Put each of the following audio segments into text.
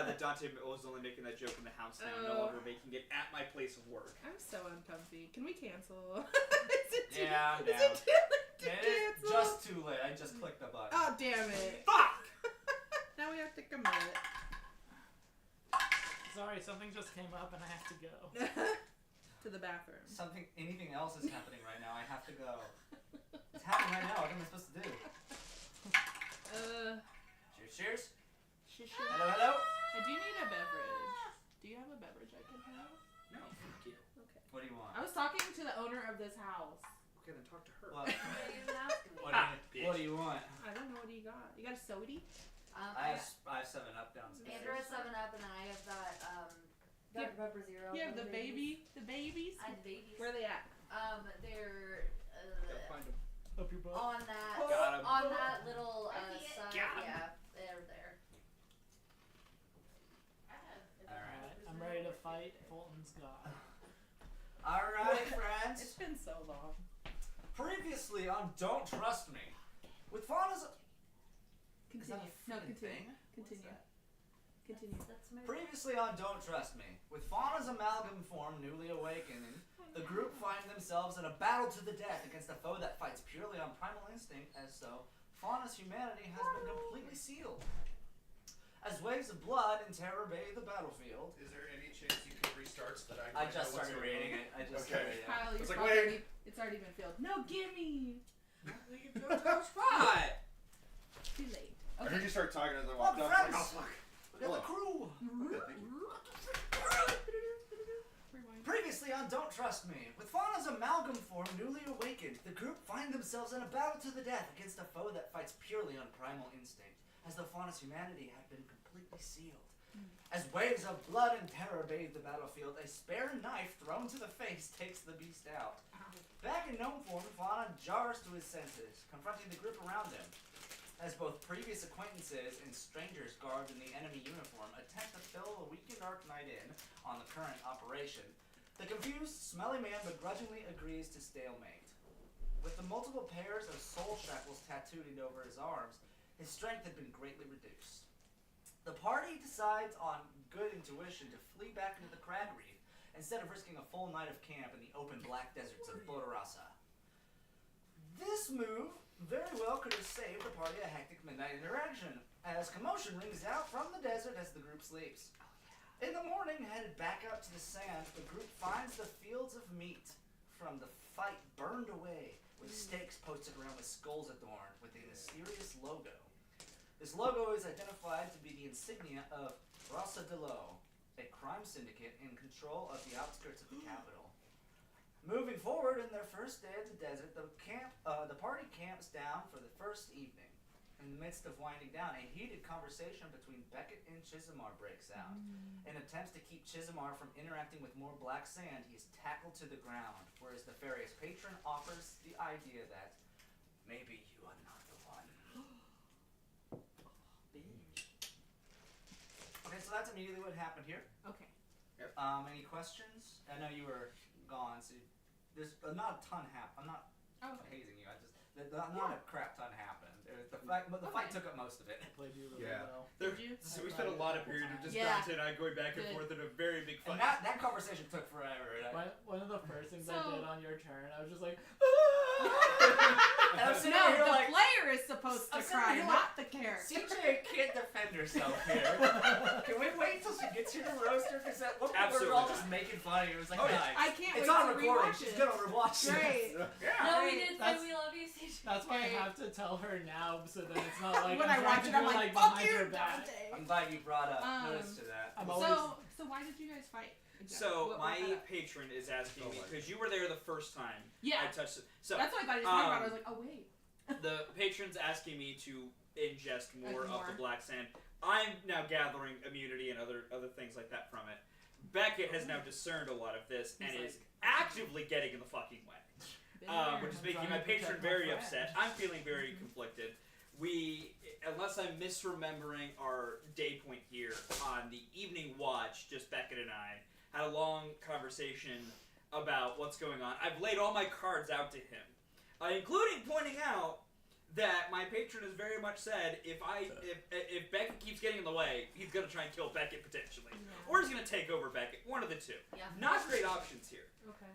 that Dante was only making that joke in the house now, no longer making it at my place of work. I'm so uncomfy. Can we cancel? I'm down. Is it too late to cancel? Just too late. I just clicked the button. Oh, damn it. Fuck! Now we have to commit. Sorry, something just came up and I have to go. To the bathroom. Anything else is happening right now. I have to go. It's happening right now. What am I supposed to do? Cheers. Hello. I do need a beverage. Do you have a beverage I can have? No, thank you. Okay. What do you want? I was talking to the owner of this house. Okay, then talk to her. What? What do you want? I don't know what you got. You got a soda? I have 7-Up downstairs. Andrew has 7-Up, and then I have got Dr. Pepper Zero. You have the babies? The babies? I have the babies. Where are they at? They're Find them. Up your butt. on that Got 'em. on that little side. Got 'em. Yeah, they're there. Alright, I'm ready to fight Fulton's god. Alright, It's friends. been so long. Previously on Don't Trust Me, with Fauna's... Continue. No, continue. Continue. Continue. That's my Previously on Don't Trust Me, with Fauna's amalgam form newly awakening, the group find themselves in a battle to the death against a foe that fights purely on primal instinct, as so, Fauna's humanity has been completely sealed. As waves of blood and terror bathe the battlefield... Is there any chance you can restart so that I I just started reading it. I just Okay. started, Kyle, It's you're like, probably it's already been filled. No, gimme! Spot! Too late. I heard you start talking as I Welcome, walked up. Like, friends. oh, fuck. We got the crew! Good, thank you. Rewind. Previously on Don't Trust Me, with Fauna's amalgam form newly awakened, the group find themselves in a battle to the death against a foe that fights purely on primal instinct, as though Fauna's humanity had been completely sealed. As waves of blood and terror bathe the battlefield, a spare knife thrown to the face takes the beast out. Back in gnome form, Fauna jars to his senses, confronting the group around him, as both previous acquaintances and strangers garbed in the enemy uniform attempt to fill a weakened Arknight in on the current operation. The confused, smelly man begrudgingly agrees to stalemate. With the multiple pairs of soul shackles tattooed over his arms, his strength had been greatly reduced. The party decides on good intuition to flee back into the crag reef instead of risking a full night of camp in the open black deserts of Boro'rossa. This move very well could have saved the party a hectic midnight interaction, as commotion rings out from the desert as the group sleeps. In the morning, headed back up to the sand, the group finds the fields of meat from the fight burned away, with stakes posted around with skulls adorned with a mysterious logo. This logo is identified to be the insignia of Rossa de Lo, a crime syndicate in control of the outskirts of the capital. Moving forward in their first day of the desert, the party camps down for the first evening. In the midst of winding down, a heated conversation between Beckett and Chisimar breaks out. In attempts to keep Chisimar from interacting with more black sand, he is tackled to the ground, whereas the Farius patron offers the idea that maybe you are not the one. Okay, so that's immediately what happened here. Okay. Any questions? I know you were gone, so there's not a ton I'm not hazing you. Not a crap ton happened. But the fight took up most of it. I played you really Yeah. well. Did you? So we spent a lot of period of just Yeah. Dante and I going back and Good. forth in a very big And fight. that conversation took forever. One of the first things I So- did on your turn, I was just like, And I'm sitting No, here the like, player is supposed to I'm sitting cry, here not the character. CJ can't defend herself here. Can we wait till she gets here to roast her? Because at one point we Absolutely were all not. just making fun of you. It was like, Oh, yeah. guys, I can't it's wait on to recording. rewatch She's it. gonna rewatch it. Great. Yeah. No, we did say That's- we love you, CJ. that's why I Okay. have to tell her now, so that it's not like When I'm I trying watch to it, do I'm it, like, behind fuck your you, back. Dante. I'm glad you brought up notice to that. I'm always So why did you guys fight? So What my was that? patron is asking Oh me, my. because you were there the first time Yeah. I touched it. So That's what I thought he was talking about. I was like, oh wait. the patron's asking me to ingest more Like of the more. black sand. I'm now gathering immunity and other things like that from it. Beckett has now discerned a lot of this and He's is actively getting in the fucking way, Been there. which is I'm making trying my to patron protect my very friend. upset. I'm feeling very conflicted. We, unless I'm misremembering our day point here on the evening watch, just Beckett and I had a long conversation about what's going on. I've laid all my cards out to him, including pointing out that my patron has very much said if Beckett keeps getting in the way, he's gonna try and kill Beckett potentially, or he's gonna take over Beckett. One of the two. Yeah. Not great options here. Okay.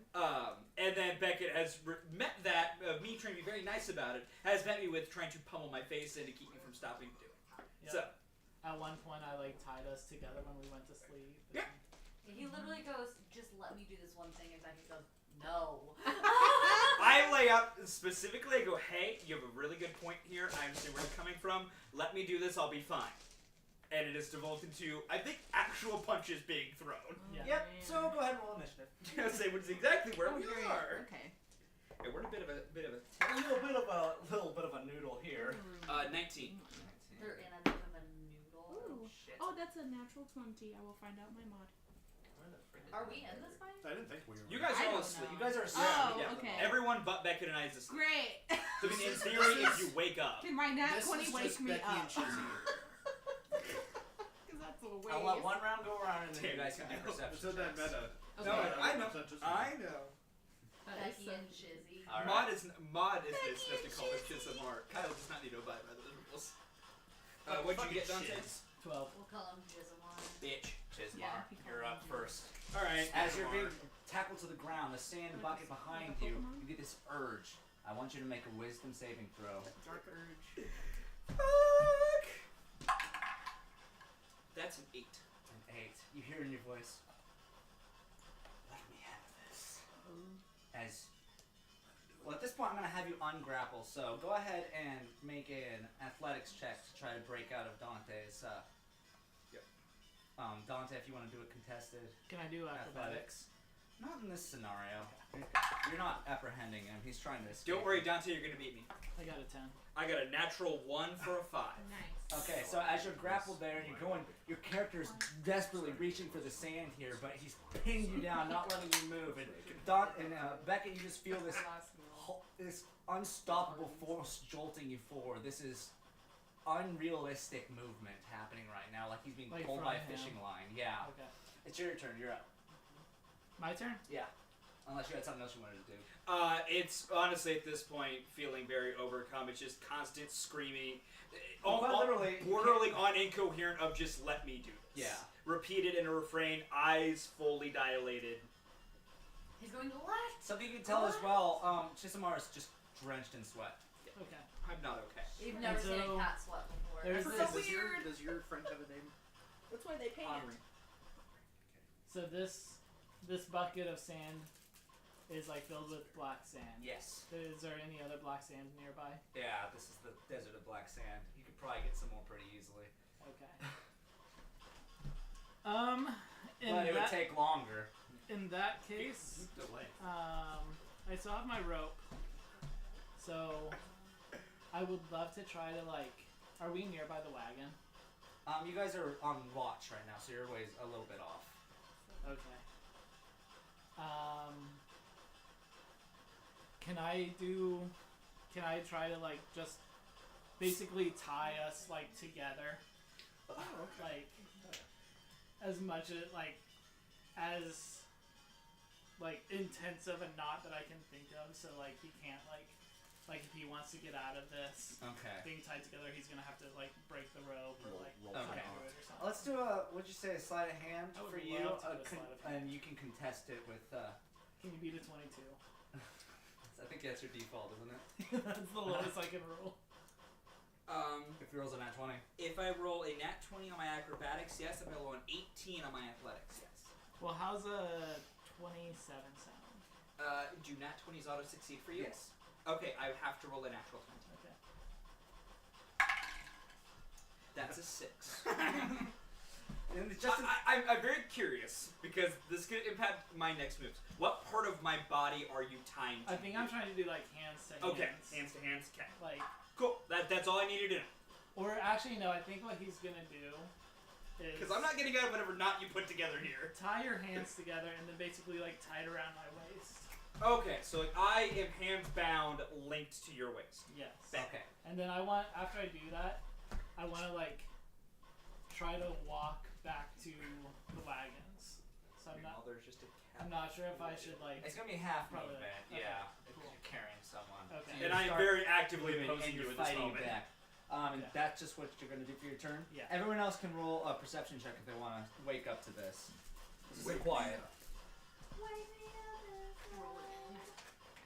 And then Beckett has met that, me trying to be very nice about it, has met me with trying to pummel my face in to keep me from stopping doing it. Yep. So, At one point, I like tied us together when we went to sleep. Yeah. He literally goes, just let me do this one thing, and Becky goes, no. I lay out specifically, I go, hey, you have a really good point here, I understand where you're coming from, let me do this, I'll be fine. And it is devolved into, I think, actual punches being thrown. Yeah. Yep. So go ahead and roll initiative. I say, which is exactly where Oh, we great. are. Okay. Yeah, we're in a bit of a A little bit of a noodle here. 19. They're in a bit of a noodle. Ooh. Shit. Oh, that's a natural 20. I will find out my mod. Are we in this fight? I didn't think we were. You guys I are all don't asleep. know. You guys are asleep. Oh, Yeah. okay. Everyone but Beckett and I is asleep. Great. So, I mean, in theory, if you wake up. Can my nat This 20 is wake just me Becky up? and Chizzy. Because that's a waste. I'll let one round go around and then you Damn, guys can do I know. perception So that checks. meta. Okay. No, I know. It's not just I know. That is Becky so- and Chizzy. All right. Mod is this, Becky as to call it and kids of art. Kyle does not need to abide by those rules. Oh, What'd you fucking get, Dante? shiz. 12. We'll call him Jizamon. Bitch. Chismar, Yeah, he you're called up me first. Alright. As you're being tackled to the ground, the sand Like bucket a- behind like a you, Pokemon? you get this urge. I want you to make a wisdom saving throw. Dark urge. Fuck. That's an 8. An 8. You hear in your voice, let me have this. As well, at this point, I'm going to have you ungrapple. So go ahead and make an athletics check to try to break out of Dante's. Yep. Dante, if you want to do a contested Can I do acrobatics? not in this scenario. You're not apprehending him. He's trying to escape. Don't worry, Dante, you're gonna beat me. I got a 10. I got a natural 1 for a 5. Nice. Okay, so as you're grappled there and you're going, your character's desperately reaching for the sand here, but he's pinning you down, not letting you move. And Beckett, you just feel this this unstoppable force jolting you forward. This is unrealistic movement happening right now, like he's being Like pulled from by a him. fishing line. Yeah, Okay. it's your turn. You're up. My turn? Yeah, unless you had something else you wanted to do. It's honestly at this point feeling very overcome. It's just constant screaming, Well, quite literally, bordering on incoherent of just let me do this. Yeah. Repeated in a refrain, eyes fully dilated. He's going to what? Something you can tell as well. Chisamar is just drenched in sweat. Okay. I'm not okay. You've never seen so a cat sweat before. there's That's this- so weird. Does your friend have a name? That's why they pay Henri. So this bucket of sand is like filled with black sand. Yes. Is there any other black sand nearby? Yeah, this is the desert of black sand. You could probably get some more pretty easily. Okay. But it would take longer. In that case, Delay. I still have my rope, so I would love to try to Are we nearby the wagon? You guys are on watch right now, so your way's a little bit off. Okay. Can I try to just basically tie us together? As much as intense of a knot that I can think of, so he can't if he wants to get out of this Okay. being tied together, he's gonna have to break the rope or Roll cut Okay. through it or something. Let's do what'd you say, a sleight of hand I would for love you, to do a sleight of hand. and you can contest it with, Can you beat a 22? I think that's your default, isn't it? That's the lowest I can roll. If he rolls a nat 20. If I roll a nat 20 on my acrobatics, yes. If I roll an 18 on my athletics, yes. Well, how's a 27 sound? Do nat 20s auto succeed for you? Yes. Okay, I have to roll a natural 20. Okay. That's a 6. And it's just I'm very curious because this could impact my next moves. What part of my body are you tying to? I think I'm trying to do hands to hands. Okay, hands to hands. Okay, Like, cool. That's all I needed to know. or actually, no. I think what he's gonna do is Because I'm not getting out of whatever knot you put together here. tie your hands together and then basically tie it around my waist. Okay, so I am hands bound, linked to your waist. Yes. okay. And then after I do that, I want to try to walk back to the wagons. So Your mother's just a cat. I'm not sure if I should It's gonna be half Probably, movement, okay, yeah. If cool. you're carrying someone. Okay. And And I am start very actively moving, opposing and you you're at this fighting moment. back. And Yeah. that's just what you're gonna do for your turn. Yeah. Everyone else can roll a perception check if they want to wake up to this. This is quiet. Wake me up. Roll it.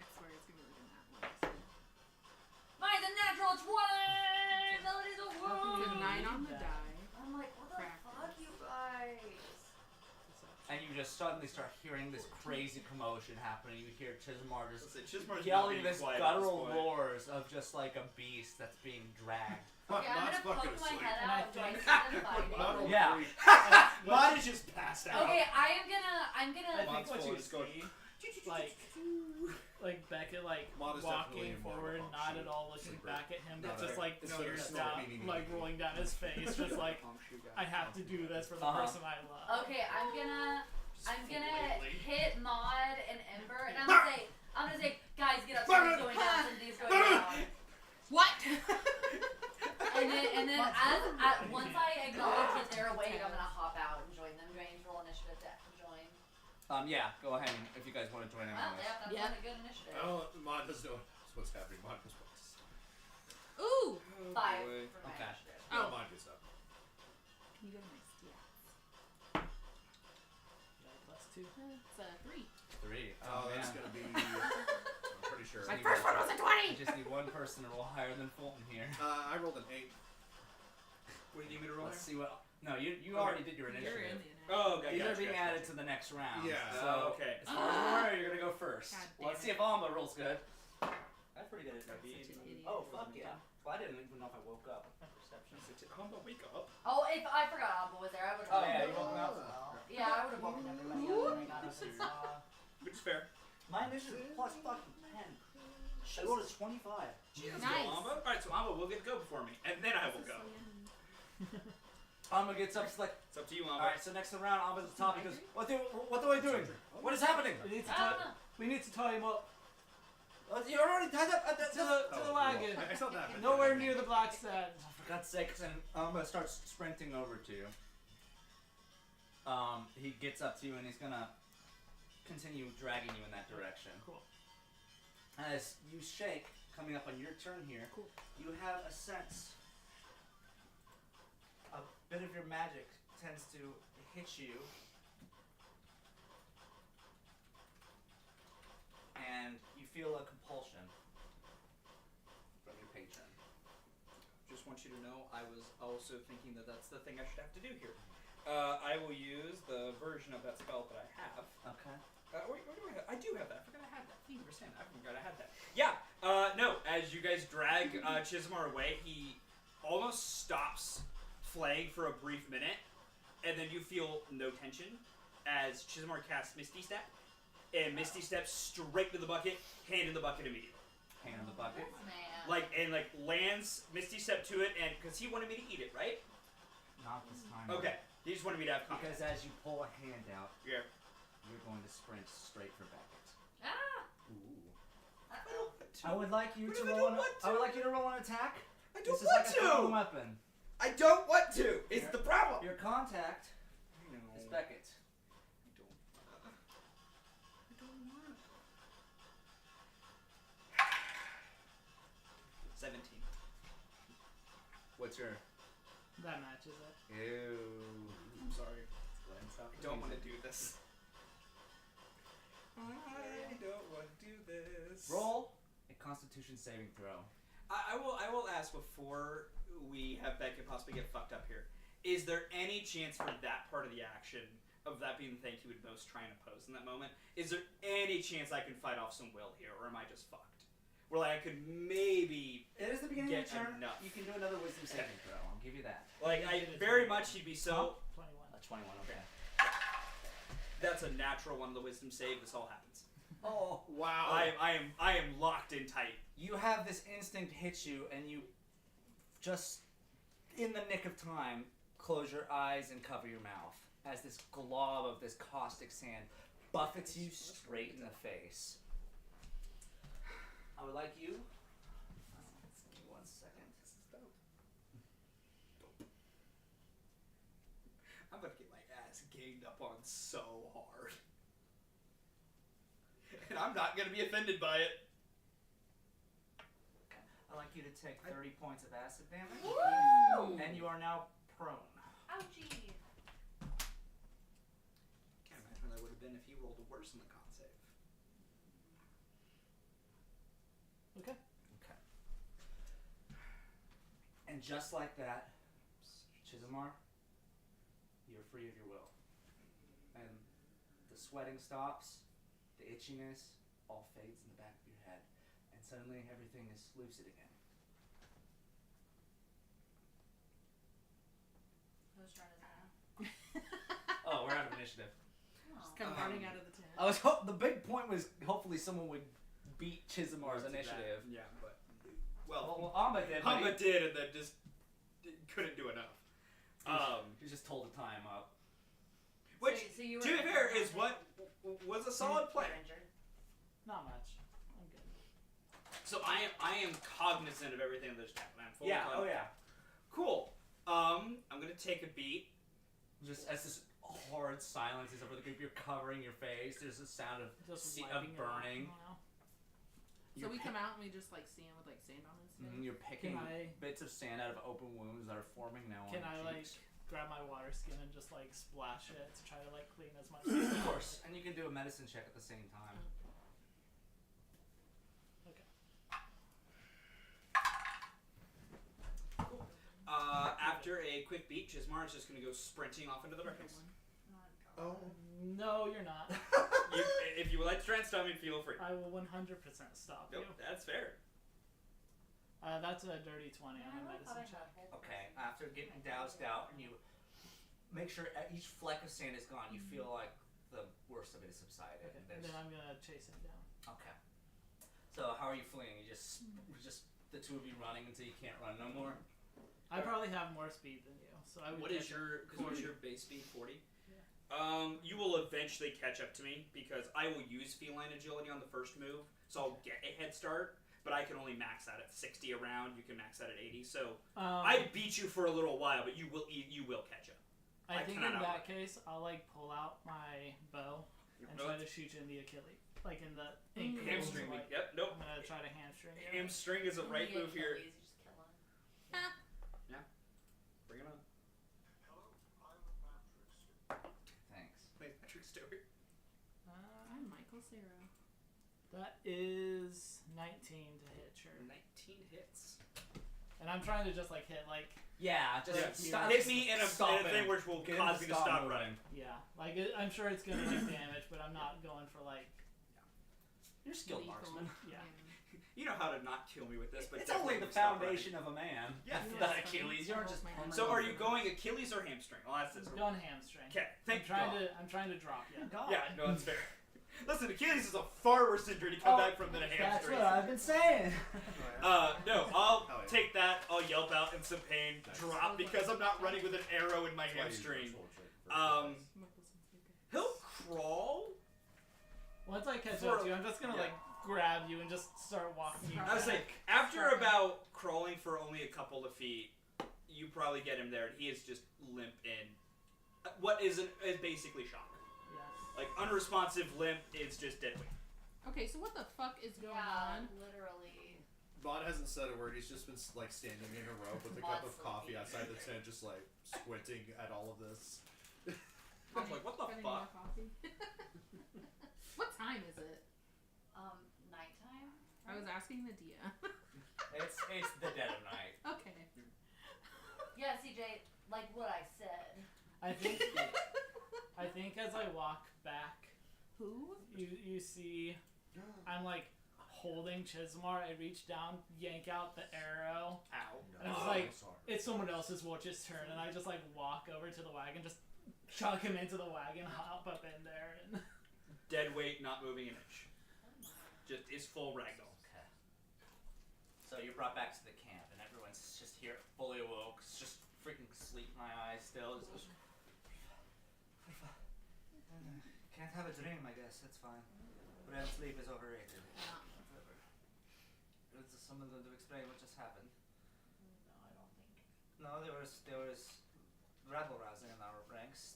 I swear it's gonna be like a nat one. Mine's a natural 20! Melody's a It's woo! a 9 on the die. I'm like, what the Crackers. fuck, you guys? And you just suddenly start hearing this crazy commotion happening. You hear Chismar just Chismar's yelling not being this quiet at this guttural point. roars of just like a beast that's being dragged. Okay, I'm Mod's gonna fucking poke my asleep. head And I out. Do I think- see them fighting? Mod will Yeah. freak. Mod is just passed out. Okay, I'm I gonna. think Mod's what full you is going- see, like Beckett, Mod is definitely walking in forward, Boro'rossa not shoe. at all looking Sleeper. back at him, No, but just no, like it's tears sort of down, snort, like rolling down his face, just like I have to do this for the person I love. Okay, I'm gonna Completely. hit Maud and Ember, and I'm gonna say, guys, get up, something's going down, something's going down. What? And then once I acknowledge that they're awake, I'm gonna hop out and join them. Do I need to roll initiative to join? Yeah, go ahead if you guys want to join in Well, on this. yeah, that's Yeah. not a good initiative. Oh, Mod does know what's happening. Mod knows what's. Ooh! 5 boy. for my Okay. initiative. No, Oh. Mod gets up. Can you go to my stats? +2. It's a 3. 3. Oh, that's gonna be. I'm pretty sure. My first one was a 20! I just need one person to roll higher than Fulton here. I rolled an 8. What do you need me to roll? Let's see what. No, you already did your You're initiative. in the initiative. Oh, okay. These are gotcha, being gotcha, added gotcha. to the next round. Yeah. So, Oh, okay. as far as Mario, you're gonna go first. God Let's damn see if Alma rolls good. That's pretty good at Such an idiot. Oh, fuck yeah. Well, I didn't even know if I woke up. What's my perception? Humba, wake up. Oh, if I forgot Alba was there, I would have. Oh, yeah, you woke up. Yeah, I would have woken everybody up when I got up. Which is fair. My initiative is plus fucking 10. I rolled a 25. Let's Nice. go, Amba. Alright, so Amba will get to go before me, and then I will go. Alma gets up, she's like, It's up to you, Amba. alright, so next round, Alma's at the top. He goes, what do I do? What is happening? We need to I tie, don't know. we need to tie him up You're already tied up at to the wagon. I saw that. Nowhere near the black sand. For God's sakes, and Alma starts sprinting over to you. He gets up to you and he's gonna continue dragging you in that direction. Cool. As you shake, coming up on your turn here, you have a sense. A bit of your magic tends to hit you, and you feel a compulsion from your patron. Just want you to know, I was also thinking that that's the thing I should have to do here. I will use the version of that spell that I have. Okay. Wait, what do I have? I do have that. I forgot I had that. Thank you for saying that. I forgot I had that. Yeah. No. As you guys drag Chismar away, he almost stops flaying for a brief minute, and then you feel no tension as Chismar casts Misty Step, and Misty steps straight to the bucket, hand in the bucket immediately. Hand in the bucket. Man. Lands Misty Step to it, and because he wanted me to eat it, right? Not this time. Okay. He just wanted me to have contact. Because as you pull a hand out, Yeah. you're going to sprint straight for Beckett. Ah! Ooh. I would like you What to if I roll. don't want I would like you to roll an attack. I This is like a thrown want weapon. I don't want to. It's the problem. Your contact No. It's Beckett. I don't want. 17. What's your? That matches it. Ew. I'm sorry. I don't want to do this. I don't want to do this. Roll a Constitution saving throw. I will ask before we have Beckett possibly get fucked up here. Is there any chance for that part of the action, of that being the thing he would most try and oppose in that moment, is there any chance I can fight off some will here, or am I just fucked? Where like I could maybe It is the beginning of get your turn. enough. You can do another wisdom saving throw. I'll give you that. Like I very much he'd be so. 21. 21. Okay. That's a natural one of the wisdom save. This all happens. Oh. Wow. I am locked in tight. You have this instinct hit you, and you just, in the nick of time, close your eyes and cover your mouth as this glob of this caustic sand buffets you straight in the face. I would like you. Give me 1 second. I'm gonna get my ass ganged up on so hard. And I'm not gonna be offended by it. I'd like you to take 30 points of acid damage. Woo! And you are now prone. Ouchie. Can't imagine what that would have been if he rolled a worse in the con save. Okay. Okay. And just like that, Chismar, you're free of your will. And the sweating stops, the itchiness all fades in the back of your head, and suddenly everything is lucid again. Whose turn is that? Oh, we're out of initiative. Just come running out of the tent. I was the big point was hopefully someone would beat Chismar's initiative. Yeah, but Well, Amba did. but Hamba did, and then just couldn't do enough. he just told the time up. Which, so you to be fair, is what was a solid plan. Injured. Not much. I'm good. So I am cognizant of everything that just happened. I'm fully Yeah. Oh cognizant. yeah. Cool. I'm gonna take a beat. Just as this hard silence is over the group, you're covering your face. There's a sound of Just of wiping it off, burning. I don't know. So we come out and we just like see him with like sand on his face. You're picking Can I- bits of sand out of open wounds that are forming now Can on I your like cheeks. grab my water skin and just like splash it to try to like clean as much? Of course, and you can do a medicine check at the same time. Okay. After a quick beat, Chismar is just gonna go sprinting off into the darkness. Oh. No, you're not. If you would like to try and stop me, feel free. I will 100% stop Nope, you. that's fair. That's a dirty 20 on my medicine check. Okay, after getting doused out, and you make sure each fleck of sand is gone, you feel like the worst of it is subsided. Okay, And and then I'm gonna chase him down. okay. So how are you fleeing? You just the two of you running until you can't run no more. I probably have more speed than you, so I would. What is catch your? Because what's 40. your base speed? 40. Yeah. You will eventually catch up to me because I will use feline agility on the first move, so I'll get a head start. But I can only max out at 60 a round. You can max out at 80. So I beat you for a little while, but you will catch up. I think in cannot that outrun. case, I'll like pull out my bow and Nope. try to shoot you in the Achilles, like in the ankle. Hamstring me. Like, Yep. Nope. I'm gonna try to hamstring you. Hamstring is a right move here. You just kill him. Bring it on. Thanks. Wait, Patrick Stewart. I'm Michael Sarah. That is 19 to hit, sure. 19 hits. And I'm trying to just like hit like Yeah, just Yeah. stop. Hit me in a stop thing him. which will Get him cause me to stop moving. running. yeah, like I'm sure it's gonna do damage, but I'm not going for like You're a skilled Lethal. marksman. yeah. You know how to not kill me with this, but It's only definitely the stop running. foundation of a man. Yeah. The Achilles. You aren't just So permanent. So are you going Achilles or hamstring? Well, that's this. Going hamstring. Okay, thank I'm trying to drop you. God. Yeah, no, that's fair. Listen, Achilles is a far worse injury to come back from than a That's hamstring. what I've been saying. No, I'll Hell yeah. take that. I'll yelp out in some pain, Nice. drop because I'm not running with an arrow in my That's why you hamstring. use virtual check for Michael Sarah. He'll crawl. Once I catch For- up to you, I'm just gonna yeah. like grab you and just start walking you. I was back. like, after about crawling for only a couple of feet, you probably get him there, and he is just limp in. What is basically shock. Yes. Like unresponsive limp is just dead weight. Okay, so what the fuck is going Yeah, on? literally. Vaughn hasn't said a word. He's just been like standing in a row with a cup of coffee Sleepy. outside the tent, just like squinting at all of this. I'm like, what the Any fuck? more coffee? What time is it? Nighttime? I was asking the DM. It's the dead of night. Okay. Yeah, CJ, like what I said. I think as I walk back, Who? you see, I'm like holding Chismar. I reach down, yank out the arrow. Ow. And it's like it's someone else's watch's turn, and I just like walk over to the wagon, just chuck him into the wagon, hop up in there, and Dead weight, not moving an inch. Just is full ragdoll. Okay. So you're brought back to the camp, and everyone's just here, fully awoke. It's just freaking sleep in my eyes still. It's just, Can't have a dream, I guess. That's fine. REM sleep is overrated. Yeah. Whatever. Is someone going to explain what just happened? No, I don't think. No, there was rabble rousing in our ranks.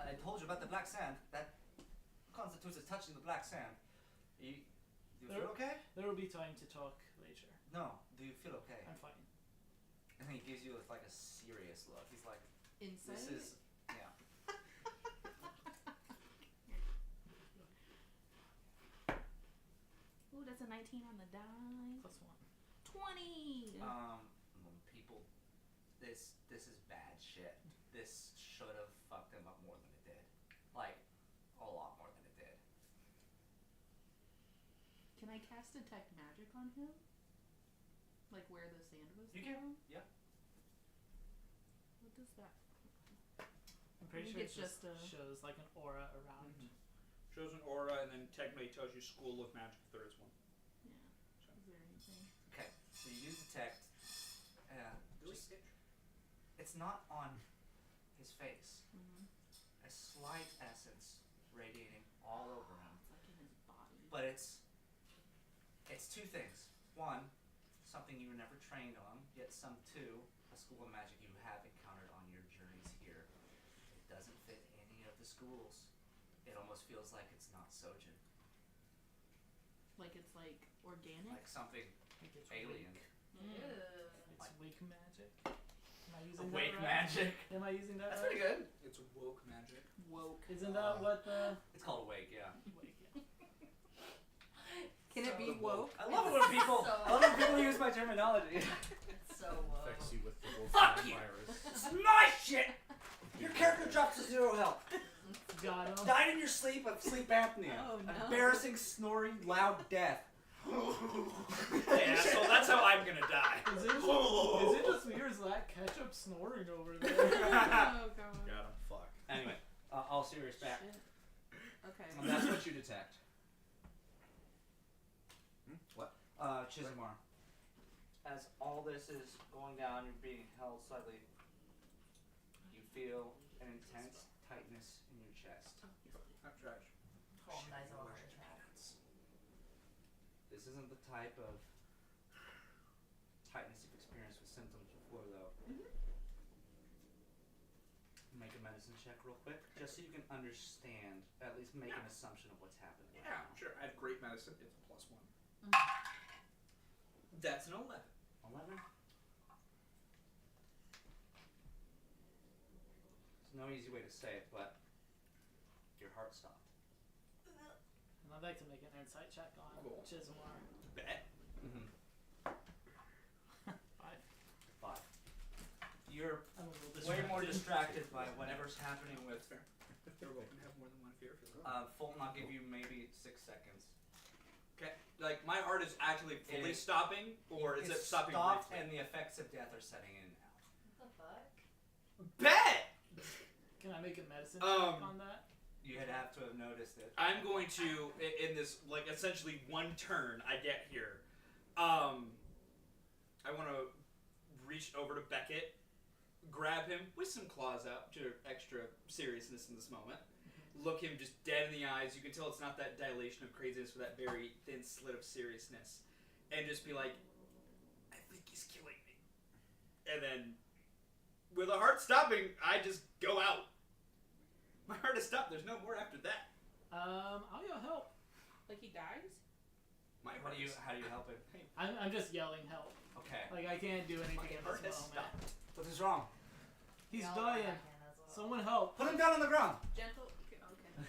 I told you about the black sand. That constitutes as touching the black sand. You feel okay? There will be time to talk later. No, do you feel okay? I'm fine. And he gives you like a serious look. He's like, Insight. this is, yeah. Ooh, that's a 19 on the die. +1. 20. People, this is bad shit. This should have fucked him up more than it did. Like, a lot more than it did. Can I cast detect magic on him? Like where the sand was You can, thrown? yeah. What does that? I'm pretty think sure it it's just just a- shows like an aura around. Shows an aura, and then technically tells you school of magic if there is one. Yeah. Is there anything? Okay, so you use detect. Just, it's not on his face. Mm-hmm. A slight essence radiating all over him. It's like in his body. But it's two things. One, something you were never trained on, yet some two, a school of magic you have encountered on your journeys here. It doesn't fit any of the schools. It almost feels like it's not Sojin. Like it's like organic. Like something I think it's alien. Wake. Ew. It's wake magic. Am I using Wake that right? magic. Am I using that That's right? pretty good. It's woke magic. Woke. Isn't that what the It's called awake, yeah. wake? Yeah. Can it be So woke? I love it when people So- I love when people use my terminology. It's so woke. Affects you with the wolf Fuck you! virus. This is my shit! Your character drops to 0 health. Got him. Died in your sleep of sleep apnea. Oh, no. Embarrassing, snoring, loud death. Yeah, so that's how I'm gonna die. Is it just me or is that ketchup snoring over there? Oh god. Got him. Fuck. Anyway, all serious back. Shit. Okay. And that's what you detect. What? Chismar. As all this is going down, you're being held slightly. You feel an intense tightness in your chest. I'm trash. Home nice over his head. This isn't the type of tightness you've experienced with symptoms before, though. Make a medicine check real quick, just so you can understand, at least make an assumption of what's happening. right Yeah, now. sure. I have great medicine. It's a +1. Mm. That's an 11. 11? There's no easy way to say it, but your heart stopped. And I'd like to make an insight check on Cool. Chismar. Bet. Mm-hmm. 5. 5. You're I'm a little way more distracted. distracted by whatever's happening with That's fair. They're welcome to have more than one fear. Fulton. I'll give you maybe 6 seconds. Okay. Like, my heart is actually fully It- stopping, or is it It's stopping stopped, briefly? and the effects of death are setting in now. What the fuck? Bet! Can I make a medicine check on that? You'd have to have noticed it. I'm going to, in this, like, essentially one turn I get here, I want to reach over to Beckett, grab him with some claws out to extra seriousness in this moment, look him just dead in the eyes. You can tell it's not that dilation of craziness or that very thin slit of seriousness, and just be like, I think he's killing me. And then, with a heart stopping, I just go out. My heart is stopped. There's no more after that. I'll go help. Like he dies? My How heart do you is- help him? I'm just yelling help. Okay. Like I can't do My anything in heart this has moment. stopped. What is wrong? He's Yeah, dying. I can as well. Someone help. Put him down on the ground. Gentle. Okay.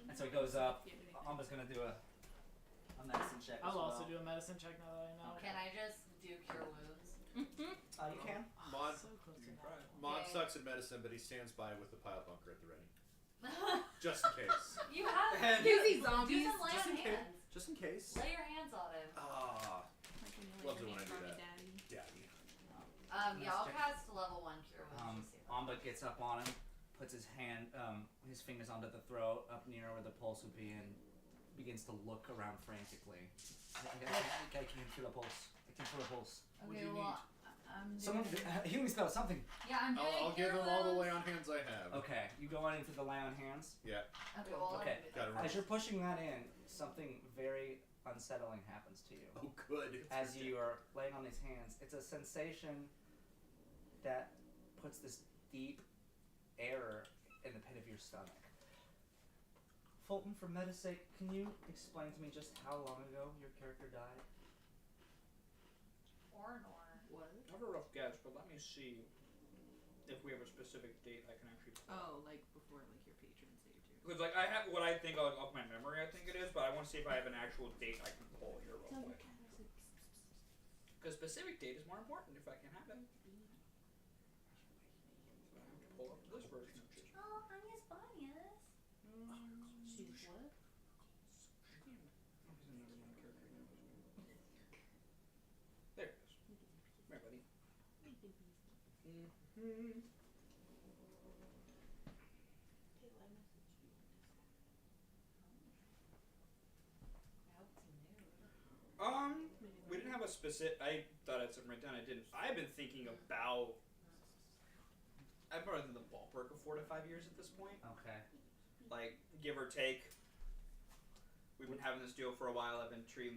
And so he goes up. Yeah, I'm just gonna do a medicine check. I'll as well. also do a medicine check now that I know. Can I just do cure wounds? You can. Mod, So close to that. Mod Okay. sucks at medicine, but he stands by with the pile bunker at the ready. Just in case. You have And- Use these do zombies. some lay Just on in case. hands. Just in case. Lay your hands on him. Ah, Like when you Love lay it your when I hands do on me, that. daddy. daddy. Yeah, I'll check. cast level 1 cure wounds. Just see if that- Amba gets up on him, puts his hand, his fingers onto the throat, up near where the pulse would be, and begins to look around frantically. I can feel a pulse. I can feel a pulse. What do Okay, you well, I'm Someone, doing. healing spell, something. Yeah, I'm doing. I'll give cure him all the wounds. lay on hands I have. Okay, you go on into the lay on hands. Yeah. Okay, well, Okay. Gotta remember. As you're pushing that in, something very unsettling happens to you. Oh, good. As you are laying on these hands, it's a sensation that puts this deep error in the pit of your stomach. Fulton, for Meta's sake, can you explain to me just how long ago your character died? guess, but let me see if we have a specific date I can actually pull. Oh, like before like your patron saved you. Because like I have what I think off my memory, I think it is, but I want to see if I have an actual date I can pull here real Tell your quick. cat I said psst, psst, psst. Because specific date is more important if I can have it. So I have to pull up this version of Chisholm. Oh, Anya's bias. She's what? There it is. There, buddy. We didn't have a specific. I thought I had something written down. I didn't. I've been thinking about. I've been in the ballpark of 4 to 5 years at this point. Okay. Like give or take. We've been having this deal for a while. I've been doing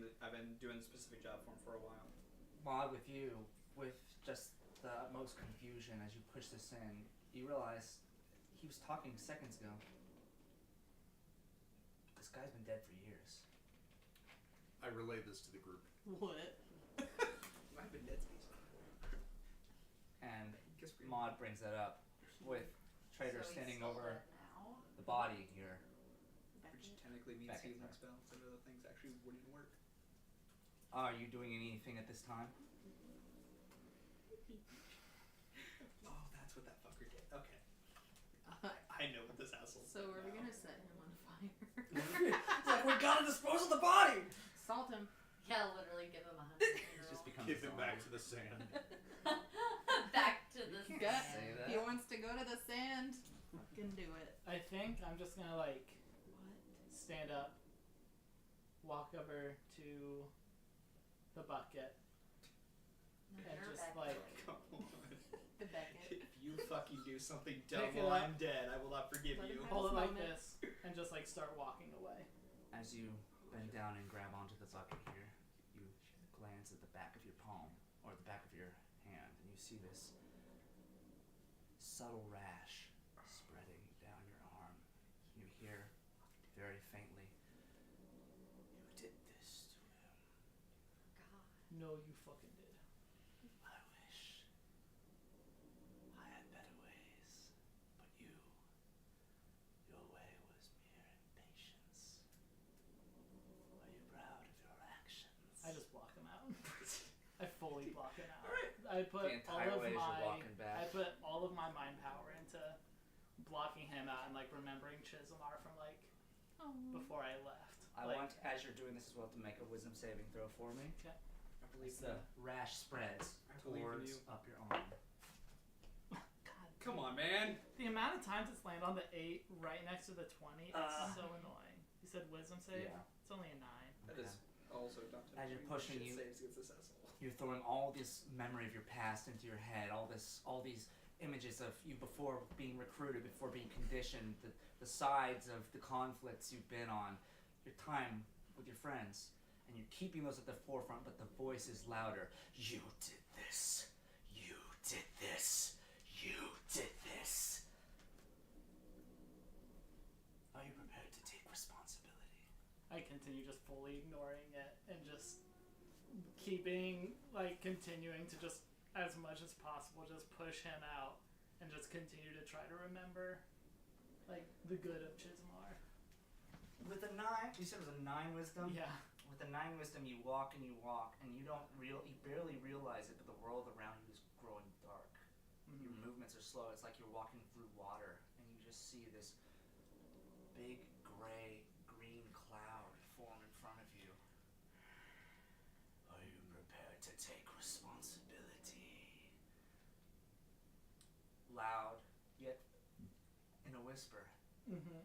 the specific job for him for a while. Mod, with you, with just the utmost confusion as you push this in, you realize he was talking seconds ago. This guy's been dead for years. I relay this to the group. What? I've been dead since. And Guess we. Maud brings that up with Trader So he standing stole over it now. the body here. Which technically means Beckett. healing spell. Some of the things actually wouldn't work. Are you doing anything at this time? Oh, that's what that fucker did. Okay. I know what this asshole. So are we gonna set him on fire? It's like, we gotta dispose of the body! Salt him. Yeah, literally give him a It's just 100 become Give him bizarre. back to the sand. Back to the Yeah. Say that. He wants to go to the sand. Fucking do it. I think I'm just gonna like What? stand up, walk over to the bucket, and You're just back like to Come on. The Beckett. If you fucking do something dumb Pick it while up. I'm dead, I will not forgive Let you. him hold it like moment. this, and just like start walking away. As you bend down and grab onto the bucket here, you glance at the back of your palm, or the back of your hand, and you see this subtle rash spreading down your arm. You hear very faintly, "You did this to him. God. No, you fucking did. I wish I had better ways, but your way was mere impatience. Are you proud of your actions?" I just block him out. I fully block him out. Alright. I put The entire all of way as you're my walking back. I put all of my mind power into blocking him out and like remembering Chisholmar from like Oh. before I left. I like, want, as you're doing this as well, to make a wisdom saving throw for me. I believe As in the you. rash spreads I believe in towards you. up your arm. God, Come on, man. the amount of times it's landed on the 8 right next to the 20, it's so annoying. You said wisdom save? Yeah. It's only a 9. That is also not As you're pushing shit you- saves against this asshole. You're throwing all this memory of your past into your head, all these images of you before being recruited, before being conditioned, the sides of the conflicts you've been on, your time with your friends, and you're keeping those at the forefront, but the voice is louder. You did this. You did this. You did this. Are you prepared to take responsibility? I continue just fully ignoring it and just continuing to just as much as possible just push him out and just continue to try to remember like the good of Chisholmar. With a 9, you said it was a 9 wisdom? Yeah. With a 9 wisdom, you walk, and you barely realize it, but the world around you is growing dark. Your movements are slow. It's like you're walking through water, and you just see this big gray green cloud form in front of you. Are you prepared to take responsibility? Loud, yet in a whisper. Mm-hmm.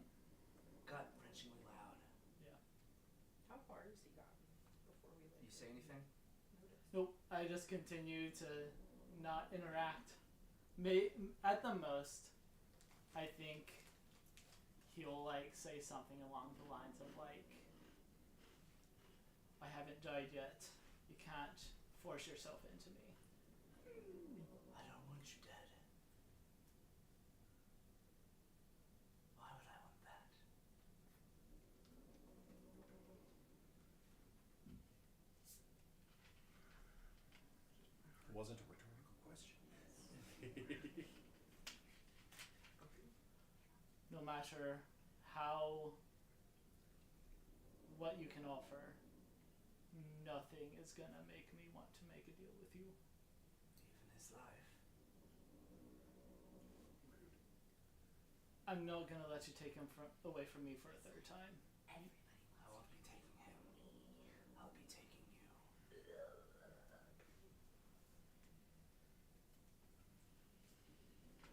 Gut-wrenchingly loud. How far has he gotten before we like? You say anything? Nope. I just continue to not interact. At the most, I think he'll like say something along the lines of like, "I haven't died yet. You can't force yourself into me." I don't want you dead. Why would I want that? It wasn't a rhetorical question. matter what you can offer, nothing is gonna make me want to make a deal with you. Even his life. I'm not gonna let you take him away from me for a third time. I won't be taking him. I'll be taking you.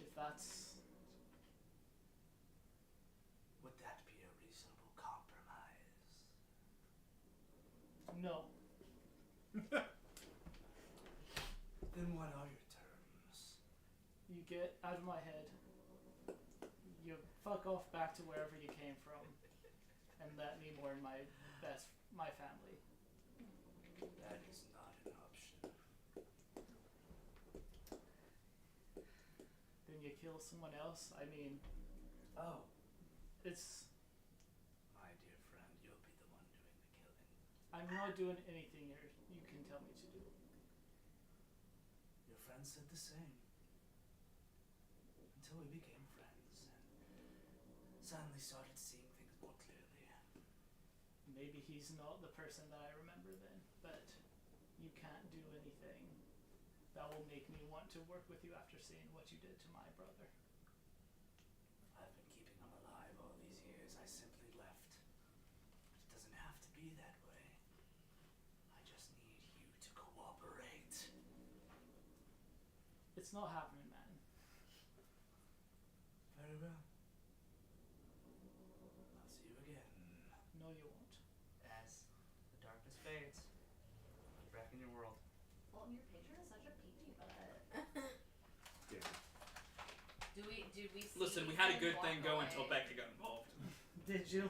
If that's... Would that be a reasonable compromise? No. Then what are your terms? You get out of my head. You fuck off back to wherever you came from. And let me mourn my family. That is not an option. Then you kill someone else? I mean, Oh, it's... my dear friend, you'll be the one doing the killing. I'm not doing anything you can tell me to do. Your friend said the same. Until we became friends and suddenly started seeing things more clearly. Maybe he's not the person that I remember then, but you can't do anything that will make me want to work with you after seeing what you did to my brother. I've been keeping him alive all these years. I simply left. But it doesn't have to be that way. I just need you to cooperate. It's not happening, man. Very well. I'll see you again. No, you won't. As the darkness fades, you're back in your world. Well, your patron is such a peepee, but Yeah. did we see Listen, we had a him good walk thing going away? until Becca got involved. Did you?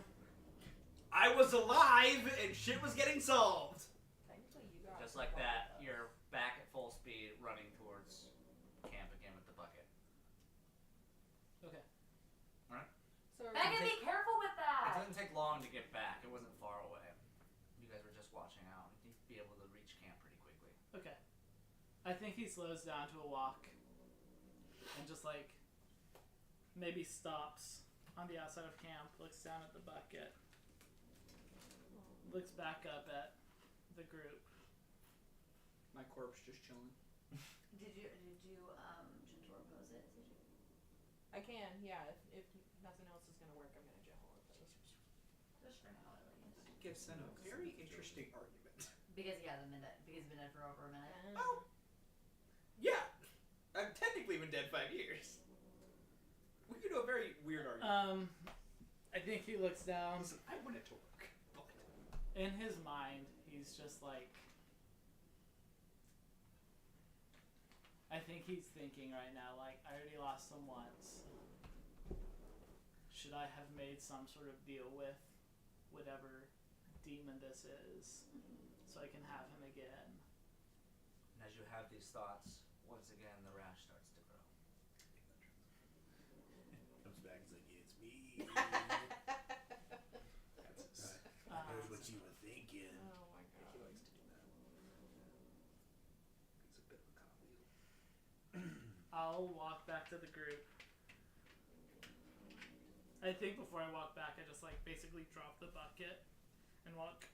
I was alive and shit was getting solved. Technically, you got Just like that, you're back at full speed, running towards camp again with the bucket. Okay. So Becca, be careful with It that. didn't take long to get back. It wasn't far away. You guys were just watching out. You'd be able to reach camp pretty quickly. Okay. I think he slows down to a walk and just like maybe stops on the outside of camp, looks down at the bucket, looks back up at the group. My corpse just chilling. Did you gentle oppose it? Did you? I can, yeah. If nothing else is gonna work, I'm gonna gentle oppose. Just for now, at least. Gives them a very interesting argument. Because he's been dead for over a minute. Oh. Yeah. I've technically been dead 5 years. We could do a very weird argument. I think he looks down. Listen, I want it to work, but In his mind, he's just like, I think he's thinking right now, like, I already lost him once. Should I have made some sort of deal with whatever demon this is so I can have him again? And as you have these thoughts, once again the rash starts to grow. Comes back and like, it's me. I heard what you were thinking. Oh my He god. likes to do that. He's a bit of a cogwheel. I'll walk back to the group. I think before I walk back, I just like basically drop the bucket and walk.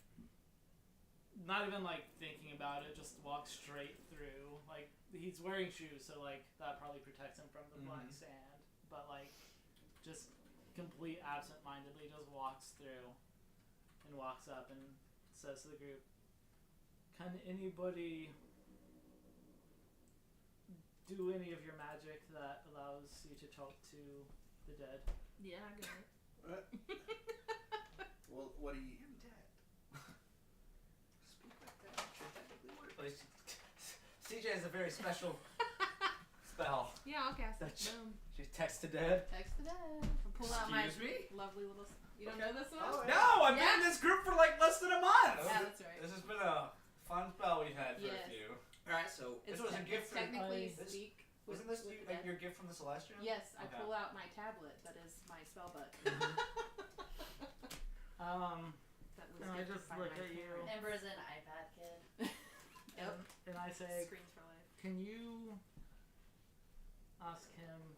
Not even like thinking about it, just walk straight through. Like he's wearing shoes, so like that probably protects him from the black sand. But like, just complete absent-mindedly, just walks through and walks up and says to the group, "Can anybody do any of your magic that allows you to talk to the dead?" Yeah, I got it. What? Well, what do you... I'm dead. Speak like that should technically work. CJ has a very special spell. Yeah, I'll cast it. That's- Boom. She text to dead. Text to death. I'll pull out my Excuse me? lovely little. You don't Okay. know this one? Oh, No, I've been in this group for like less than a month. Yeah, that's right. This has been a fun spell we've had for Yes. a few. Alright, so This was a gift it's for- technically this- speak. Wasn't this with the dead. your gift from the Celestial? Yes, I Okay. pull out my tablet. That is my spell book. That was And I gifted just by look my at you. parents. Ember's an iPad kid. Yep. and I say, Screens for life. "Can you ask him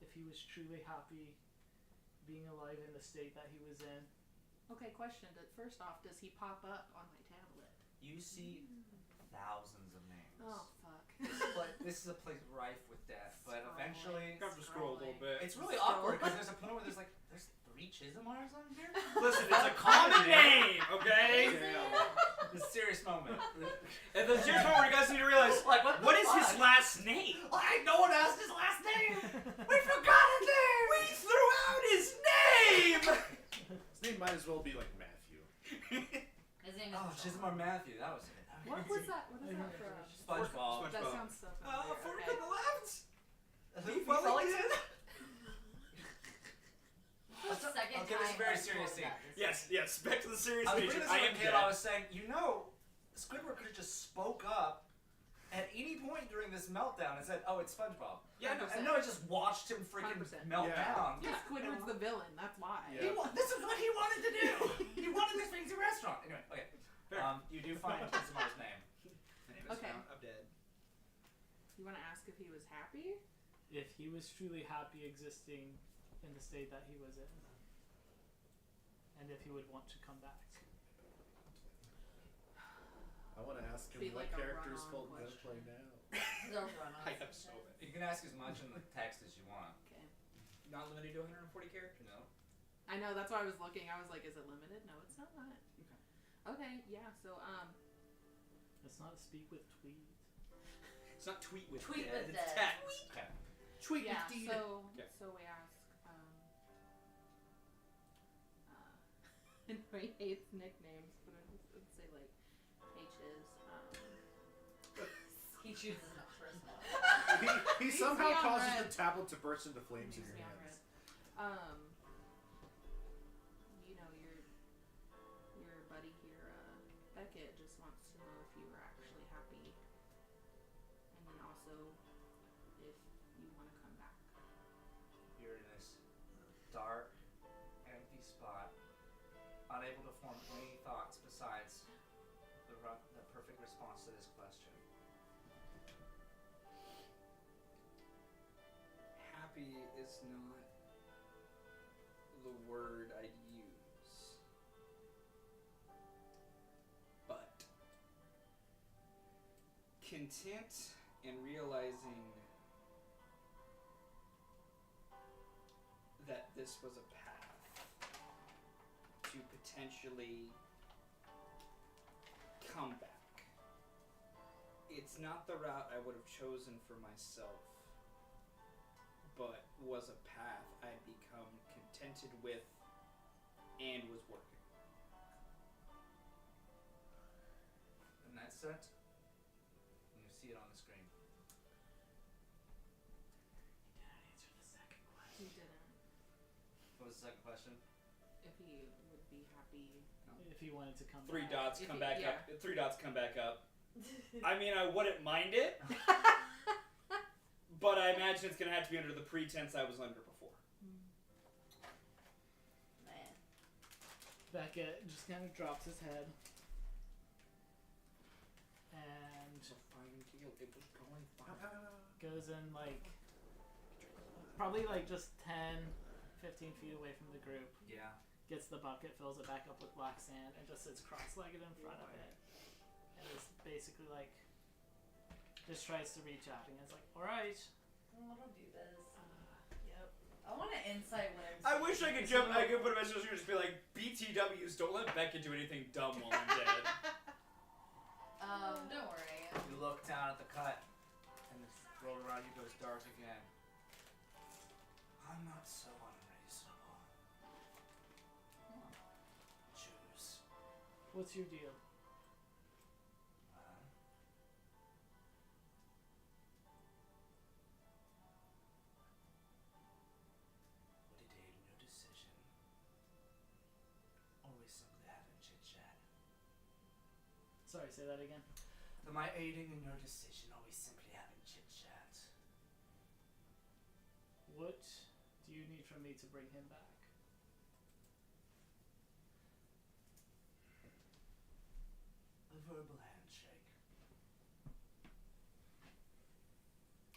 if he was truly happy being alive in the state that he was in. Okay, question. First off, does he pop up on my tablet? You see thousands of names. Oh, fuck. This is a place rife with death, but Scrolling. eventually You have to scroll a little bit. it's really awkward because there's a point where there's 3 Chisholmars on here. Listen, it's a common name, okay? It's a serious moment. And the serious moment where you guys need to realize, Like, what is his last name? Like, no one asked his last name. We forgot his name. We threw out his name! His name might as well be like Matthew. His name is Oh, Chisholmar Matthew. That was it. What was that? What is that from? SpongeBob. That sounds so familiar. Fork Okay. on the left! Leaf Wellington? the second Okay, this is a time very I've serious told scene. that. Yes, back to the serious I was nature. bringing this I up am with Kayla. dead. I was saying, Squidward could have just spoke up at any point during this meltdown and said, "Oh, it's SpongeBob." Yeah, no, And no, I just watched him freaking 100%. melt Yeah. down. Yeah, Squidward's the villain. That's why. Yeah. This is what he wanted to do. He wanted this fancy restaurant. Anyway, okay. Fair. You do find Chisholmar's name. My name is Okay. found. I'm dead. You want to ask if he was happy? If he was truly happy existing in the state that he was in, and if he would want to come back. I want to ask him Be what like a characters run-on full gunplay question. now. They'll run on I have some so shit. many. You can ask as much in the text as you want. Okay. Not limited to 140 characters? No. I know. That's why I was looking. I was like, is it limited? No, it's not. Okay. Yeah. So Let's not speak with tweet. It's not tweet with Tweet dead, with it's dead. text. Okay. Tweet yeah. with deed. So Yeah. so we ask. And he hates nicknames, but I just would say like H's. He chooses not to respond. He He's somehow beyond causes red. the tablet to burst into flames in He's your beyond hands. You know, your buddy here, Beckett, just wants to know if you were actually happy, and then also if you want to come back. You're in this dark, empty spot, unable to form any thoughts besides the perfect response to this question. Happy is not the word I'd use. But content and realizing that this was a path to potentially come back. It's not the route I would have chosen for myself, but was a path I'd become contented with and was working. And that's it. And you see it on the screen. He didn't. What was the second question? If he would be happy. If he wanted to come Three back. dots If come it- back yeah. up. 3 dots come back up. I mean, I wouldn't mind it, but I imagine it's gonna have to be under the pretense I was under before. Man. Beckett just kind of drops his head and It was going fine. goes in like probably like just 10, 15 feet away from the group, Yeah. gets the bucket, fills it back up with black sand, and just sits cross-legged in front of it. And is basically like, just tries to reach out and is like, alright. Oh, don't do this. Yep. I want an insight when I'm I wish I could speaking. I could put a message here and just be like, BTWs, don't let Beckett do anything dumb while I'm dead. Don't worry. You look down at the cut, and the world around you goes dark again. I'm not so unreasonable. Choose. What's your deal? Would it aid in your decision? Or we simply having chit chat? Sorry, say that again. Am I aiding in your decision, or we simply having chit chat? What do you need from me to bring him back? A verbal handshake.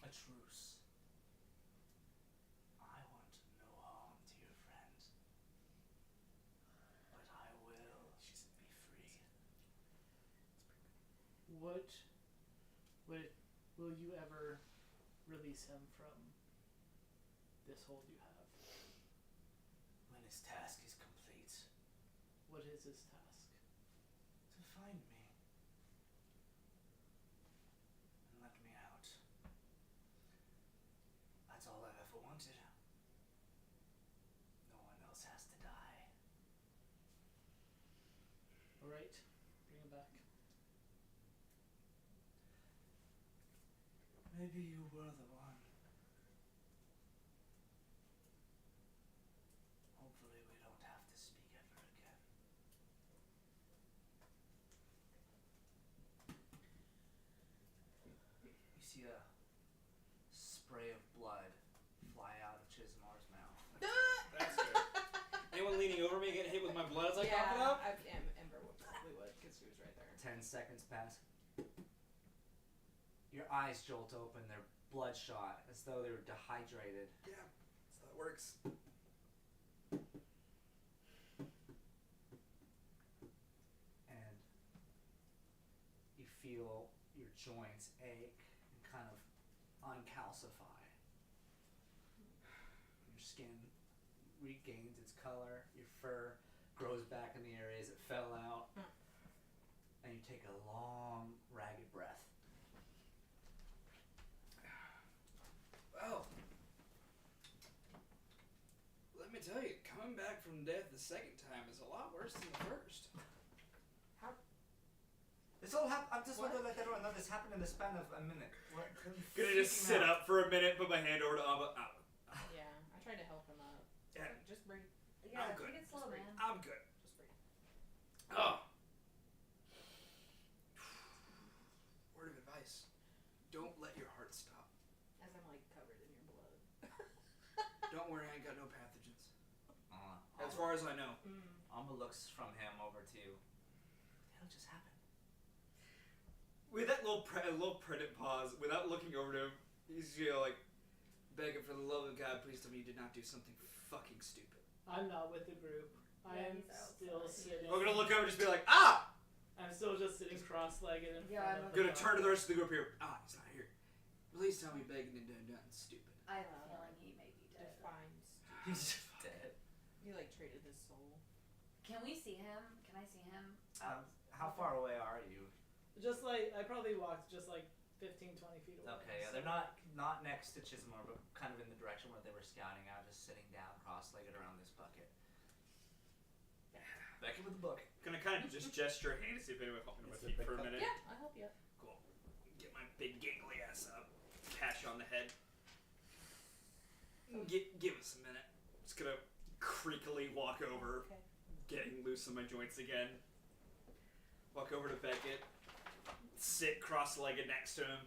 A truce. I will you ever release him from this hold you have? When his task is complete. What is his task? To find me. And let me out. That's all I've ever wanted. No one else has to die. Alright, bring him back. Maybe you were the one. Hopefully we don't have to speak ever again. You see a spray of blood fly out of Chisamar's mouth. That's good. Anyone leaning over me getting hit with my blood as I cough it up? Ember would probably would, because he was right there. 10 seconds pass. Your eyes jolt open, they're bloodshot, as though they were dehydrated. Yeah, that's how it works. And you feel your joints ache and kind of uncalcify. Your skin regains its color, your fur grows back in the areas it fell out, and you take a long, ragged breath. Well, let me tell you, coming back from death the second time is a lot worse than the first. This all happened. I'm just want to let everyone know this happened in the span of a minute. Gonna just sit up for a minute, put my hand over to Amba. Yeah, I tried to help him up. Yeah. Just breathe. Yeah, I'm good. take it slow, man. I'm good. Just breathe. Oh. Word of advice. Don't let your heart stop. As I'm like covered in your blood. Don't worry, I ain't got no pathogens. As far as I know. Alma looks from him over to you. What the hell just happened? With that little pregnant pause, without looking over to him, he's like begging for the love of God, please tell me you did not do something fucking stupid. I'm not with the group. I Yeah, am he's out. still sitting. I'm gonna look over and just be like, ah! I'm still just sitting cross-legged in Yeah, front I'm of I'm gonna the turn to the rest of the group here. Ah, he's not here. Please tell me begging and doing nothing stupid. I have a feeling he may be dead. Defines. He's dead. He like traded his soul. Can we see him? Can I see him? How far away are you? Just like, I probably walked just like 15, 20 feet away. Okay, yeah, they're not next to Chisamar, but kind of in the direction where they were scouting out, just sitting down, cross-legged around this bucket. Back in with the bucket. Gonna kind of just gesture a hand to see if anyone helping with me for a minute. Yeah, I'll help you. Cool. Get my big gangly ass up. Cash on the head. Give us a minute. Just gonna creakily walk over, Okay. getting loose in my joints again. Walk over to Beckett. Sit cross-legged next to him.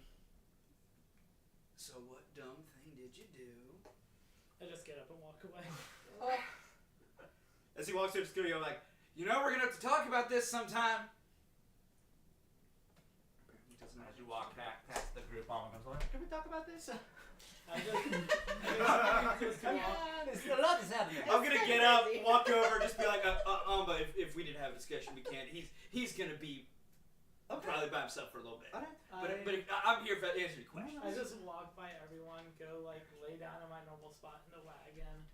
So what dumb thing did you do? I just get up and walk away. Oh. As he walks through the studio, I'm like, you know we're gonna have to talk about this sometime. Apparently doesn't As you walk back past the group, Alma comes over. Can we talk about this? I just A lot is happening. I'm gonna get up, walk over, just be like, but if we didn't have a discussion, we can't. He's gonna be probably by himself for a little bit. Alright. But I'm here to answer your questions. I just walk by everyone, go like lay down in my normal spot in the wagon,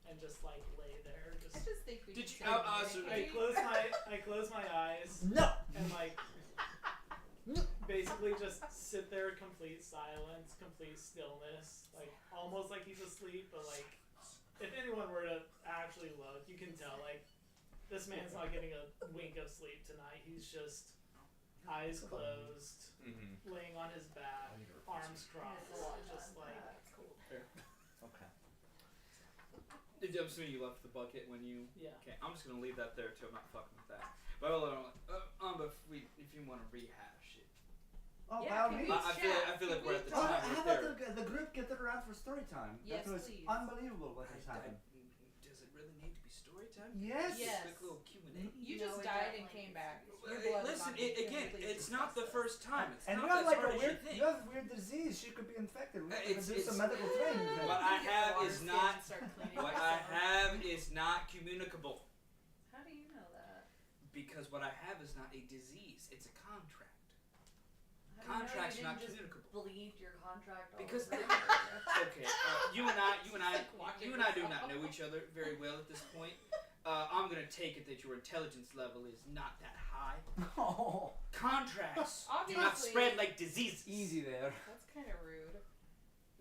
and just like lay there. I just think we Did should you- say I close my eyes No! and like basically just sit there, complete silence, complete stillness, like almost like he's asleep, but like if anyone were to actually look, you can tell like this man's not getting a wink of sleep tonight. He's just eyes closed, laying on his back, arms crossed, just like. Okay. I'm assuming you left the bucket when you. Yeah. Okay, I'm just gonna leave that there too. I'm not fucking with that. But but if you want to rehash it, Oh, Yeah, by all can means. we I feel like we're at the Oh, time how right about there. the group get it around for story time? Yes, that was please. unbelievable what has happened. Does it really need to be story time? Yes. Yes. Quick little Q&A. You No, just it died and definitely came back. needs Your blood is Listen, on you. again, Please it's not the discuss first time. It's And not you have as like hard a as weird, you think. you have a weird disease. She could be infected. We have to It's- do some it's- medical training. it. then. What I Get have water is skin not. and start cleaning What it I up. have is not communicable. How do you know that? Because what I have is not a disease. It's a contract. Contracts you not didn't just communicable. bleed your contract all Because over. okay, you and I watching do not yourself. know each other very well at this point. I'm gonna take it that your intelligence level is not that high. Oh, Contracts do not Obviously. spread like diseases. easy there. That's kind of rude.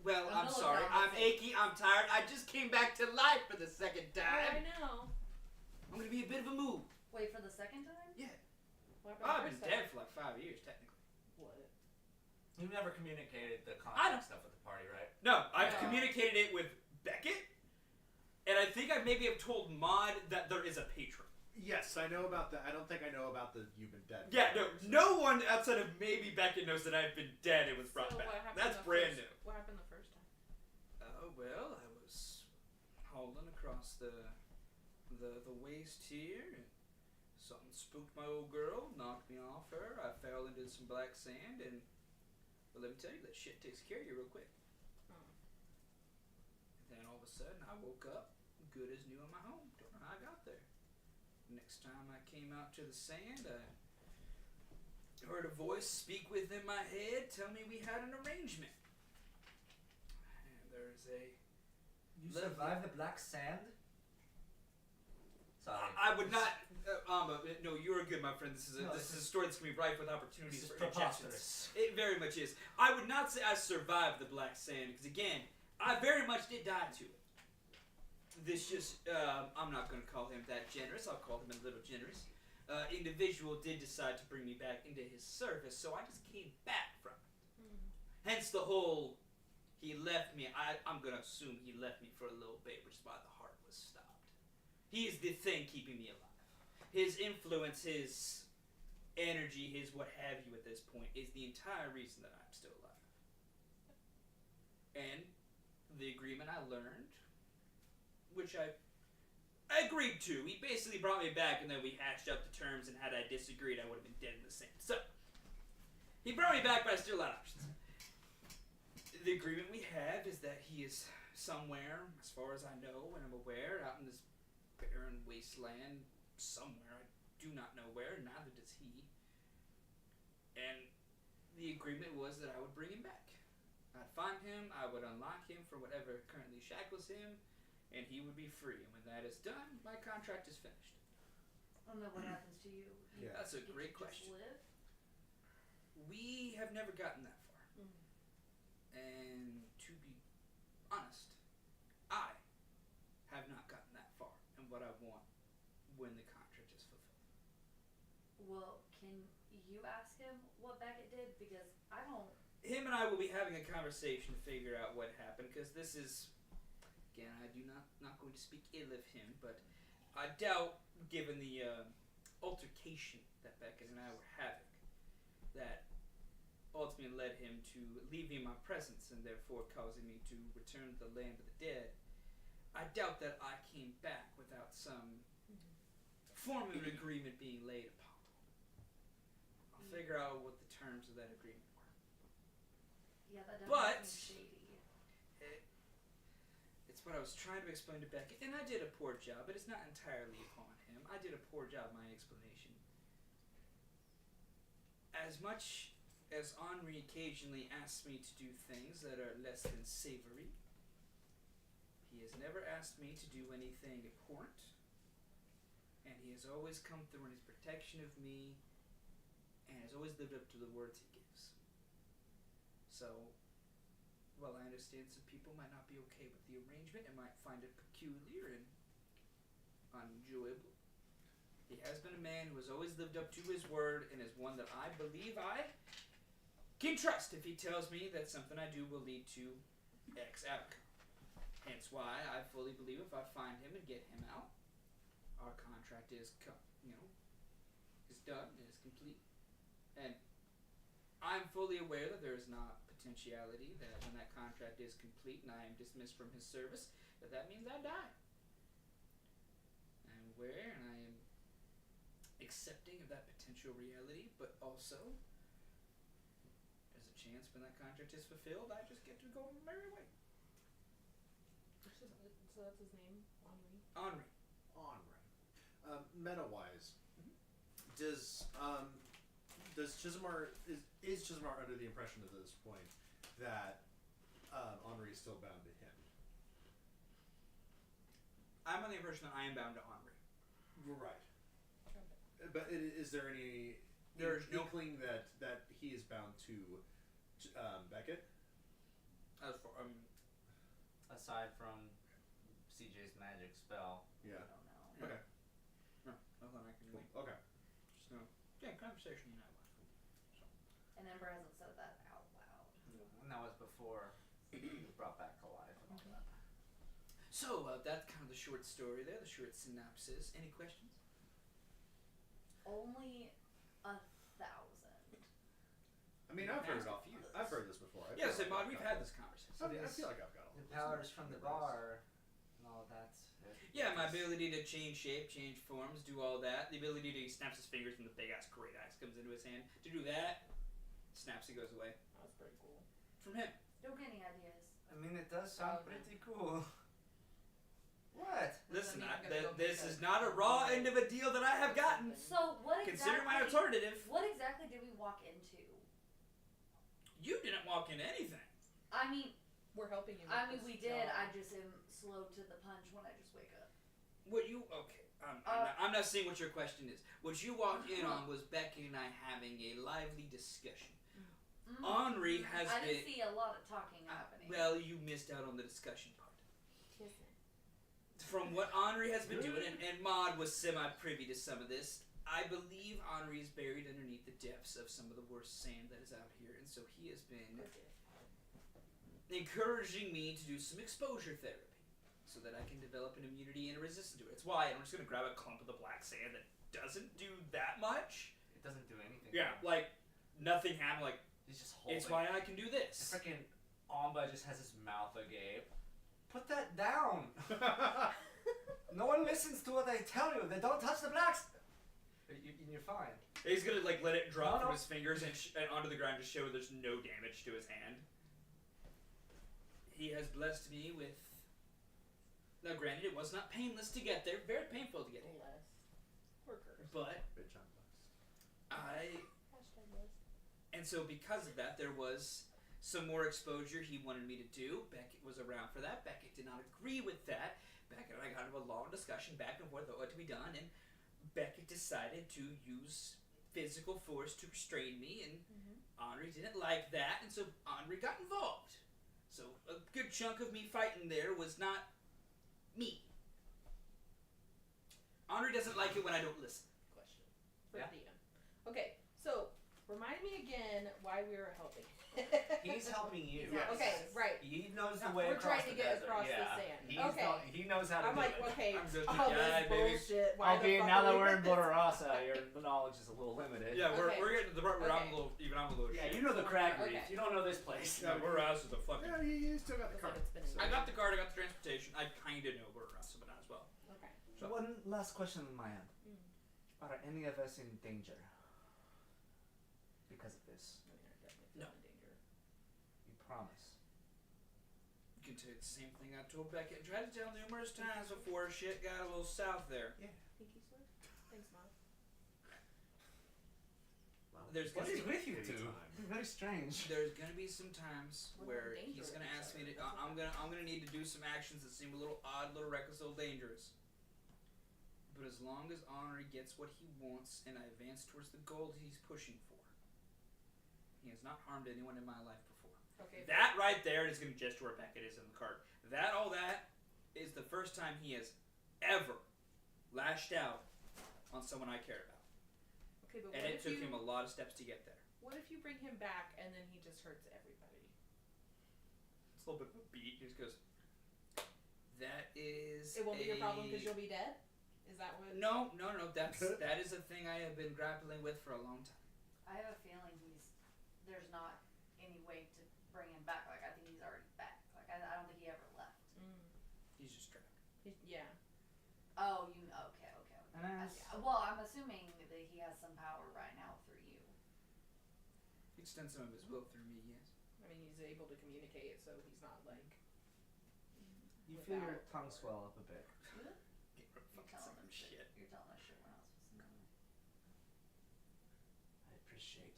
Well, I'm I'm gonna sorry. look down I'm and see. achy. I'm tired. I just came back to life for the second Oh, I time. know. I'm gonna be a bit of a mood. Wait, for the second time? Yeah. What Well, I've happened been the dead first for like 5 years, technically. What? You've never communicated the I contract stuff with the party, right? No, I've No. communicated it with Beckett, and I think I maybe have told Maud that there is a patron. Yes, I know about that. I don't think I know about the you've been dead. Yeah, no one outside of maybe Beckett knows that I've been dead and was So brought what back. happened That's the brand first, new. What happened the first time? Oh well, I was hauling across the waste here, and something spooked my old girl, knocked me off her. I fell into some black sand, and well, let me tell you, that shit takes care of you real quick. Oh. And then all of a sudden, I woke up, good as new in my home. Don't know how I got there. Next time I came out to the sand, I heard a voice speak within my head, tell me we had an arrangement. And there's a You Lovely. survived the black sand? Sorry. I would not. No, you are good, my friend. This is a No, this is a story that's gonna be rife with opportunities This is for interjections. preposterous. It very much is. I would not say I survived the black sand because again, I very much did die to it. This just I'm not gonna call him that generous. I'll call him a little generous. Individual did decide to bring me back into his service, so I just came back from it. Hence the whole. He left me. I'm gonna assume he left me for a little bit, which is why the heart was stopped. He is the thing keeping me alive. His influence, his energy, his what have you at this point is the entire reason that I'm still alive. And the agreement I learned, which I agreed to, he basically brought me back and then we hatched out the terms, and had I disagreed, I would have been dead in the sand. So, he brought me back, but I still had options. The agreement we have is that he is somewhere, as far as I know and I'm aware, out in this barren wasteland somewhere. I do not know where, neither does he. And the agreement was that I would bring him back. I'd find him, I would unlock him from whatever currently shackles him, and he would be free. And when that is done, my contract is finished. And then what happens to you? You Yeah. That's a get to great just question. live? We have never gotten that far. Mm. And to be honest, I have not gotten that far in what I want when the contract is fulfilled. Well, can you ask him what Beckett did? Because I don't. Him and I will be having a conversation to figure out what happened, because this is, again, I do not going to speak ill of him, but I doubt, given the altercation that Beckett and I were having, that ultimately led him to leaving my presence and therefore causing me to return to the land of the dead. I doubt that I came back without some form of an agreement being laid upon. I'll figure out what the terms of that agreement were. Yeah, that But- doesn't seem shady. It's what I was trying to explain to Beckett, and I did a poor job, but it's not entirely upon him. I did a poor job in my explanation. As much as Henri occasionally asks me to do things that are less than savory, he has never asked me to do anything abhorrent, and he has always come through in his protection of me, and has always lived up to the words he gives. So, well, I understand some people might not be okay with the arrangement and might find it peculiar and unenjoyable. He has been a man who has always lived up to his word and is one that I believe I can trust if he tells me that something I do will lead to X outcome. Hence why I fully believe if I find him and get him out, our contract is is done and is complete. And I'm fully aware that there is not potentiality that when that contract is complete and I am dismissed from his service, that means I die. I am aware and I am accepting of that potential reality, but also there's a chance when that contract is fulfilled, I just get to go my merry way. So that's his name, Henri. Henri. Meta-wise, does Does Chismar is Chismar under the impression at this point that Henri is still bound to him? I'm on the impression that I am bound to Henri. Right. But is there any There's no inkling that he is bound to Beckett? as for Aside from CJ's magic spell, Yeah. I don't know. Okay. no, nothing I can Cool. really. Okay. Just no. Yeah, conversation you know. And Ember hasn't said that out loud. And that was before he was brought back alive and all that. So that's kind of the short story there, the short synopsis. Any questions? Only 1,000. I mean, I've heard this before. I Yes, feel Mod, like we've I've had got this conversation. I feel like I've got all The this. powers from the bar and all that. Yeah, my ability to change shape, change forms, do all that. The ability to he snaps his fingers and the big ass great axe comes into his hand. To do that, snaps, he goes away. That's pretty cool. From him. Don't get any ideas. I mean, it does sound Okay. pretty cool. What? Listen, mean I'm gonna go this make is a- not a raw end of a deal that I have gotten. So what Consider my exactly? alternative. What exactly did we walk into? You didn't walk into anything. I mean, We're helping you. I with mean, we this did. job. I just am slow to the punch when I just wake up. What you okay? I'm not seeing what your question is. What you walked in on was Becky and I having a lively discussion. Henri has I been. didn't see a lot of talking happening. Well, you missed out on the discussion part. From what Henri has been doing, and Maud was semi-privy to some of this, I believe Henri is buried underneath the depths of some of the worst sand that is out here, and so he has been encouraging me to do some exposure therapy so that I can develop an immunity and a resistance to it. It's why I'm just going to grab a clump of the black sand that doesn't do that much. It doesn't do anything. Yeah, like nothing happened. Like, He's just holding. it's why I can do The this. freaking Amba just has his mouth agape. Put that down. No one listens to what they tell you. They don't touch the blacks. You're fine. He's gonna like let it drop No, from no. his fingers and onto the ground to show there's no damage to his hand. He has blessed me with. Now, granted, it was not painless to get there. Very painful to get here. Less. Or curse. But Bitch, I'm blessed. Hashtag less. and so because of that, there was some more exposure he wanted me to do. Beckett was around for that. Beckett did not agree with that. Beckett and I got into a long discussion back and forth about what to be done, and Beckett decided to use physical force to restrain me, and Henri didn't like that, and so Henri got involved. So a good chunk of me fighting there was not me. Henri doesn't like it when I don't listen. Question for Yeah. DM. Okay, so remind me again why we were helping. He's helping you. Yes. Okay, right. He knows the way We're across trying to the get desert. across the yeah. sand. He's Okay. he knows how to I'm do like, it. okay, I'm just a all guy, this baby. bullshit. Why the Albeit fuck now are that we we're in doing this? Boro'rossa, your knowledge is a little limited. Yeah, we're Okay. getting to the part where I'm Okay. a little Yeah, shit. you know the crag Okay. reef. You don't know this place. Yeah, we're out with the fucking. Yeah, you still got the Looks car. like it's been a I got the card, I got the transportation. I kind of know Boro'rossa, but not as well. Okay. So- One last question on my end. Mm. Are any of us in danger because of this? I mean, I definitely No. feel in danger. You promise. You can tell you the same thing I told Beckett and tried to tell numerous times before shit got a little south there. Pinky swear? Thanks, Mom. Well, There's What gonna is be with you anytime. two? Very strange. there's gonna be some times We're where not he's dangerous gonna with ask each me to. other. I'm gonna need to do some actions that seem a little odd, little reckless, little dangerous. But as long as Henri gets what he wants and I advance towards the goal he's pushing for, he has not harmed anyone in my life before. Okay. That right there is going to gesture where Beckett is in the card. All that is the first time he has ever lashed out on someone I cared about. Okay, but And what it if took you him a lot of steps to get there. what if you bring him back and then he just hurts everybody? It's a little bit of a beat. He just goes, that is It won't be your problem because a- you'll be dead. Is that what? No. That is a thing I have been grappling with for a long time. I have a feeling there's not any way to bring him back. Like, I think he's already back. Like, I don't think he ever left. He's just trapped. Yeah. Oh, okay. And I as- see. Well, I'm assuming that he has some power right now through you. He extends some of his will through me, yes. I mean, he's able to communicate, so he's not like. You feel your without tongue power. swell up a bit. Get rid of You're fucking telling some us shit. You're telling us shit we're not supposed to know. I appreciate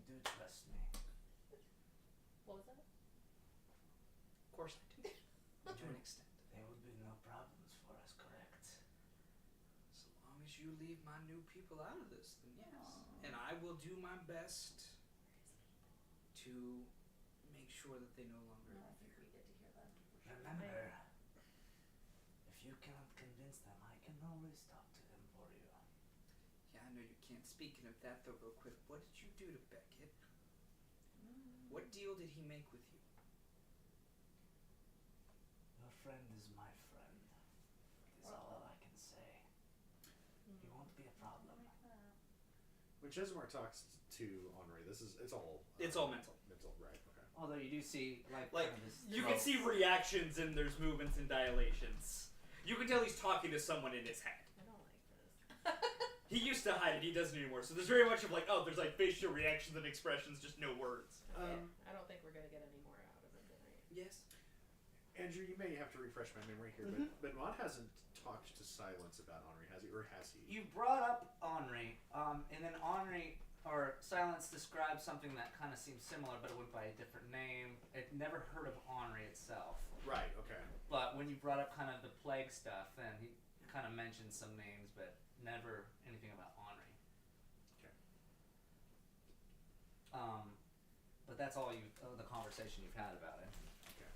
do trust me. What was that? Of course I do. To an extent. There would be no problems for us, correct? So long as you leave my new people out of this, then yes. And I will do my best to make sure that they no longer No, I think interfere. we get to hear that. Remember, if you cannot convince them, I can always talk to them for you. Yeah, I know you can't. Speaking of that, though, real quick, what did you do to Beckett? What deal did he make with you? Your friend is my friend. That is all I can say. He won't be a problem. When Chesmar talks to Henri, it's all It's all mental. Mental, right? Okay. Although you do see, like Like, kind of this you can see reactions and there's movements and dilations. You can tell he's talking to someone in his head. I don't like this. He used to hide it, he doesn't anymore. So there's very much of like, oh, there's like facial reactions and expressions, just no words. Okay. I don't think we're gonna get any more out of it tonight. Yes. Andrew, you may have to refresh my memory here, but Benoit hasn't talked to Silence about Henri, has he? Or has he? You brought up Henri, and then Henri or Silence described something that kind of seems similar, but it went by a different name. It never heard of Henri itself. Right. Okay. But when you brought up kind of the plague stuff, then he kind of mentioned some names, but never anything about Henri. Okay. But that's all the conversation you've had about it. Okay.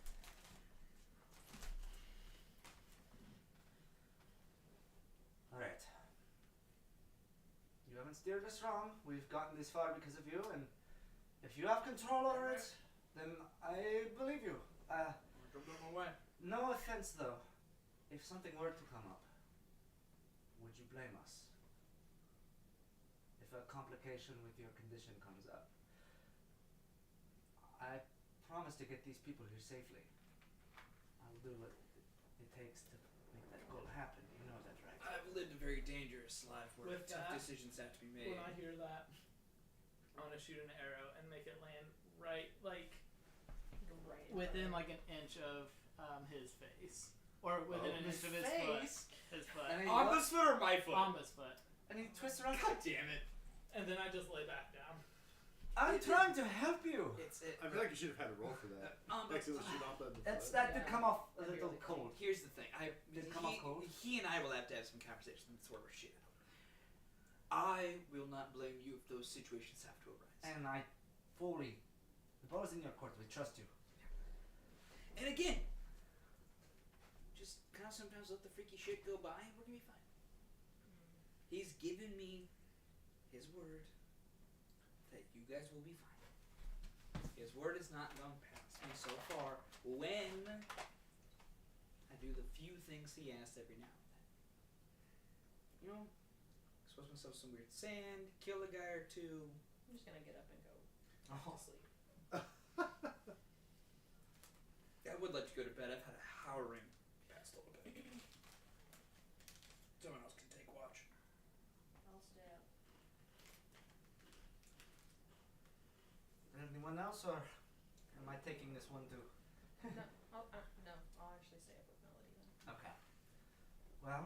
All right. You haven't steered us wrong. We've gotten this far because of you, and if you have control over it, then I believe you. Don't go my way. No offense, though. If something were to come up, would you blame us? If a complication with your condition comes up, I promise to get these people here safely. I'll do what it takes to make that goal happen. You know that, right? I've lived a very dangerous life where With tough that, decisions have to be made. When I hear that, I want to shoot an arrow and make it land right, like Right. within like an inch of his face, or within an inch of his foot. His foot. And then On this foot or my foot? Alma's foot. And he twists around. God damn it. And then I just lay back down. I'm trying to help you. It's it. I feel like you should have had a roll for that. Next to the shoot off the That did Yeah. come off a That little really cold. Here's the thing. Did it come off cold? He and I will have to have some conversations and sort of shit. I will not blame you if those situations have to arise. And I fully, the ball is in your court. We trust you. And again, just kind of sometimes let the freaky shit go by and we're gonna be fine. He's given me his word that you guys will be fine. His word has not gone past me so far when I do the few things he asks every now and then. You know, expose myself to some weird sand, kill a guy or two. I'm just gonna get up and go Oh. to sleep. I would like to go to bed. I've had a howling past a little bit. Someone else can take watch. I'll stay up. Anyone else, or am I taking this one too? No, I'll actually stay up with Melody then. Okay. Well,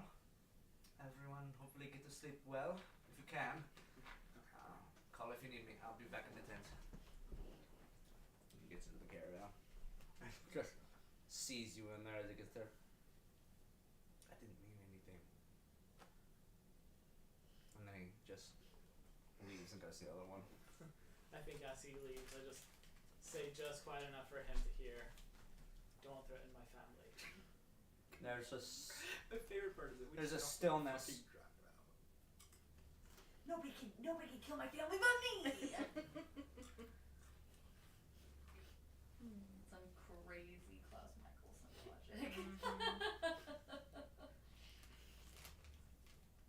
everyone, hopefully get to sleep well if you can. Call if you need me. I'll be back in the tent. He gets into the caravan. Sees you in there as he gets there. I didn't mean anything. And then he just leaves and goes to the other one. I think as he leaves, I just say just quiet enough for him to hear. Don't threaten my family. There's a My favorite part is that we there's a just don't stillness. fucking drop it out. Nobody can kill my family but me. Some crazy Klaus Michelson logic.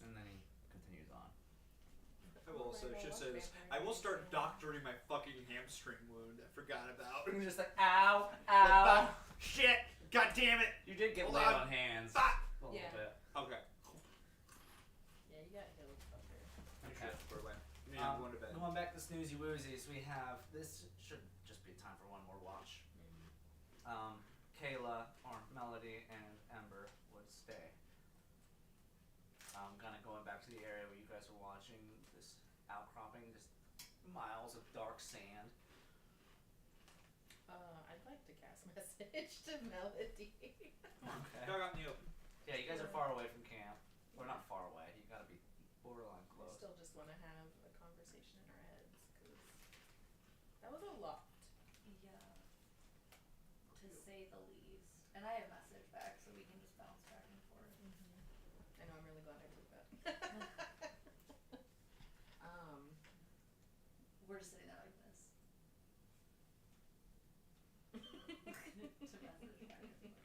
And then he continues on. I will also should say this. I will start doctoring my fucking hamstring wound. I forgot about. He was just like, ow, Like, ow. shit! God damn it! You did get Hold laid on. on hands. Ah! A little Yeah. bit. Okay. Yeah, you got healed, fucker. Okay. For away. Yeah, I'm going to bed. Going back to snoozy woozies, we have this should just be time for one more watch. Kayla or Melody and Ember would stay. Kind of going back to the area where you guys were watching this outcropping just miles of dark sand. I'd like to cast message to Melody. Okay. Dog out in the open. Yeah, you guys are far away from camp. Or not far away. You gotta be borderline We close. still just want to have a conversation in our heads because that was a lot. Yeah. To say the least. And I have message back, so we can just bounce back and forth. I know. I'm really glad I took that. We're just sitting there like this. To message back and forth.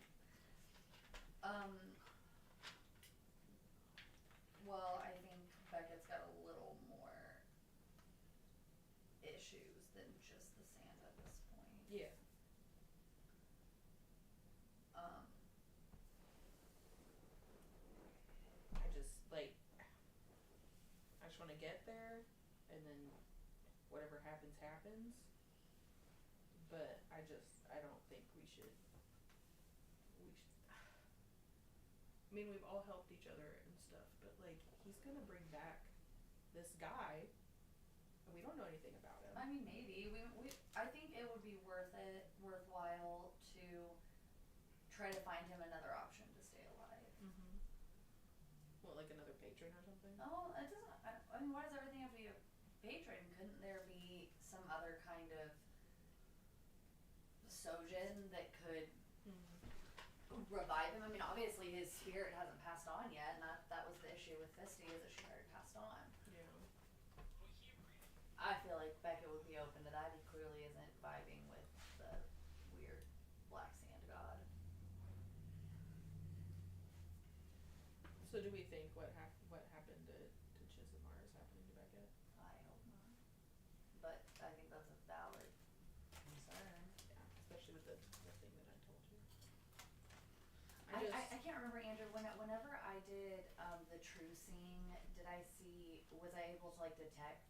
Well, I think Beckett's got a little more issues than just the sand at this point. Yeah. I just want to get there, and then whatever happens, happens. But I don't think we should. I mean, we've all helped each other and stuff, but like, he's gonna bring back this guy, and we don't know anything about him. I mean, maybe I think it would be worthwhile to try to find him another option to stay alive. What, like another patron or something? Oh, it doesn't. I mean, why does everything have to be a patron? Couldn't there be some other kind of Sojin that could revive him? I mean, obviously his spirit hasn't passed on yet, and that was the issue with Fisty, is that she already passed on. Yeah. I feel like Beckett would be open to that. He clearly isn't vibing with the weird black sand god. So do we think what happened to Chisholmar is happening to Beckett? I hope not. But I think that's a valid concern. Yeah, especially with the thing that I told you. I can't remember, Andrew, whenever I did the true seeing, was I able to like detect?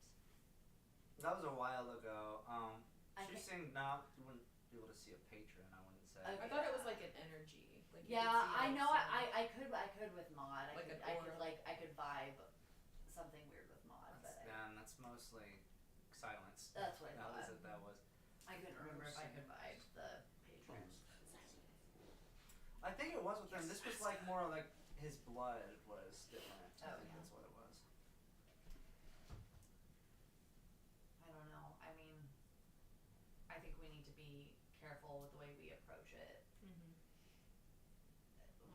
That was a while ago. I She's can- saying now you wouldn't be able to see a patron, I wouldn't say. Okay. I thought it was like an energy. Like you Yeah, could see I like know. some- I could with Maud. Like an I could aura. I could vibe something weird with Maud, but That's mostly silence. that's what I That was thought. it. That was. I couldn't remember if I could vibe the patrons. I think it was with them. This was like more like his blood was different. I Oh, think yeah. that's what it was. I don't know. I mean, I think we need to be careful with the way we approach it.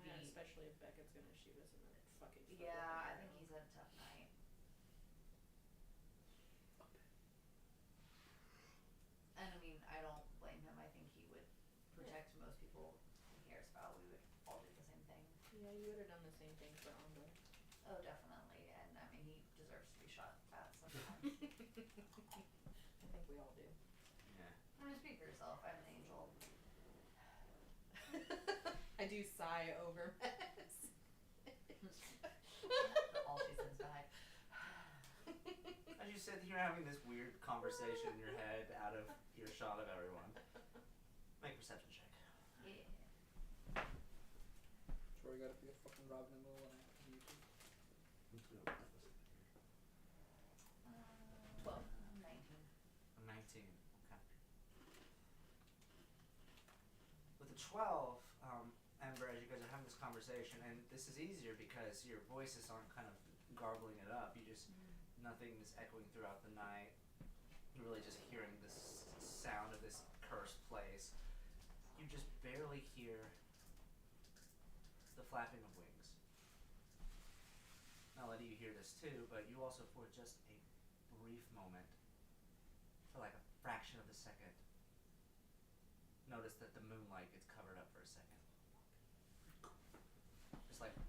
Yeah, especially if Beckett's gonna shoot us in the fucking foot. Yeah, with I an think arrow. he's had a tough night. And I mean, I don't blame him. I think he would protect most people he cares about. We would all do the same thing. Yeah, you would have done the same thing for Andre. Oh, definitely. And I mean, he deserves to be shot at sometimes. I think we all do. Yeah. I mean, speak for yourself. I'm an angel. I do sigh over mess. All she sends back. As you said, you're having this weird conversation in your head out of earshot of everyone. Make perception check. Yeah. Troy gotta be a fucking Robin in the middle of the night. Well, 19. A 19. Okay. With a 12, Ember, as you guys are having this conversation, and this is easier because your voices aren't kind of garbling it up. You just nothing is echoing throughout the night. You're really just hearing this sound of this cursed place. You just barely hear the flapping of wings. Melody, you hear this too, but you also, for just a brief moment, for like a fraction of a second, notice that the moonlight gets covered up for a second. Just like it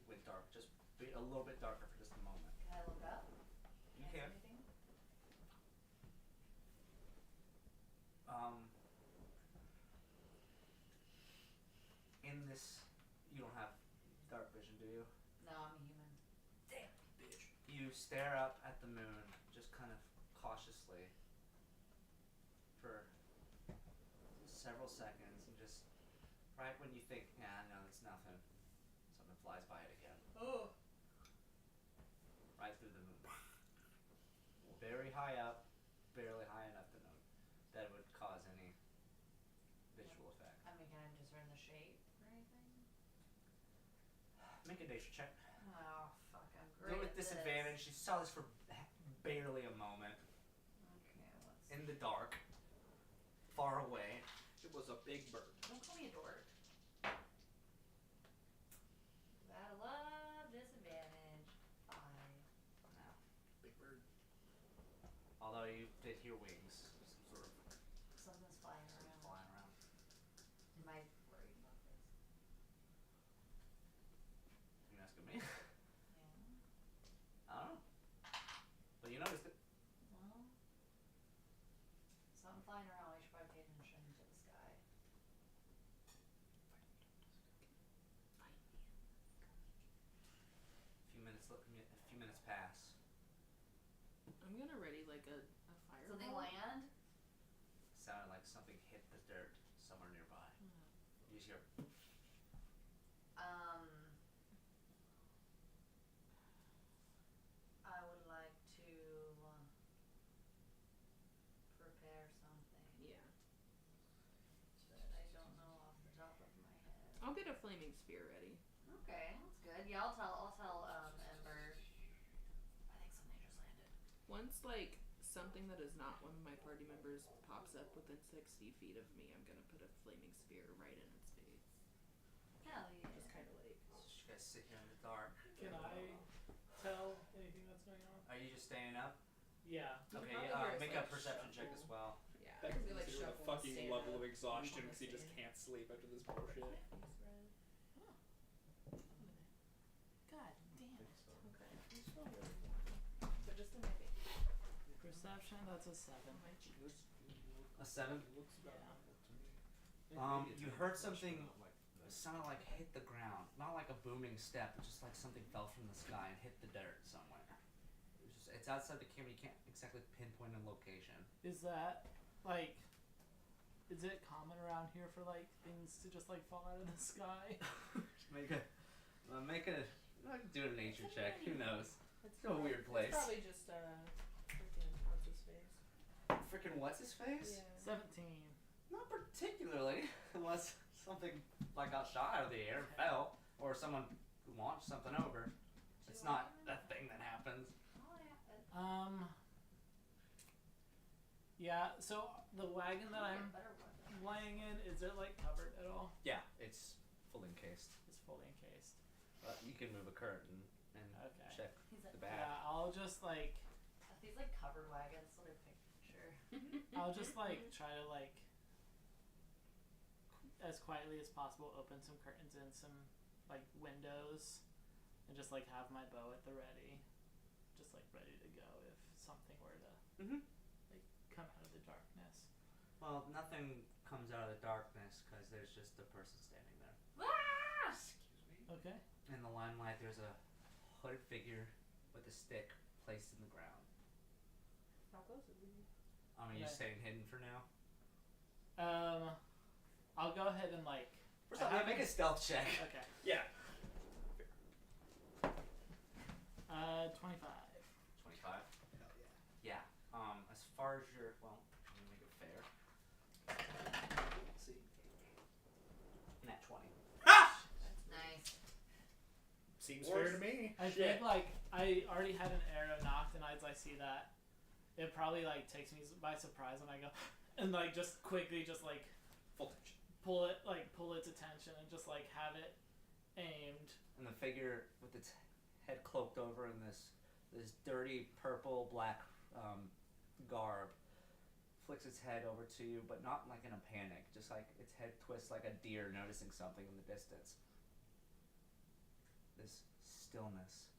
went dark, just a little bit darker for just a moment. Can I look up? You Can I see can. anything? In this, you don't have dark vision, do you? No, I'm a human. Damn, bitch. You stare up at the moon, just kind of cautiously, for several seconds, and just right when you think, nah, no, it's nothing, something flies by it again. Oh. Right through the moon. very high up, barely high enough to know that it would cause any visual effect. I mean, can I discern the shape or anything? Make a nature check. Oh, fuck, I'm great Go with at this. disadvantage. You saw this for barely a moment. Okay, let's In the dark. Far away. It was a big bird. Don't call me a dork. Gotta love disadvantage. 5. No. Big bird. Although you did hear wings. Some sort of Something's flying around. flying around. Am I worried about this? You asking me? Yeah. I don't know. But you noticed it. Well, something flying around. I should probably pay attention to the sky. A few minutes pass. I'm gonna ready like a So they fireball. land. Sounded like something hit the dirt somewhere nearby. You just hear I would like to prepare something, Yeah. but I don't know off the top of my head. I'll get a flaming spear ready. Okay, that's good. Yeah, I'll tell Ember. I think something just landed. Once like something that is not one of my party members pops up within 60 feet of me, I'm gonna put a flaming spear right in its face. Hell yeah. Just kind of like. you guys sit here in the dark. Can I tell anything that's going on? Are you just staying up? Yeah. You Okay, probably hear us, make like, a perception check shuffle. as well. Yeah. Beck Because we, can like, consider shuffle a and fucking stand level up of exhaustion on the because he just stand. can't sleep after this bullshit. God damn it. Okay. Just roll really warm. But just in my face. Perception, that's a 7. A 7? Yeah. You heard something sounded like hit the ground. Not like a booming step, but just like something fell from the sky and hit the dirt somewhere. It's outside the camera, you can't exactly pinpoint a location. Is that, like, is it common around here for, like, things to just, like, fall out of the sky? Do a nature check, who knows? It's a weird place. It's probably just freaking what's his face. Frickin' what's his face? Yeah. 17. Not particularly, unless something like got shot out of the air and fell, or someone launched something over. It's not a thing that happens. Yeah, so the wagon that I'm laying in, is it, like, covered at all? Yeah, it's fully encased. It's fully encased. You can move a curtain and Okay. check He's like, the back. Yeah, I'll just, like, these like covered wagons. Let me picture. I'll just, like, try to, like, as quietly as possible open some curtains and some, like, windows and just, like, have my bow at the ready. Just, like, ready to go if something were to, like, come out of the darkness. Well, nothing comes out of the darkness because there's just a person standing there. Ah! Okay. In the limelight, there's a hooded figure with a stick placed in the ground. How close is he? You're Okay. staying hidden for now? I'll go ahead and, like... First off, make a stealth check. Okay. Yeah. 25. 25? Hell yeah. Yeah. As far as your... Well, let me make it fair. Let's see. Nat 20. Nice. Seems fair to me. I think, like, I already had an arrow knocked, and as I see that, it probably, like, takes me by surprise when I go... And, like, just quickly just, like... Full tension. Pull its attention and just, like, have it aimed. And the figure with its head cloaked over in this dirty purple black garb flicks its head over to you, but not like in a panic, just like its head twists like a deer noticing something in the distance. This stillness.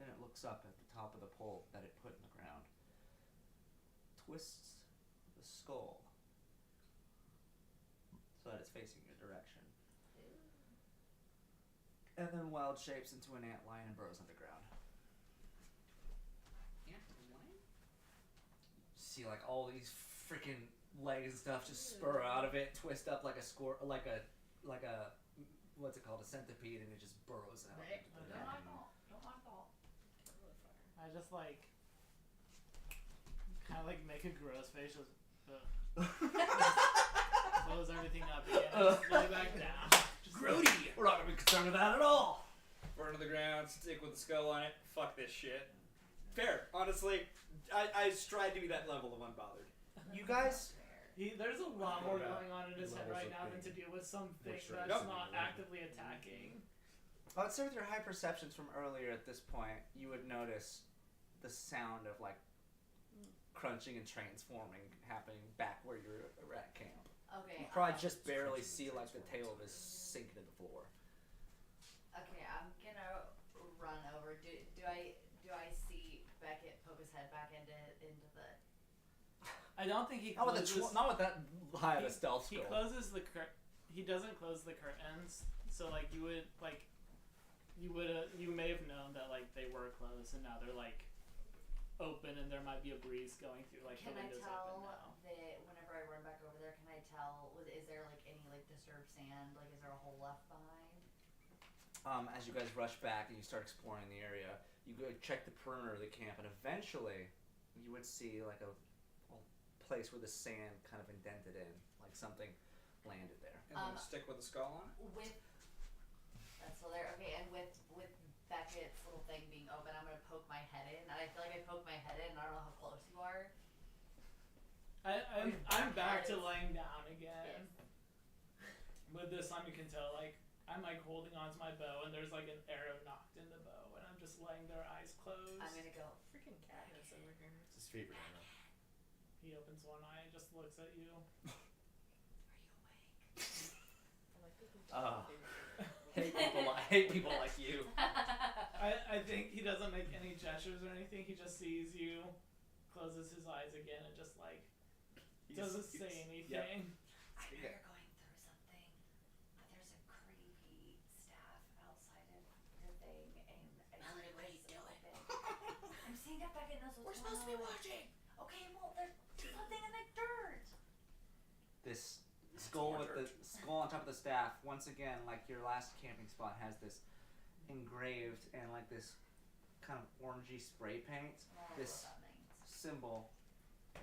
Then it looks up at the top of the pole that it put in the ground, twists the skull so that it's facing your direction, and then wild shapes into an antlion and burrows underground. See like all these freaking legs and stuff just spur out of it, twist up like a like a what's it called, a centipede, and it just burrows out. Right. into the Don't ground. alcohol. Don't alcohol. I just, like... kind of like make a gross face. Just, close everything up again. Just lay back down. Just Grody! We're not gonna be concerned with that at all. Burn to the ground, stick with the skull on it. Fuck this shit. Fair. Honestly, I strive to be that level of unbothered. You guys, There's a lot more Yeah. going on in his head Levels right of now than to being deal with something straight. that's Yep. not actively attacking. I would say with your high perceptions from earlier at this point, you would notice the sound of like crunching and transforming happening back where you're at camp. Okay. You probably just barely see like the tail of his sinking to the floor. Okay, I'm gonna run over. Do I see Beckett poke his head back into the? I don't think he Not with, closes. not with that high of a stealth He skill. closes the he doesn't close the curtains, so like you may have known that like they were closed and now they're like open and there might be a breeze going through like Can the I windows tell open now. that whenever I run back over there, can I tell? Is there like any like disturbed sand? Like, is there a hole left behind? As you guys rush back and you start exploring the area, you go check the perimeter of the camp, and eventually you would see like a place where the sand kind of indented in, like something landed there. And then stick with the skull on it. With that's still there. Okay, and with Beckett's little thing being open, I'm gonna poke my head in. And I feel like I poke my head in. And I don't know how close you are. I'm back to laying down again. With this time you can tell like I'm like holding onto my bow and there's like an arrow knocked in the bow and I'm just laying there, eyes closed. I'm gonna go. Freaking Katniss over here. It's his favorite arrow. He opens one eye and just looks at you. Are you awake? I like this. Hate people like you. I think he doesn't make any gestures or anything. He just sees you, closes his eyes again, and just like doesn't say anything. I know you're going through something, but there's a creepy staff outside of your thing, and what are you doing? I'm seeing that Beckett knows what's going on. watching. Okay, well, there's something in the dirt. This skull with the skull on top of the staff, once again, like your last camping spot, has this engraved and like this kind of orangey spray paint. This What that means. symbol.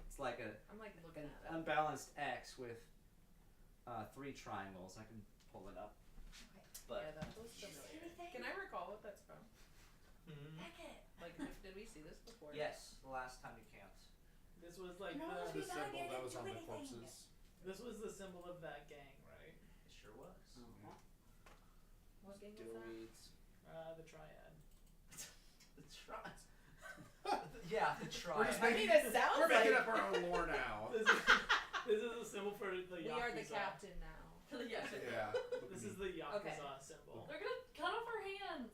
It's like I'm like looking an at it. unbalanced X with 3 triangles. I can pull it up. Okay. But Yeah, that was Did you see familiar. anything? Can I recall what that's from? Beckett. Like, did we see this before? yes, the last time you camped. This was like No, The we gotta symbol get that it was to on the anything. corpses. this was the symbol of that gang, right? It sure was. What game was that? Dillweeds. The triad. The triad. Yeah, the triad. I mean, it sounds We're like making up our own lore now. This is a symbol for the Yakuza. we are the captain now. Yeah. Yeah. This is the Yakuza Okay. symbol. They're gonna cut off our hands.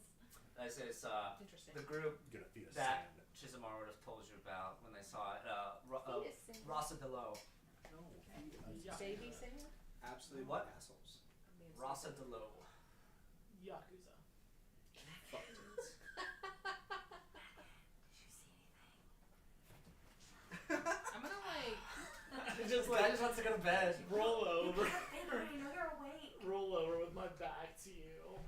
This is Interesting. the group You're gonna feed us that sand. Chisholmar would have told you about when they saw it. Fetus symbol. Rasa Delo. No, Okay. feed us Baby sand. sand? Absolutely What? assholes. I'm being Rasa stupid. Delo. Yakuza. Fuck dudes. Did you see anything? I'm gonna like. Just Guy like just wants to go to bed. roll over. Baby, I know you're awake. Roll over with my back to you.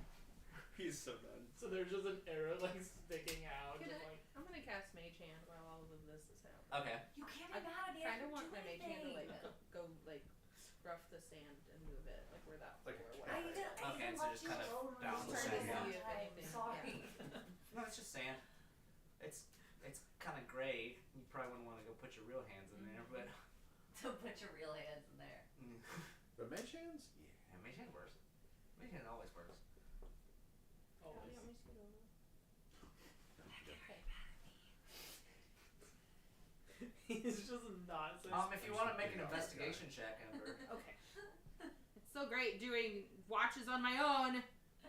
He's so done. So there's just an arrow like sticking out. Can Just I- like, I'm gonna cast Mage Hand while all of this is happening. Okay. You can't I be mad at me. kind of didn't want do my Mage Hand to like anything. go like scruff the sand and move it like where that Like a floor cat. was. I Okay, even so left just you kind of alone when bounce you the started sand the down. If time. anything, Sorry. No, it's just sand. It's kind of gray. You probably wouldn't want to go put your real hands in there, but To put your real hands in there. But mage hands? yeah, Mage Hand works. Mage Hand always works. How do always. you want me to scoot over? He's just not so If you want to make an investigation check, Ember. Okay. It's so great doing watches on my own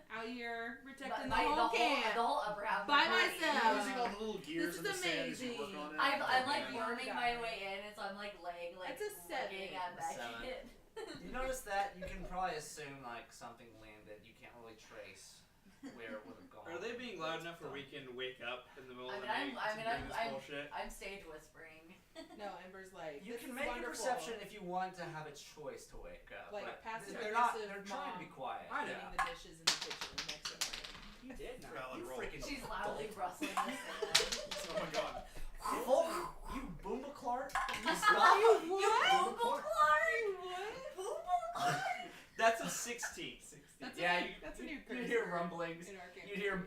out here protecting the whole camp. The whole upper half. of By the party. myself. Using all the little gears This in the is sand as you work amazing. on it. I'm like Yeah. learning my way in, and so I'm like laying like That's a looking 7. at A Beckett. You notice that you can probably assume like something landed. You can't really trace where it would have gone. Are they being loud enough where we can wake up in the middle of the I night mean, to do this I'm- bullshit? I'm stage whispering. No, Ember's like. You this can is make wonderful. a perception if you want to have a choice to wake up. Like but passive they're not. aggressive They're trying to be mom. quiet. I know. Cleaning the dishes in the kitchen the next morning. You did not. Valid You roll. freaking. She's loudly rustling the sand. Oh my god. Oh, you boomba Clark. rumblings. In our You hear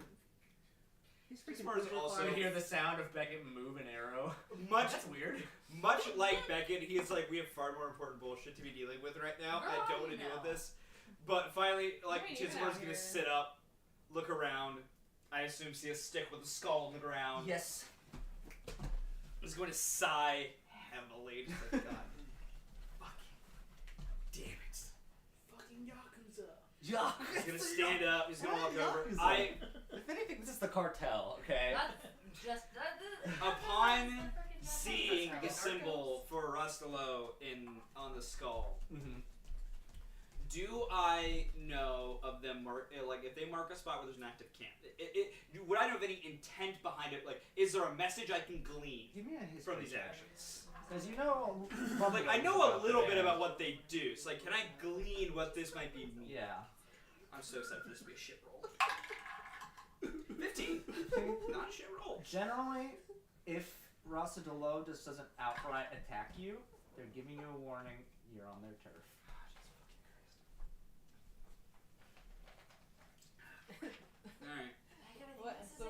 Cheesemore is also you hear the sound of Beckett move an arrow. much That's weird. much like Beckett. He's like, we have far more important bullshit to be dealing with right now. I don't want to deal with this. But finally, like, What are you doing Cheesemore's out gonna here? sit up, look around. I assume see a stick with a skull on the ground. Yes. He's going to sigh heavily. Just like, God, fucking damn it. Fucking Yakuza. Yeah. He's gonna stand up. He's gonna walk over. Yakuza. If anything, this is the cartel, okay? That's just Upon freaking seeing the Narcos. symbol for Rustalo on the skull, Mm-hmm. do I know of them like if they mark a spot where there's an active camp? Would I know of any intent behind it? Like, is there a message I can glean Give me a history from these check. actions? Because you know, Like, I know a little bit about what they do. So, like, can I glean what this might be? Yeah. I'm so excited for this to be a shit roll. 15. Not a shit roll. Generally, if Rasa Delo just doesn't outright attack you, they're giving you a warning. You're on their turf. Alright. What? So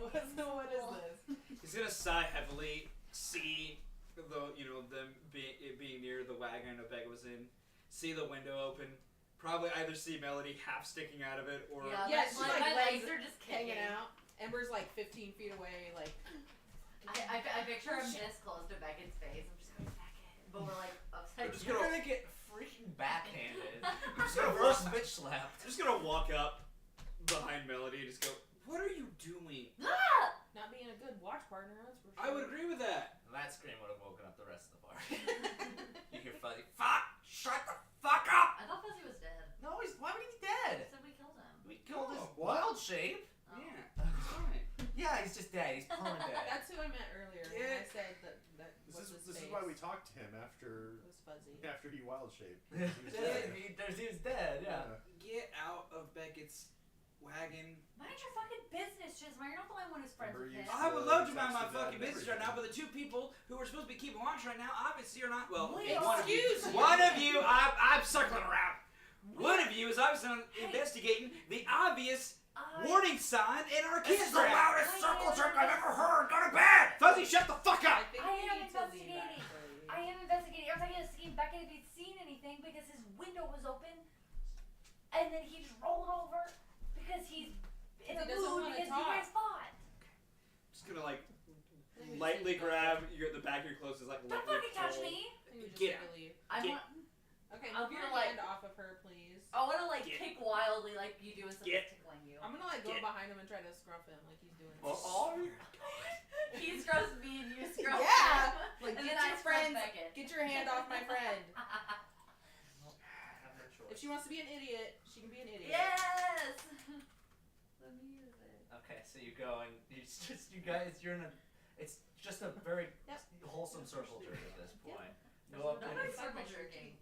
what is this? He's gonna sigh heavily, see them being near the wagon I know Becca was in, see the window open, probably either see Melody half sticking out of it or Yeah, that's she's my like legs are just Hanging kicking. out. Ember's like 15 feet away, like. I picture him this close to Beckett's face. I'm just going Beckett, but we're like upside We're just down. You're gonna get freaking backhanded. I'm just You're gonna reverse walk, bitch slapped. I'm just gonna walk up behind Melody and just go, "What are you doing?" Ah! Not being a good watch partner, that's for sure. I would agree with that. That scream would have woken up the rest of the party. You hear Fuzzy, fuck! Shut the fuck up! I thought Fuzzy was dead. No, why would he be I dead? said we killed him. We killed his what? wild shape. Oh. Yeah, it's fine. Yeah, he's just dead. He's permanent dead. That's who I meant earlier. When I said that This what's is his face why we talked to him after was fuzzy. he wild shaped. He was dead, yeah. Get out of Beckett's wagon. Mind your fucking business, Chisholm. You're not the only one who's friends Remember with you him. I would love to mind my Texted that fucking and business right now, but everything. the two people who are supposed to be keeping watch right now obviously are not. Well, Wait, one of you. excuse me. One of you, I'm circling around. One of you is obviously investigating the obvious warning sign in our This is the campground. loudest circle jerk I've ever heard. Go to bed! Fuzzy, shut the fuck I up! think I we am need to leave investigating. actually. I am investigating. Every time he was asking Beckett if he'd seen anything because his window was open, and then he just rolled over because he's in He a doesn't mood wanna because you talk. guys fought. Just gonna like I think we lightly should grab the back of your clothes, is like Don't lightly fucking touch pull. me. I think we just Get need to leave. I Get- want. Okay, I'm move your gonna, like- hand off of her, please. I want to like Get- kick wildly like you do when someone's Get- tickling you. I'm gonna like go Get- behind him and try to scruff him like he's doing. All He scrubs me and you scrub Yeah, him. like and get then I your scrub friends, Beckett. get your hand off my friend. Have no choice. If she wants to be an idiot, she can be an idiot. Yes. The music. Okay, so you go and you're in a. It's just a very Yep. wholesome circle jerk at this point. Yep. Go up Nobody's and circle jerking.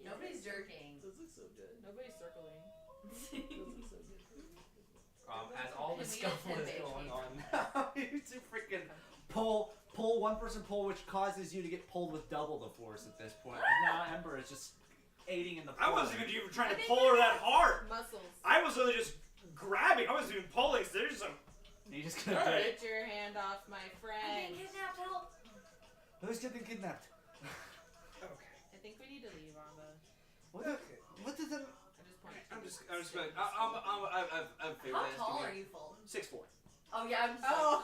Nobody's jerking. Those look so good. Nobody's circling. Those look so good. as all the Can we scuffle get is 10 going page on, you two freaking pull one person pull, which causes you to get pulled with double the force at this point. And now Ember is just aiding in the. I wasn't pulling. even trying I to think pull her that hard. Muscles. I was really just grabbing. I wasn't even pulling. So there's some. You just gonna. Alright. Get your hand off my I'm friend. being kidnapped. Help. Who's getting kidnapped? Okay. I think we need to leave, Amba. What? What did the? I just pointed. I'm just like, I've figured How that. tall are you, full? 6'4". Oh yeah, I'm so. Oh,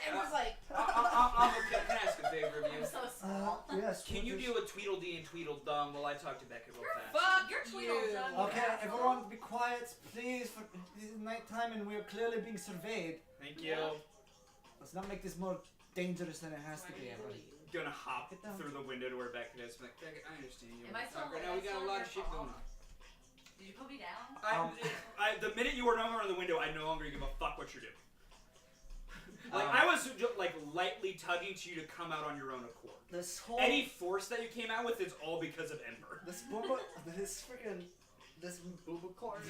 it was like. I'm okay. Can I ask a favor of you? I'm so small. Yes. Can you deal with Tweedledee and Tweedledum while I talk to Beckett real fast? Fuck You're you. Tweedledum. Okay, everyone, be quiet, please. For this is nighttime and we are clearly being surveyed. Thank you. Let's not make this more dangerous than it has Why to do be. you Ember. leave? Gonna hop Get down. through the window to where Beckett is. I'm like, Beckett, I understand you. Am I wanna talk still- right now? We am I got a still lot in of shit your going fault? on. Did you put me down? The minute you were no longer in the window, I no longer give a fuck what you're doing. Like Um, I was like lightly tugging to you to come out on your own accord. This whole Any force that you came out with is all because of Ember. this booba this freaking this booba card.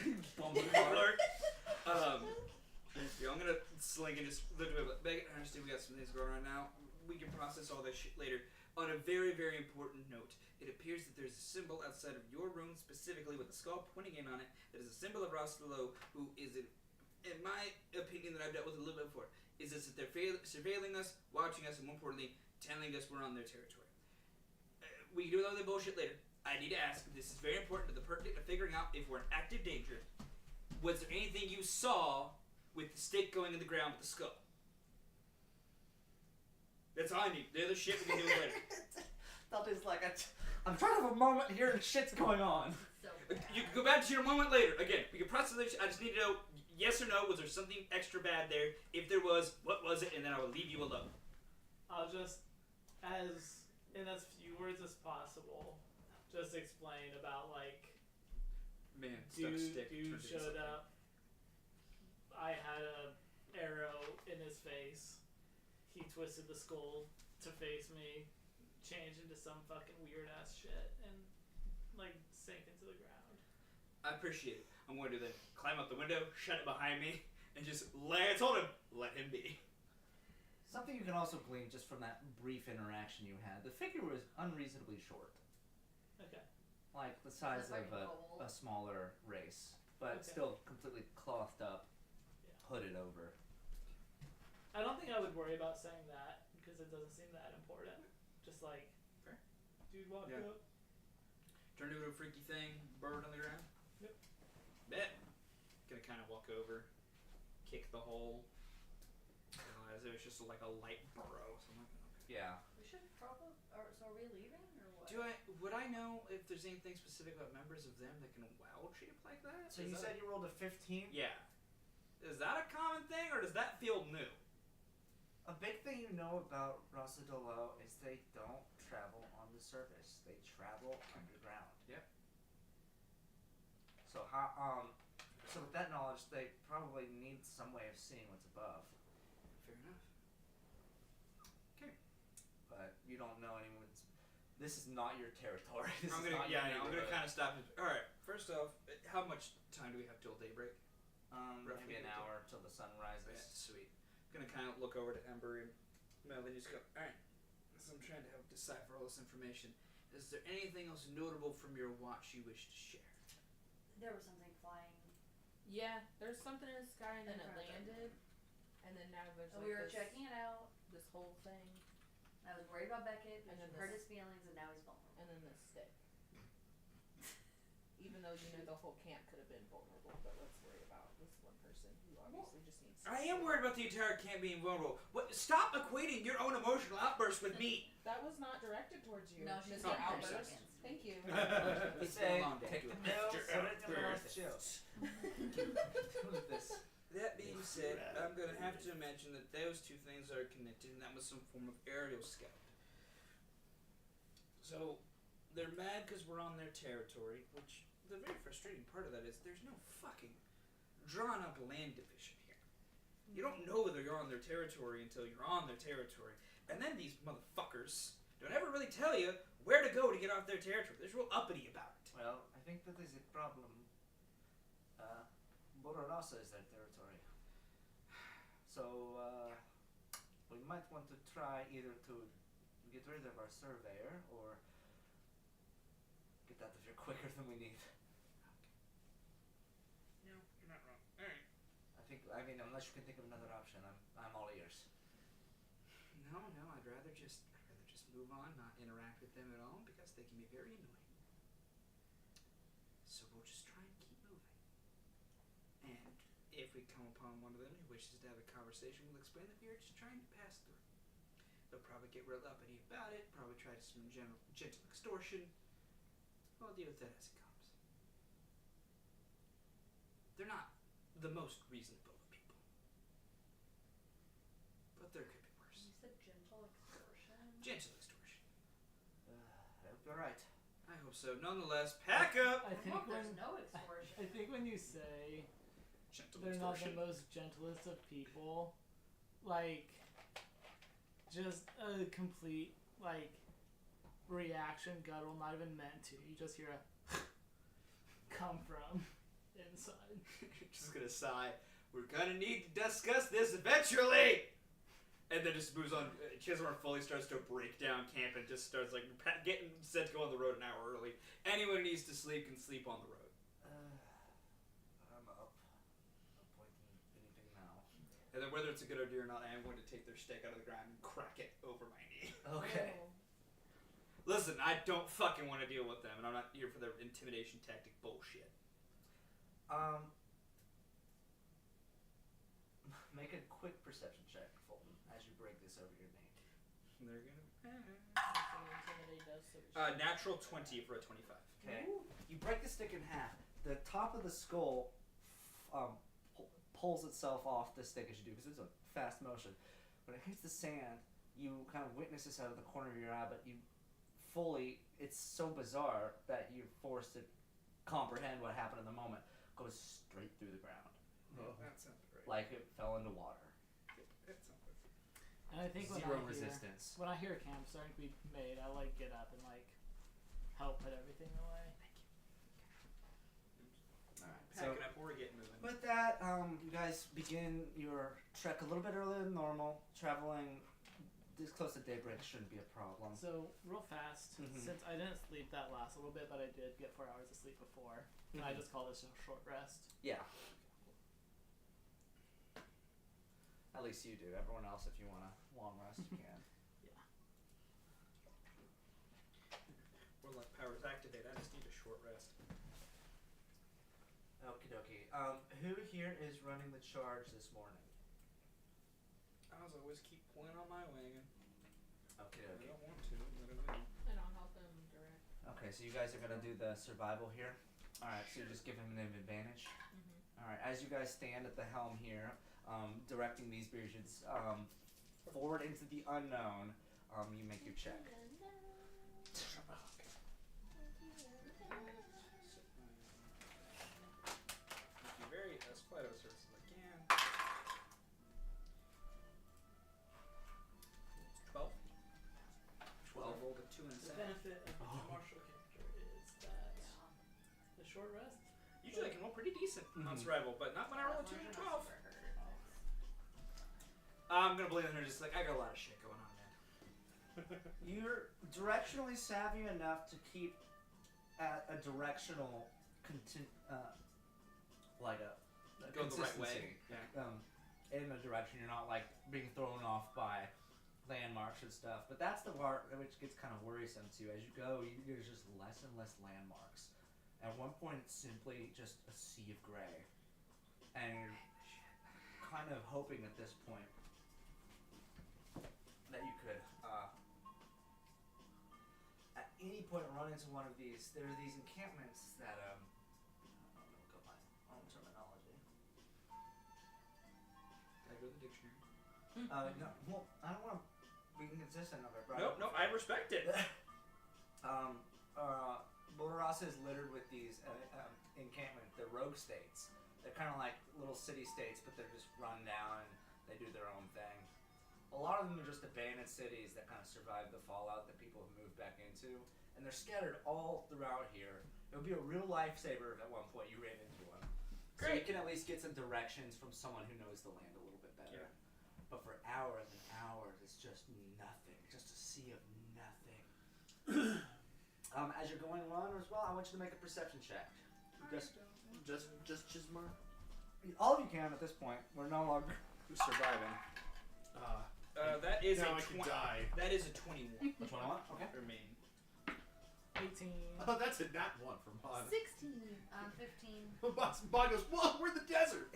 Alert. Yeah, I'm gonna sling and just look at it. Beckett, I understand we got some things going on right now. We can process all this shit later. On a very, very important note, it appears that there's a symbol outside of your room, specifically with a skull pointing in on it, that is a symbol of Rostalo, who is, in my opinion that I've dealt with a little bit before, is this that they're surveilling us, watching us, and more importantly, telling us we're on their territory. We can do all the bullshit later. I need to ask, this is very important to the pertinent of figuring out if we're in active danger. Was there anything you saw with the stick going in the ground with the skull? That's all I need. The other shit we can do later. Dudley's like, I'm trying to have a moment here and shit's going on. So You can go back to your moment later. Again, we can process this. I just need to know yes or no. Was there something extra bad there? If there was, what was it? And then I will leave you alone. I'll just, in as few words as possible, just explain about like Man, stuck stick. dude turned into showed something. up. I had a arrow in his face. He twisted the skull to face me, changed into some fucking weird ass shit, and like sank into the ground. I appreciate it. I'm going to then climb out the window, shut it behind me, and just I told him, let him be. Something you can also glean just from that brief interaction you had. The figure was unreasonably short. Okay. Like the size like of gold. a smaller race. But Okay. still completely clothed up, Yeah. hooded over. I don't think I would worry about saying that because it doesn't seem that important. Just like, Fair. dude walked Yeah. up. Turned into a freaky thing, bird on the ground. Yep. Bet. Gonna kind of walk over, kick the hole. As it was just like a light burrow. So I'm like, okay. Yeah. we should probably. So are we leaving or what? Would I know if there's anything specific about members of them that can wild shape like that? So Is you that said you rolled a 15? Yeah. Is that a common thing, or does that feel new? A big thing you know about Rossadolo is they don't travel on the surface. They travel underground. Yep. So so with that knowledge, they probably need some way of seeing what's above. Fair enough. But you don't know anyone's. This is not your territory. This I'm is gonna not your I'm gonna neighborhood. kind of stop. All right. First off, how much time do we have till daybreak? Maybe an hour till the sun rises. Yeah, sweet. I'm gonna kind of look over to Ember and Melvin. Just go. All right. So I'm trying to help decipher all this information. Is there anything else notable from your watch you wish to share? There was something flying. Yeah, there's something in the sky and then In it front of them. landed, and then now there's And like we were this, checking it out. this whole thing, I was worried about Beckett, And and then hurt this- his feelings, and now he's vulnerable. and then this stick. Even though you know the whole camp could have been vulnerable, but let's worry about this one person who obviously just needs. I am worried about the entire camp being vulnerable. What? Stop equating your own emotional outbursts with me. That was not directed towards you, No, she's Mr. getting Outburst. seconds. Thank you. You It's been a say, long day. take the pill, set it to the most chill. Who's this? That being said, I'm gonna have to mention that those two things are connected, and that was some form of aerial scout. So, they're mad because we're on their territory, which the very frustrating part of that is there's no fucking drawn up land division here. You don't know whether you're on their territory until you're on their territory. And then these motherfuckers don't ever really tell you where to go to get off their territory. They're real uppity about it. Well, I think that is a problem. Boro'rossa is their territory. So, we might want to try either to get rid of our surveyor or get out of here quicker than we need. No, you're not wrong. Alright. I mean, unless you can think of another option, I'm all ears. No, I'd rather just move on, not interact with them at all, because they can be very annoying. So we'll just try and keep moving. And if we come upon one of them who wishes to have a conversation, we'll explain that we are just trying to pass through. They'll probably get real uppity about it, probably try some gentle extortion. We'll deal with that as it comes. They're not the most reasonable of people. But there could be worse. You said gentle extortion. Gentle extortion. I hope you're right. I hope so. Nonetheless, pack up! I I think hope there's when no extortion. I think when you say Gentle they're not extortion. the most gentlest of people, like just a complete like reaction, guttural, not even meant to. You just hear a come from inside. Just gonna sigh. We're gonna need to discuss this eventually! And then just moves on. Chisholm fully starts to break down camp and just starts like getting set to go on the road an hour early. Anyone who needs to sleep can sleep on the road. I'm up. Appointing anything now. And then whether it's a good idea or not, I am going to take their stick out of the ground and crack it over my knee. Okay. Oh. Listen, I don't fucking want to deal with them, and I'm not here for their intimidation tactic bullshit. Make a quick perception check, Fulton, as you break this over your knee. They're gonna. Intimidate us, so we should- Natural 20 for a 25. Okay. You break the stick in half. The top of the skull pulls itself off the stick as you do, because it's a fast motion. When it hits the sand, you kind of witness this out of the corner of your eye, but you it's so bizarre that you're forced to comprehend what happened in the moment. Goes straight through the ground. Oh, that sounds right. Like it fell into water. That sounds right. And I think Zero resistance. When I hear a camp starting to be made, I like get up and like help put everything away. Alright. Packing up, we're getting moving. With that, you guys begin your trek a little bit earlier than normal. Traveling this close to daybreak shouldn't be a problem. So real fast, since I didn't sleep that last little bit, but I did get 4 hours of sleep before. Can I just call this a short rest? Yeah. At least you do. Everyone else, if you want a long rest, you can. We're like powers activate. I just need a short rest. Okie dokie. Who here is running the charge this morning? I always keep pulling on my wagon. Okay, I okay. don't want to, but I will. And I'll help them direct. Okay, so you guys are gonna do the survival here. All right, so you just give him an advantage. All right, as you guys stand at the helm here, directing these Bearjans forward into the unknown, you make your check. Thank you very as quiet of a service as I can. 12. 12. I rolled a 2 and a The 7. benefit of the martial character is that the short rest. Usually I can roll pretty decent on survival, but not when I roll a 2 and a 12. I'm gonna believe in her just like, I got a lot of shit going on, man. You're directionally savvy enough to keep at a directional, like a Go the right consistency. way. Yeah. In a direction you're not like being thrown off by landmarks and stuff. But that's the part which gets kind of worrisome too. As you go, there's just less and less landmarks. At one point, it's simply just a sea of gray, and you're kind of hoping at this point that you could, at any point, run into one of these. There are these encampments that, I don't know, look up my own terminology. Gotta go to the dictionary. No, well, I don't want to be inconsistent of it, bro. No, I respect it. Boro'rossa is littered with these encampments. They're rogue states. They're kind of like little city-states, but they're just run down and they do their own thing. A lot of them are just abandoned cities that kind of survived the fallout that people have moved back into, and they're scattered all throughout here. It would be a real lifesaver if at one point you ran into one. So you Great. can at least get some directions from someone who knows the land a little bit better. Yeah. But for hours and hours, it's just nothing. Just a sea of nothing. As you're going along as well, I want you to make a perception check. Just Chismar? All of you can at this point. We're no longer surviving. That is now a I can 20. die. That is a 21. Which one I want? Okay. Remain. 18. Oh, that's a nat 1 from Bod. 16. 15. Bod goes, whoa, we're in the desert.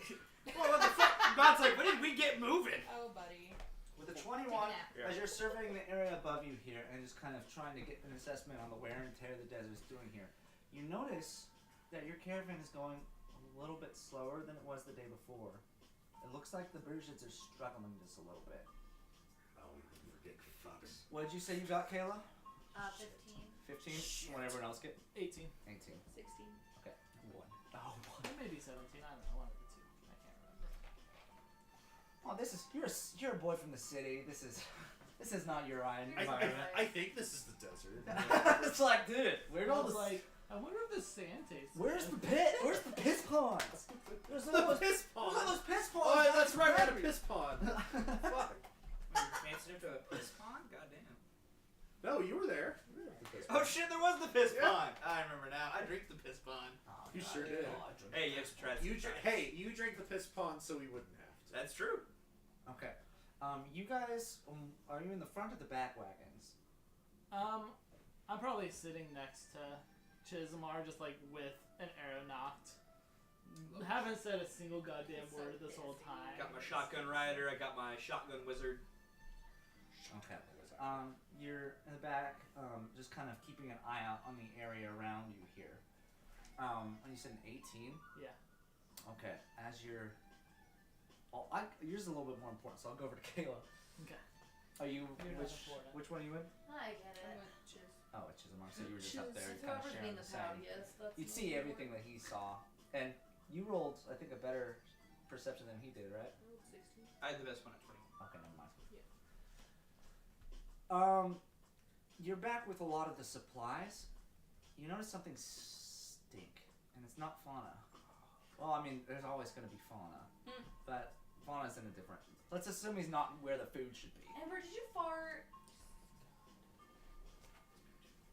Well, what the fuck? God's like, when did we get moving? Oh, buddy. With a 21, Yeah. as you're surveying the area above you here and just kind of trying to get an assessment on the wear and tear the desert is doing here, you notice that your caravan is going a little bit slower than it was the day before. It looks like the Bearjans are struggling just a little bit. Oh, forget fucks. What did you say you got, Kayla? 15. 15? What everyone else get? 18. 18. 16. Okay. 1. Oh, Or maybe 17. I don't know. One of the two. I can't remember. Oh, this is you're a boy from the city. This is not your environment. I think this is the desert. It's like, dude, where'd all I was the like, I wonder if the sand tastes. where's the pit? Where's the piss ponds? There's all The those piss pond. There's all those piss ponds. Oh, down that's in right, we had a Bradbury. piss pond. Fuck. No, you were there. You were at the piss Oh pond. shit, there was the piss Yeah. pond. I remember now. I drink the piss pond. Oh, You God. sure did. Oh, I drink Hey, the you have to try You some times. hey, you drank the piss pond so we wouldn't have to. That's true. Okay. You guys, are you in the front or the back wagons? I'm probably sitting next to Chismar, just like with an arrow knocked. Haven't said a single goddamn He's so word this whole busy. time. Got my shotgun rider. I got my shotgun wizard. Okay. You're in the back, just kind of keeping an eye out on the area around you here. And you said an 18? Yeah. Okay. As you're... Oh, yours is a little bit more important, so I'll go over to Kayla. Okay. Are you... You're not important. Which one are you in? I get I'm it. with Chiz. Oh, it's Chisholm. So you were just up there Choose kind of whoever's sharing being the the same. poutiest. That's You'd what see we everything that he saw. And you rolled, I think, a better perception than he did, right? I rolled 16. I had the best one at 20. Okay, never mind. Yeah. You're back with a lot of the supplies. You notice something stink, and it's not fauna. Well, I mean, there's always going to be fauna, but fauna's in a different. Let's assume he's not where the food should be. Amber, did you fart?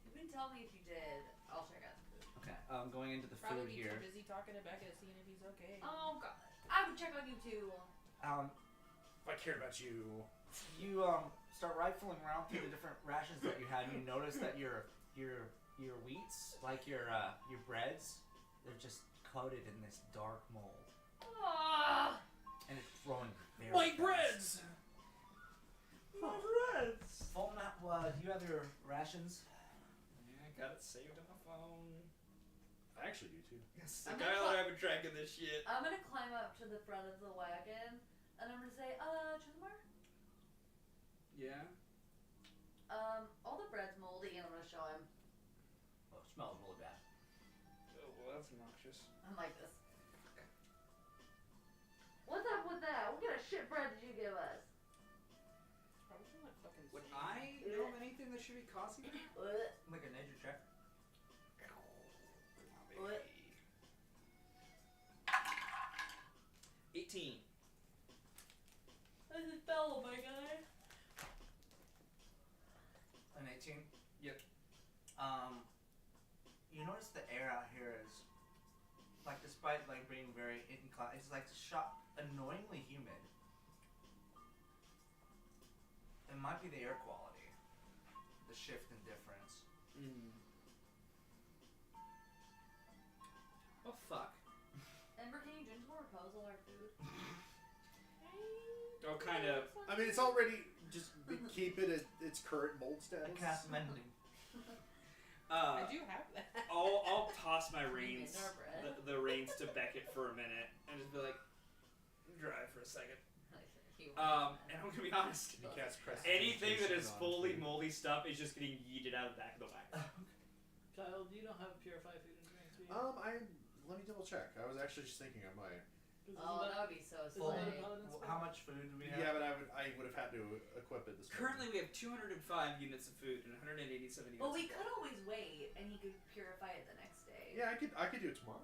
You can tell me if you did. I'll check out the food. Okay, going into the Probably food be here. too busy talking to Becca, seeing if he's okay. Oh god, I would check on you too. If I cared about you. You start rifling around through the different rations that you had, and you notice that your wheats, like your breads, they're just coated in this dark mold, Ah, and it's growing very My fast. breads! My breads. Fulton, do you have your rations? Yeah, I got it saved on my phone. I actually do too. Yes. I'm The gonna guy cl- that I've been tracking this shit. I'm gonna climb up to the front of the wagon, and I'm gonna say, Chismar, Yeah. all the bread's moldy, and I'm gonna show him. Oh, it smells really bad. Oh, well, that's noxious. I'm like this. What's up with that? What kind of shit bread did you give us? Probably from like fucking Would Sam. I know of anything that should be costly? What? Make a nature check. What? 18. This is fellow, my guy. An 18? Yep. You notice the air out here is, like, despite like being very inclined, it's like annoyingly humid. It might be the air quality, the shift in difference. Oh fuck. Amber, can you gentle repose all our food? Oh, kind of. I mean, it's already just keep it at its current mold I status. cast mending. I do have that. I'll toss my Maybe reins, in our bread. the reins to Beckett for a minute, and just be like, drive for a second. And I'm gonna be honest. Can you cast Anything that is prestidigitation on fully food? moldy stuff is just getting yeeted out of the back of the wagon. Kyle, you don't have purified food and drink, do you? Let me double check. I was actually just thinking I might. 'Cause Oh, isn't that would be so isn't that sweet. a paladin's How spell? much food do we have? Yeah, but I would have had to equip it this Currently, we have 205 units of food and 187 units. Well, we of could water. always wait, and he could purify it the next day. Yeah, I could do it tomorrow.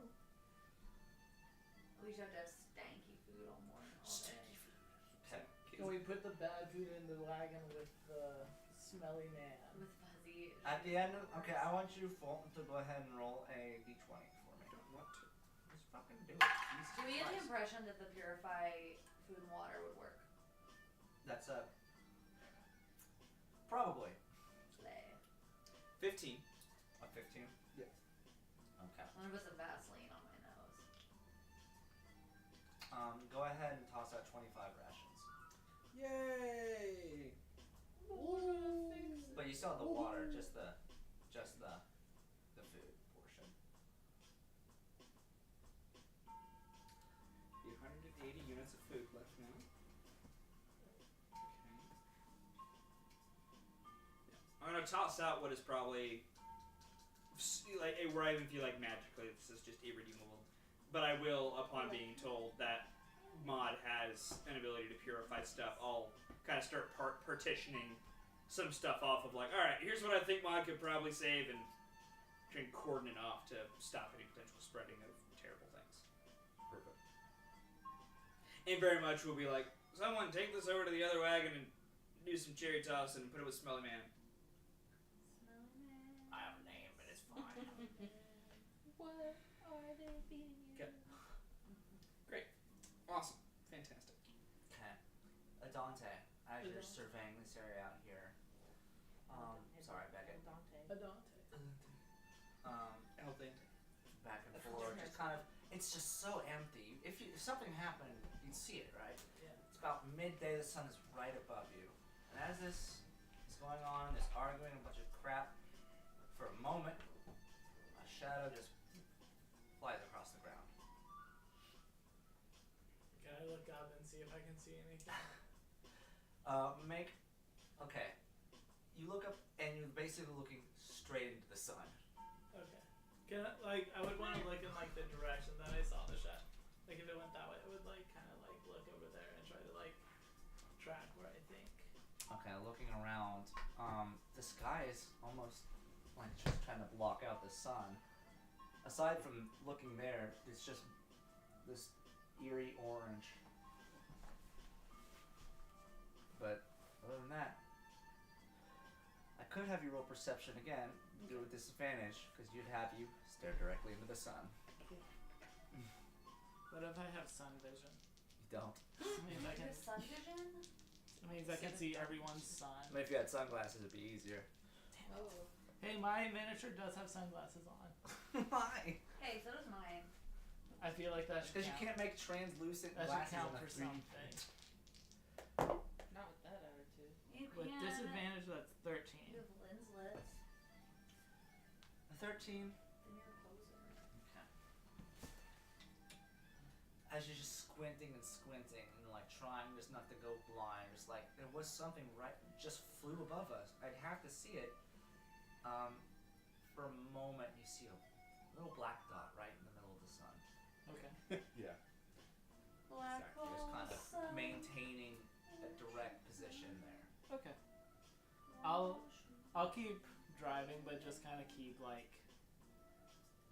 We should have to have stanky food all morning, all day. Can we put the bad food in the wagon with the smelly man? With fuzzy. At the end, okay, I want you, Fulton, to go ahead and roll a d20 for me. I don't want to. Just fucking do it. Jesus Do we get the Christ. impression that the purify food and water would work? That's probably Slay. 15. a 15. Yeah. Okay. I'm gonna put some Vaseline on my nose. Go ahead and toss out 25 rations. Yay! But you still have the water, just the food portion. The 180 units of food left now. Okay. Yeah. I'm gonna toss out what is probably like where I even feel like magically this is just irredeemable. But I will, upon being told that Mod has an ability to purify stuff, I'll kind of start partitioning some stuff off of like, all right, here's what I think Mod could probably save, and try and cordon it off to stop any potential spreading of terrible things. Perfect. And very much will be like, someone take this over to the other wagon and do some cherry toss and put it with Smelly Man. What are they feeding you? Okay. Great. Awesome. Fantastic. Okay. Adante, as you're Adante. surveying this area out here, sorry, Beckett. Adante. Al dente. Back and forth, just kind of, it's just so empty. If something happened, you'd see it, right? Yeah. It's about midday, the sun is right above you. And as this is going on, this arguing, a bunch of crap, for a moment, a shadow just flies across the ground. Can I look up and see if I can see anything? Okay. You look up and you're basically looking straight into the sun. Okay. Can I would want to look in like the direction that I saw the shot. Like if it went that way, I would like kind of like look over there and try to like track where I think. Okay, looking around, the sky is almost like just trying to block out the sun. Aside from looking there, it's just this eerie orange. But other than that, I could have you roll perception again, do it with disadvantage, because you'd have you stare directly into the sun. What if I have sun vision? You don't. It means I can. Your sun vision? It means I can see everyone's sun. I mean, if you had sunglasses, it'd be easier. Oh. Hey, my miniature does have sunglasses on. Why? Hey, so does mine. I feel like that should Because you count. can't make translucent That should glasses count on a for 3D something. Not with that attitude. You With can. disadvantage, that's 13. You have lenslets. A 13. Then you're a poser. Okay. As you're just squinting and like trying just not to go blind, just like there was something right, just flew above us. I'd have to see it. For a moment, you see a little black dot right in the middle of the sun. Okay. Yeah. Black Just hole kind of sun. maintaining a direct position there. Okay. I'll keep driving, but just kind of keep like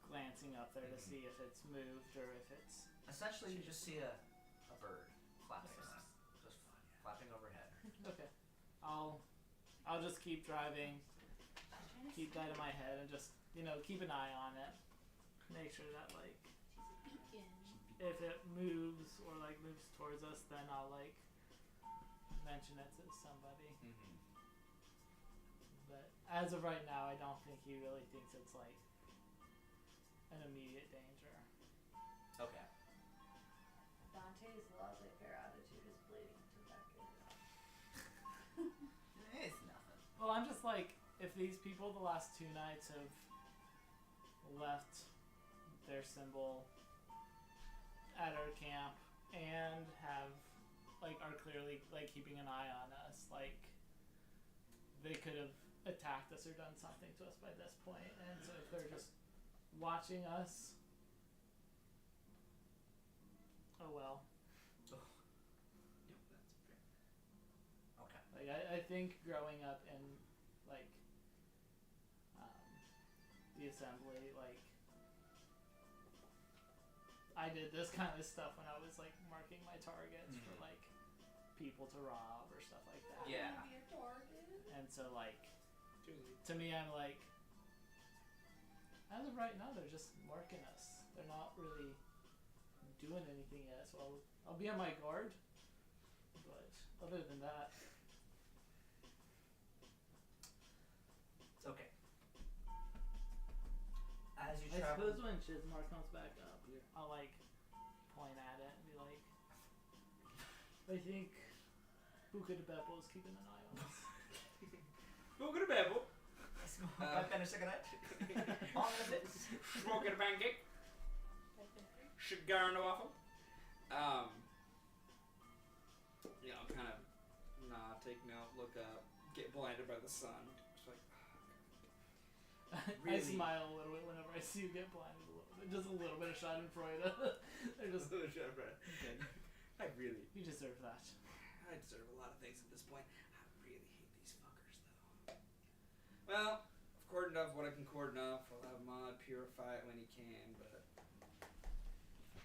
glancing up there to see if it's moved or if it's. Essentially, you just see a bird flapping, Okay. just flapping overhead. Okay. I'll just keep driving, keep that in my head, and just keep an eye on it. Make sure that like if it moves or like moves towards us, then I'll like mention it to somebody. Mm-hmm. But as of right now, I don't think he really thinks it's like an immediate danger. Okay. Dante's laissez-faire attitude is bleeding to back it up. It's nothing. Well, I'm just like, if these people the last 2 nights have left their symbol at our camp and are clearly like keeping an eye on us, like they could have attacked us or done something to us by this point, and so if they're just watching us, oh well. Yep, that's fair. Okay. Like I think growing up in like the assembly, like I did this kind of stuff when I was like marking my targets for like people to rob or stuff like that. Yeah. Wanna be a target? And so like to me, I'm like, as of right now, they're just marking us. They're not really doing anything yet, so I'll be on my guard. But other than that, It's okay. As you I travel, suppose when Chismar comes back up, I'll like point at it and be like, I think Buka de Beppo is keeping an eye on us. Buca de bebo. Smoking a pancake. Sugar and a waffle. Kind of nod, take note, look up, get blinded by the sun. Just like, I Really? smile a little bit whenever I see you get blinded a little bit. Just a little bit of Schadenfreude. They're just, I really, you deserve that. I deserve a lot of things at this point. I really hate these fuckers, though. Well, I've cordoned off what I can cordon off. I'll have Mod purify it when he can, but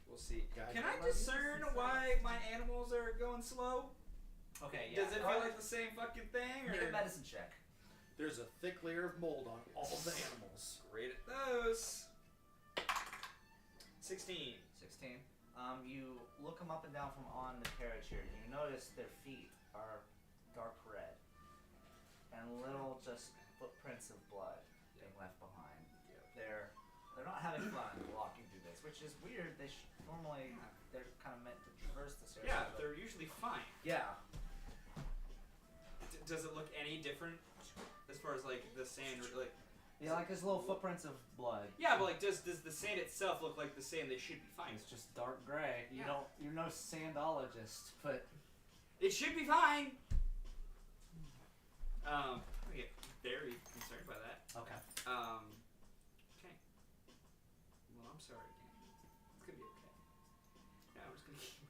we'll see. Guys, Can I what about discern these? why my animals are going slow? okay, yeah. Does it feel like the same fucking thing, or Make a medicine check. There's a thick layer of mold on all the animals. great at those? 16. 16. You look them up and down from on the carriage here, and you notice their feet are dark red, and little just footprints of blood being left behind. They're not having fun walking through this, which is weird. They normally they're kind of meant to traverse this area. Yeah, but- they're usually fine. yeah. Does it look any different as far as like the sand, or, like? Yeah, like there's little footprints of blood. Yeah, but like, does the sand itself look like the sand? They should be fine. It's just dark gray. You Yeah. don't. You're no sandologist, but It should be fine. I get very concerned by that. okay. Okay. Well, I'm sorry again. It's gonna be okay. Yeah, I'm just gonna keep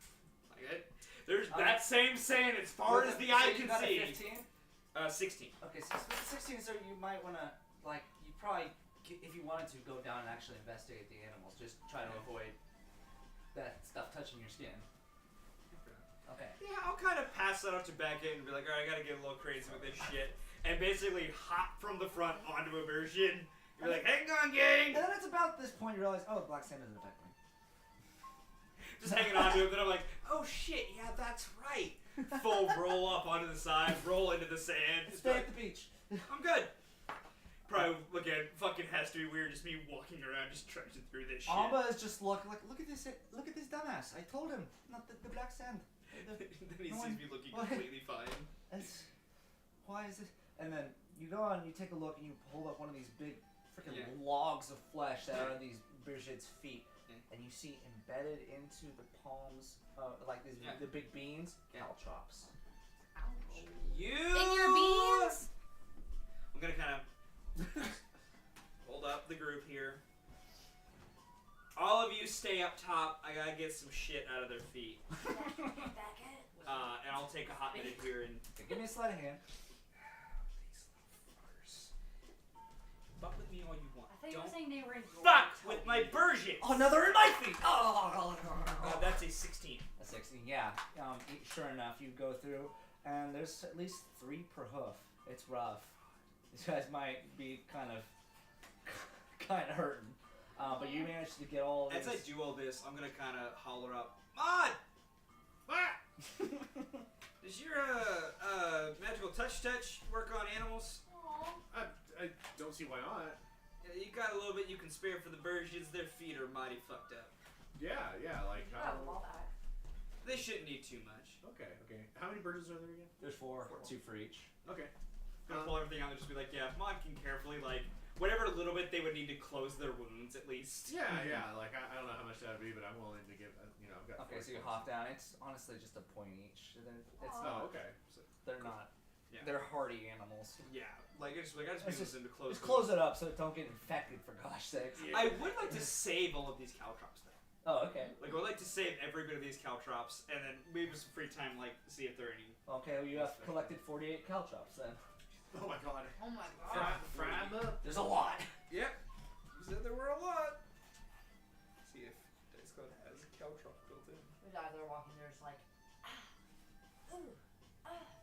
like it. There's that same sand as far as the eye can see. 15? 16. Okay, so 16. So you might want to like you probably if you wanted to go down and actually investigate the animals. Just try to avoid that stuff touching your skin. Okay. Yeah, I'll kind of pass that up to Beckett and be like, alright, I gotta get a little crazy with this shit. And basically hop from the front onto a version. You're like, hang on, gang! And then it's about this point you realize, oh, black sand doesn't affect me. Just hanging on to it, then I'm like, oh shit, yeah, that's right. Full roll up onto the side, roll into the sand. Just Stay like, at the beach. I'm good. Probably, again, fucking has to be weird just me walking around just trudging through this shit. Amba is just look at this dumbass. I told him, not the black sand. Then he no sees one- me looking why- completely fine. It's, why is it? And then you go on, you take a look, and you hold up one of these big freaking Yeah. logs of flesh that are these Brigitte feet, Yeah. and you see embedded into the palms, like these Yeah. the big beans, Yeah. caltrops. You! In your beans? I'm gonna kind of hold up the group here. All of you stay up top. I gotta get some shit out of their feet. Beckett. And I'll take a hot minute here and. Okay, give me a sleight of hand. These little fuckers. Fuck with me all you want. I thought you were Don't saying they were in your fuck toe. with my Bergians! Oh, no, they're in my feet! Oh, That's a 16. a 16, yeah. Sure enough, you go through, and there's at least 3 per hoof. It's rough. These guys might be kind of hurting. But you managed to get all As these. I do all this, I'm gonna kind of holler up, Mod! What? Does your magical touch work on animals? Aw. I don't see why not. You got a little bit you can spare for the Bergians. Their feet are mighty fucked up. Yeah, like You have them all back. They shouldn't need too much. Okay. How many birds are there again? There's 4, 2 for each. Okay. Gonna pull everything out and just be like, yeah, if Mod can carefully, like, whatever little bit they would need to close their wounds at least. Yeah. Like I don't know how much that would be, but I'm willing to give. I've got. Okay, 4 so you points. hop down. It's honestly just a point each. It's Oh, okay. So, They're not. Yeah. They're hardy animals. Yeah, like I just It's use them to close. Just close it up so it don't get infected, for gosh sakes. Yeah. I would like to save all of these caltrops though. Oh, okay. Like I would like to save every bit of these caltrops, and then maybe some free time, like see if there are any. Okay, well, you have collected 48 caltrops then. oh my god. Oh my god. Frab. There's a lot. Yep. You said there were a lot. See if Dice Code has caltrop built in. The guys that are walking there is like, ooh,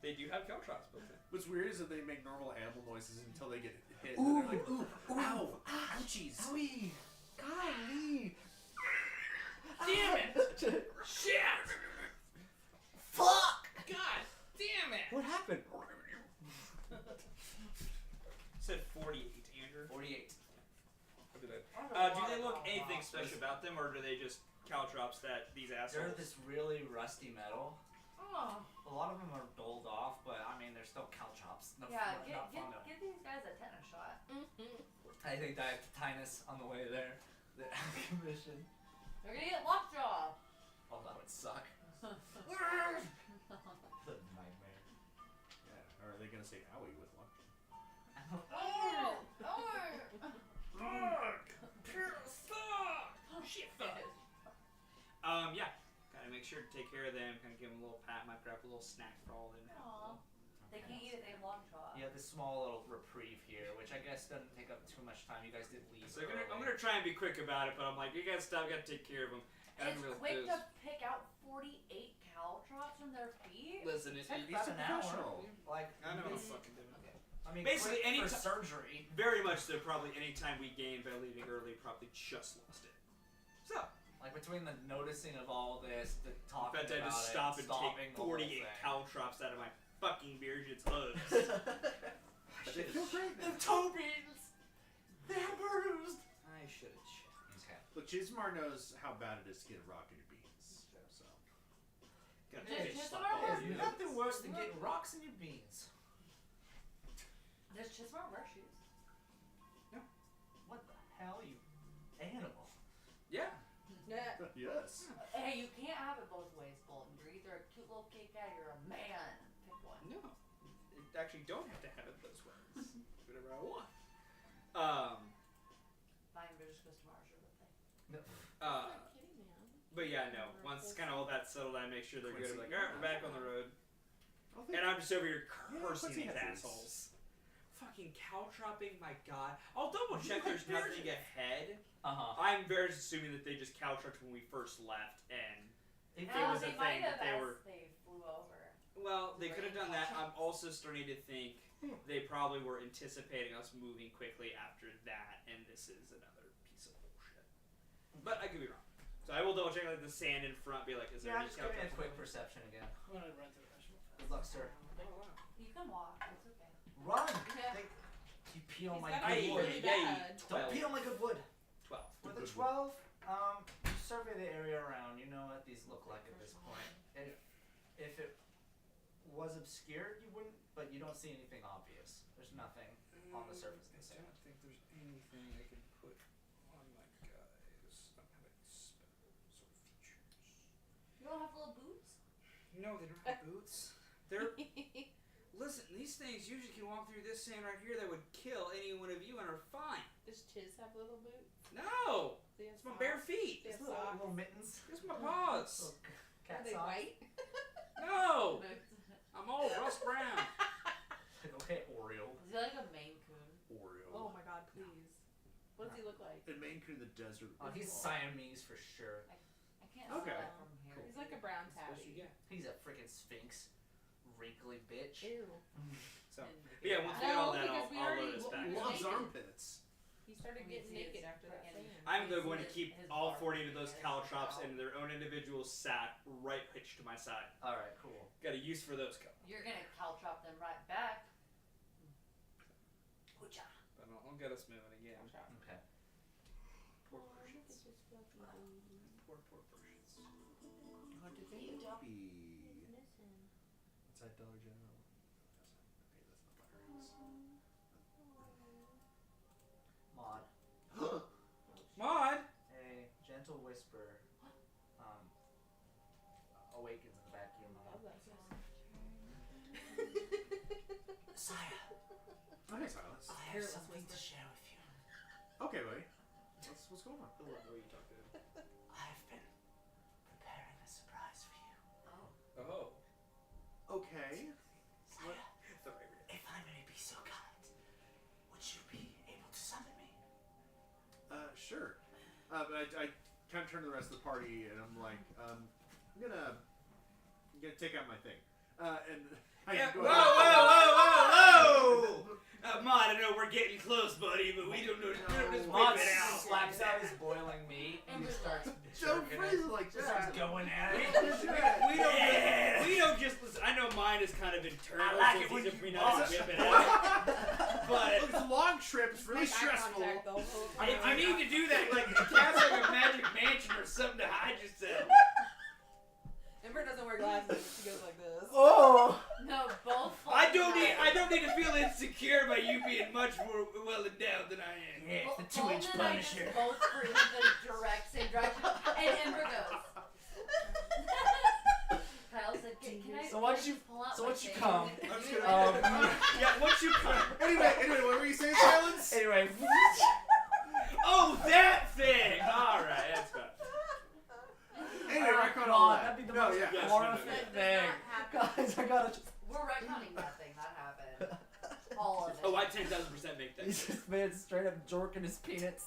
They do have caltrops built in. What's weird is that they make normal animal noises until they get hit. Ooh, and they're like, ooh, ow, ouchies. Owie! Golly! Damn it! Shit! Fuck! God damn it! What happened? Said 48, Andrew. 48. What did I? That's a Do lot they of look caltrops. anything special about them, or do they just caltrops that these They're assholes? this really rusty metal. Oh. A lot of them are doled off, but I mean, they're still caltrops. No, Yeah, not fun to. give these guys a tetanus shot. I think I have tetanus on the way there. The commission. They're gonna get lockjaw. Oh, that would suck. The nightmare. Yeah. Or are they gonna say owie with luck? Oh, Shit, fuck. Yeah. Gotta make sure to take care of them. Kind of give them a little pat. Might grab a little snack for all of them. Aw. They can't eat it. They have lockjaw. You have this small little reprieve here, which I guess doesn't take up too much time. You guys did leave. So I'm gonna try and be quick about it, but I'm like, you guys stop. Gotta take care of them. And it's quick to pick out 48 caltrops from their feet. Listen, it's About an hour. professional. Like, I know what I'm it's- fucking doing. I mean, Basically, quick any for ti- surgery. Very much so. Probably any time we gained by leaving early, probably just lost it. So Like between the noticing of all this, the talking Bet I about just it, stop and stopping take the whole 48 thing. caltrops out of my fucking beer shit's hooves. But they feel great, The man. toe beans! They're bruised! I should have checked. Okay. Look, Chismar knows how bad it is to get a rock in your beans. So. Gotta Does fish Chismar stuff wear all There's year. nothing worse than getting rocks in your beans. Does Chismar wear shoes? What the hell, you animal? Yeah. Yeah. Yes. Hey, you can't have it both ways, Bolton. You're either a cute little cake guy or a man. Pick one. No. I actually don't have to have it those ways. Whatever I want. Fine, but just goes tomorrow's your birthday. Kitty man. But yeah, no. Once kind of all that settled, I make sure they're good. I'm like, alright, we're back on the road. And I'm just over here cursing Quincy these has these. assholes. Fucking caltropping, my god. I'll double check there's nothing ahead. I'm very assuming that they just caltropped when we first left, and If it was they a might thing have that they as were. they flew over. Well, they could have done that. I'm also starting to think they probably were anticipating us moving quickly after that, and this is another piece of bullshit. But I could be wrong. So I will double check like the sand in front, be like, is there yeah, any just give me a caltrops quick ahead? perception again. I'm gonna run to the restroom. Good luck, sir. You can walk. It's okay. Run! Yeah. You pee on He's my got good it wood. really Yay. bad. Don't pee on my good wood. 12. With a 12, you survey the area around. You know what these look like at this point. And if it was obscured, you wouldn't, but you don't see anything obvious. There's nothing on the surface of the sand. I don't think there's anything I can put on my guys. I'm having spell sort of features. You don't have little boots? No, they don't have boots. They're listen. These things usually can walk through this sand right here that would kill any one of you and are fine. Does Chiz have little boots? No, They have it's my socks? bare feet. They Just have little, socks. little mittens. It's my paws. Little Are cat they socks. white? No, Boots. I'm all rust brown. Okay, Oreo. Is he like a Maine Coon? Oreo. Oh my god, please. What does he look like? In Maine Coon in the desert. Oh, he's Siamese for sure. I can't Okay. see that from here. Cool. He's like a brown That's what you tabby. get. He's a freaking sphinx. Wrinkly bitch. Ew. So, And- but yeah, once we get all No, that, because we I'll already load us back. lo- Loves naked. armpits. He started Let me getting see naked his after that freaking- sand. I'm His- going to keep his all bark 40 of those is caltrops out. in their own individual sack, right hitched to my side. Alright, cool. Got a use for those caltrops. You're gonna caltrop them right back. Hoocha. But I'll get us moving again. Okay. Poor Persians. Poor Persians. What did they be? Inside Dollar General. Okay, that's not Maud. Maud! A gentle whisper awakens in the back of your I mind. love that song. Sire, Oh, hey, Silas. I have Hairless something to whisper. share with you. Okay, buddy. What's going on? I love the way you talk to him. I've been preparing a surprise for you. Oh. Okay. Sire, The right reaction. if I may be so kind, would you be able to summon me? Sure. But I kind of turn to the rest of the party and I'm like, I'm gonna take out my thing. And I Yeah, go whoa, ahead. whoa, whoa, whoa! Maud, I know we're getting close, buddy, but we don't know. We don't just Maud whip it out. slaps out his boiling meat and he starts Don't jerking phrase it. it like Just starts that. going at it. We don't just listen. I know mine is kind of internal, I like so it it's when easier for me you not to boss. whip it out. But Look, it's a long trip. It's really Make eye stressful. contact the whole time. if you need to do that, like cast like a magic mansion or something to hide yourself. Ember doesn't wear glasses. She goes like this. Oh! No, both. I don't need to feel insecure by you being much more well endowed than I am. Yeah, Bo- it's the 2-inch Bolton and I just Punisher. both breathe the direct same direction, and Ember goes. Kyle said, "Can I?" So once can I you- pull out so my once you thing?" come, I'm just gonna. Yeah, once you come. Anyway, what were you saying, Silence? Anyway, Oh, that thing! Alright, that's fine. Anyway, oh I caught God, all that. that'd be the No, most yeah. Yes, horrific That does thing. not happen. Guys, I gotta just. We're retconning that thing. That happened. All of it. Oh, I 10,000% make that. He just made straight up jorking his peanuts.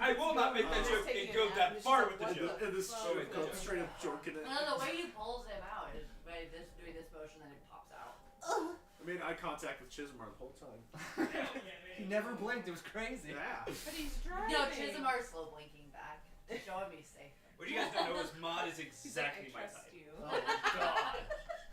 I will not make that Just joke taking and go it out, that and it's far just with the like, joke. what And this Oh, wait, called no. straight up jorking it. No, the way he pulls him out is by this doing this motion, then it pops out. I made eye contact with Chismar the whole time. He never blinked. It was crazy. Yeah. But he's driving. No, Chisholm are slow blinking back, showing me safe. What you guys don't know is Mod is He's like, exactly I my trust type. you. Oh God.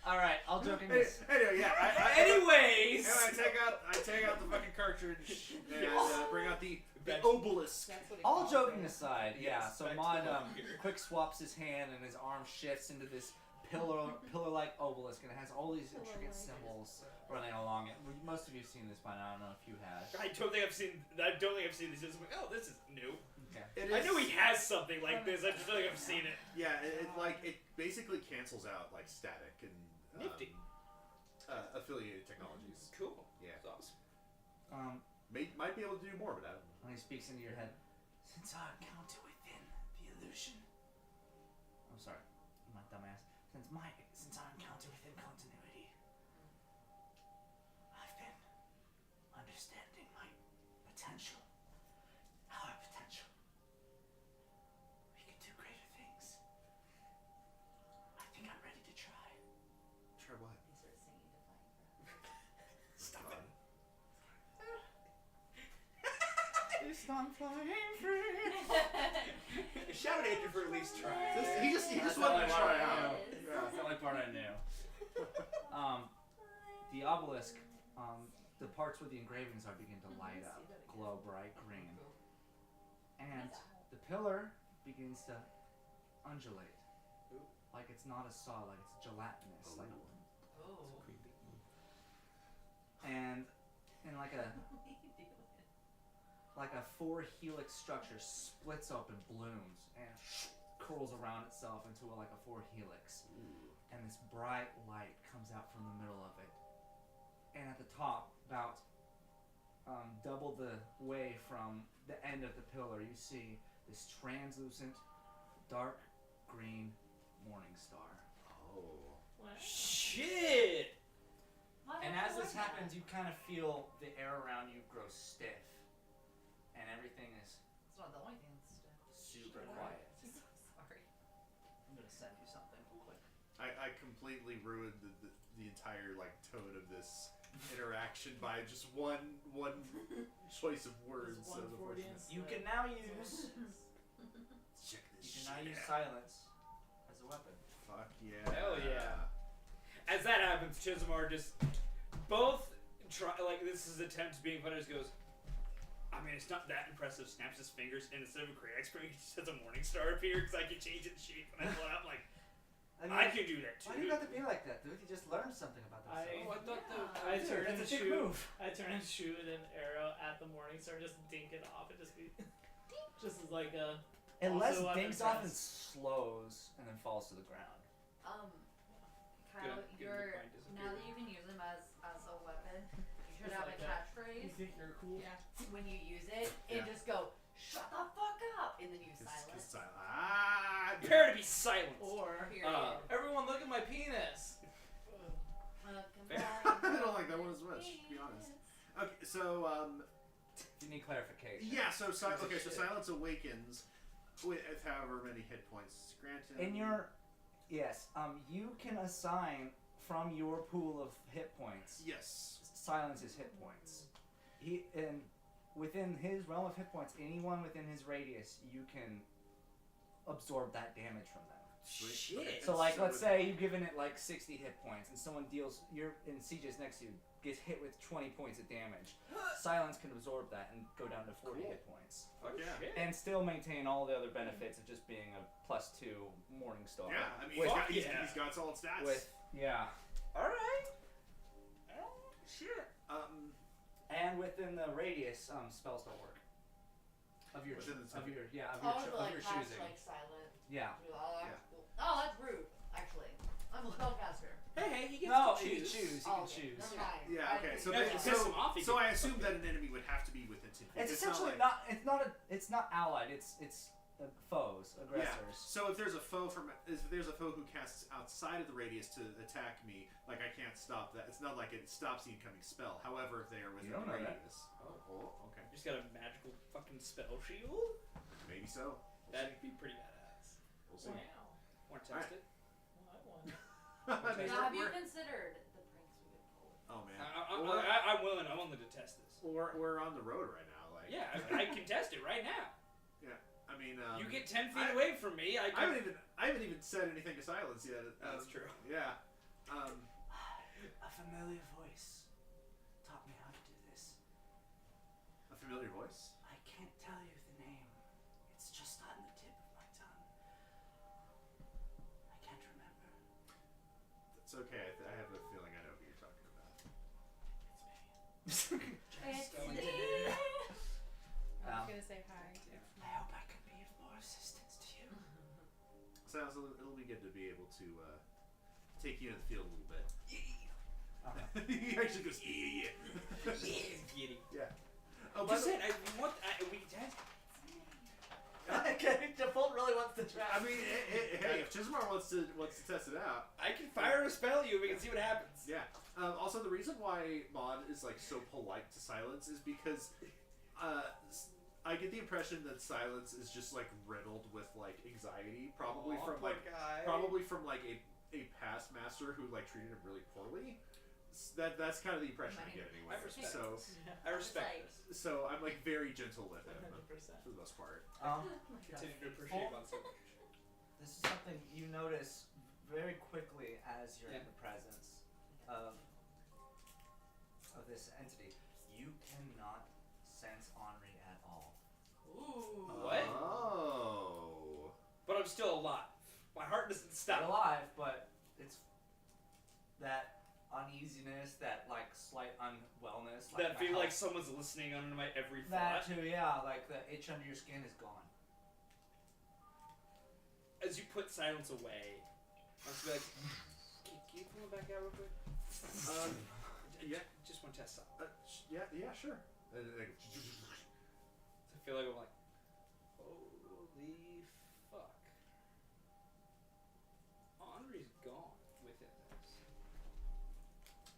All right, all joking aside. Anyway, yeah. Anyways! I take out the fucking cartridge and bring out the That's- obelisk. That's what it All calls joking it. aside, yeah. Yes, So back to Mod the here. quick swaps his hand and his arm shifts into this pillar-like obelisk, and it has all these intricate symbols running along it. Most of you've seen this by now. I don't know if you have. I don't think I've seen this. It's like, oh, this is new. Okay. It I is- know he has something like this. I just don't think I've seen it. Yeah, it basically cancels out like static and Nifty. affiliated technologies. Cool. Yeah, That's awesome. might be able to do more, but I don't know. When he speaks into your head, since I encounter within the illusion. I'm sorry, my dumbass. Since I encounter within continuity, I've been understanding my potential, our potential. We can do greater things. I think I'm ready to try. Try what? They start singing Defying Gravity. Stop it. It's not flying free. Shout at Andrew for at least trying. He just That's wanted to the only try part I out. know. Yeah. That's the only part I knew. The obelisk, the parts where the engravings are begin to light up, glow bright green, and the pillar begins to undulate, like it's not a solid, like it's gelatinous, like, Oh. and like a 4 helix structure splits open, blooms, and curls around itself into like a 4 helix. And this bright light comes out from the middle of it. And at the top, about double the way from the end of the pillar, you see this translucent, dark green morning star. Oh. Shit! And as this happens, you kind of feel the air around you grow stiff. And everything is It's not the only thing that's still. super quiet. So sorry. I'm gonna send you something real quick. I completely ruined the entire like tone of this interaction by just one choice of words. There's So 140 unfortunate. You can now use Check this you can shit now use out. silence as a weapon. Fuck yeah. Hell yeah. As that happens, Chismar just both try like this is attempt being funny. Just goes. I mean, it's not that impressive. Snaps his fingers, and instead of a great expert, he just has a morning star appear because I can change its shape when I pull it out. I'm like, I can do that too. Why do you have to be like that, dude? You just learned something about I yourself. I Dude, turn and that's a dick shoot. move. I turn and shoot an arrow at the morning star, just dink it off, and just be, just as like a. It less Also dinks off and unimpressed. slows and then falls to the ground. Kyle, Good- good you're point, disappear. now that you can use them as a weapon, you should Just have like a that. catchphrase. You think you're cool? Yeah. When you use it, and Yeah. just go, "Shut the fuck up," and then you It's silence. silent. Ah. Prepare to be silent. Or Period. everyone, look at my penis. Fair. I don't like that one as much, to be honest. Okay, so You need clarification. yeah, so Piece of so shit. silence awakens with however many hit points granted. In your yes, you can assign from your pool of hit points. yes. Silence his hit points. Within his realm of hit points, anyone within his radius, you can absorb that damage from them. Sweet. Shit. Okay. So like, let's with- say you've given it like 60 hit points, and someone deals CJ's next to you gets hit with 20 points of damage. Silence can absorb that and go down to 40 Cool. hit points, Fuck yeah. Shit. and still maintain all the other benefits of just being a +2 Morning Star. Yeah, I mean, With- he's got solid stats. with yeah, All right. Shit. and within the radius, spells don't work. Of your Within the of your yeah of Oh, your, so of like your cast choosing. like silent. Yeah. Oh, that's cool. Oh, that's rude. Actually, I'm a spellcaster. Hey, he gets No, to you can choose. choose. You Oh, can okay. choose. Never mind. Yeah. Okay. So Yeah, ba- if you so, piss him off, he so can I assume fuck that an enemy would have to be within 10 feet. It's not essentially like- it's not allied. It's foes, aggressors. So if there's a foe who casts outside of the radius to attack me, like I can't stop that. It's not like it stops the incoming spell. However, if they are within don't the know that. radius. Oh, okay. Just got a magical fucking spell shield. Maybe so. That'd be pretty badass. We'll see. Wow. Want to Alright. test it? Well, I won. I mean, Now, have you we're- considered the pranks we could pull? oh man. I'm willing. I'm willing to test this. We're on the road right now. Like Yeah, I can test it right now. I mean, you get 10 feet away from me. I haven't even said anything to Silence yet. That's true. Yeah. A familiar voice taught me how to do this. A familiar voice. I can't tell you the name. It's just on the tip of my tongue. I can't remember. It's okay. I have a feeling I know who you're talking about. It's me. It's Going to me. do- I was gonna say hi. I hope I can be of more assistance to you. Sounds it'll be good to be able to take you in the field a little bit. He actually goes yeah. Giddy. Yeah. Oh, by Just the said, we can test. Okay, Default really wants to try. I mean, hey, if Chismar wants to test it out, I can fire a spell you. We can see what happens. yeah. Also, the reason why Maud is like so polite to Silence is because I get the impression that Silence is just like riddled with like anxiety, probably Aw, from poor like guy. a past master who like treated him really poorly. That's kind of the impression I get anyway. I respect So I respect this. so I'm like very gentle with him 100%. for the most part. Continue to appreciate on so much. This is something you notice very quickly as you're in Yeah. the presence of this entity. You cannot sense Henri at all. Ooh. What? Oh. But I'm still alive. My heart doesn't You're stop. alive, but it's that uneasiness, that like slight unwellness. That the feel like health- someone's listening under my every that thought. too, yeah. Like the itch under your skin is gone. As you put Silence away, I'll just be like, can you pull it back out real quick? Yeah. Just one test something. Yeah, sure. And then, like, I feel like I'm like, holy fuck. Henri's gone within this.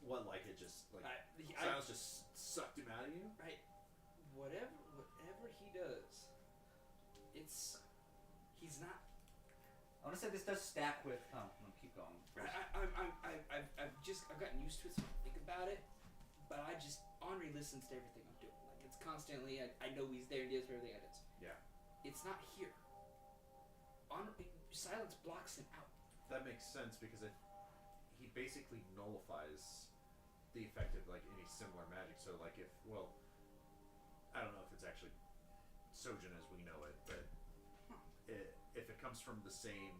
what, like it just like I Silence just sucked him out of you? whatever he does, he's not. I want to say this does stack with. Oh, no, keep going. I've gotten used to it, so I don't think about it. But Henri listens to everything I'm doing. Like it's constantly, I know he's there and he does everything I do. Yeah. It's not here. Silence blocks him out. That makes sense because he basically nullifies the effect of like any similar magic. So like I don't know if it's actually Sojin as we know it, but if it comes from the same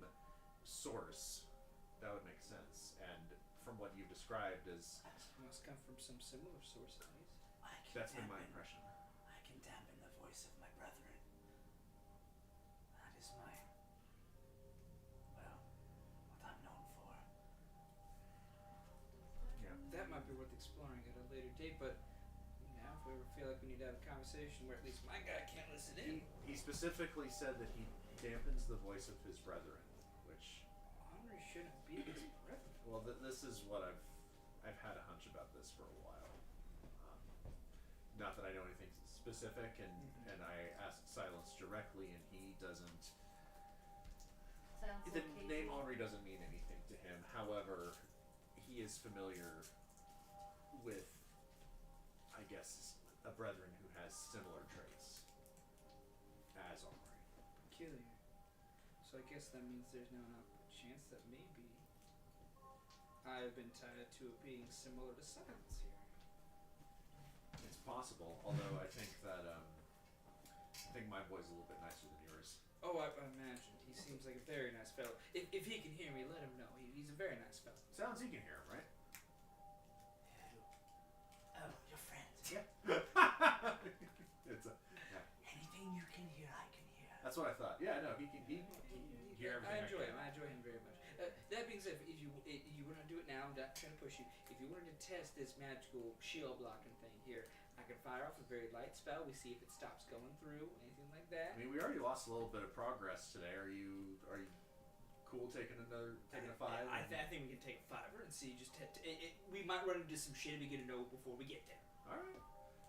source, that would make sense. And from what you've described as It must come from some similar source at least. that's been my impression. I can dampen the voice of my brethren. That is what I'm known for. Yeah. That might be worth exploring at a later date, but now if we ever feel like we need to have a conversation where at least my guy can't listen in, He specifically said that he dampens the voice of his brethren, which Henri shouldn't be his brethren. well, this is what I've had a hunch about this for a while. Not that I know anything specific, and I asked Silence directly, and he doesn't. Sounds The like name Casey. Henri doesn't mean anything to him. However, he is familiar with, I guess, a brethren who has similar traits as Henri. Peculiar. So I guess that means there's now an chance that maybe I've been tied to a being similar to Silence here. It's possible, although I think that my boy's a little bit nicer than yours. Oh, I imagine. He seems like a very nice fellow. If he can hear me, let him know. He's a very nice fellow. Sounds you can hear him, right? Oh, your friend. Yeah. Anything you can hear, I can hear. That's what I thought. Yeah, no, he can hear everything. I enjoy him. I enjoy him very much. That being said, if you want to do it now, I'm not trying to push you. If you wanted to test this magical shield blocking thing here, I can fire off a very light spell. We see if it stops going through, anything like that. I mean, we already lost a little bit of progress today. Are you cool taking a 5? I think we can take a 5 and see. We might run into some shit we get to know before we get there. All right.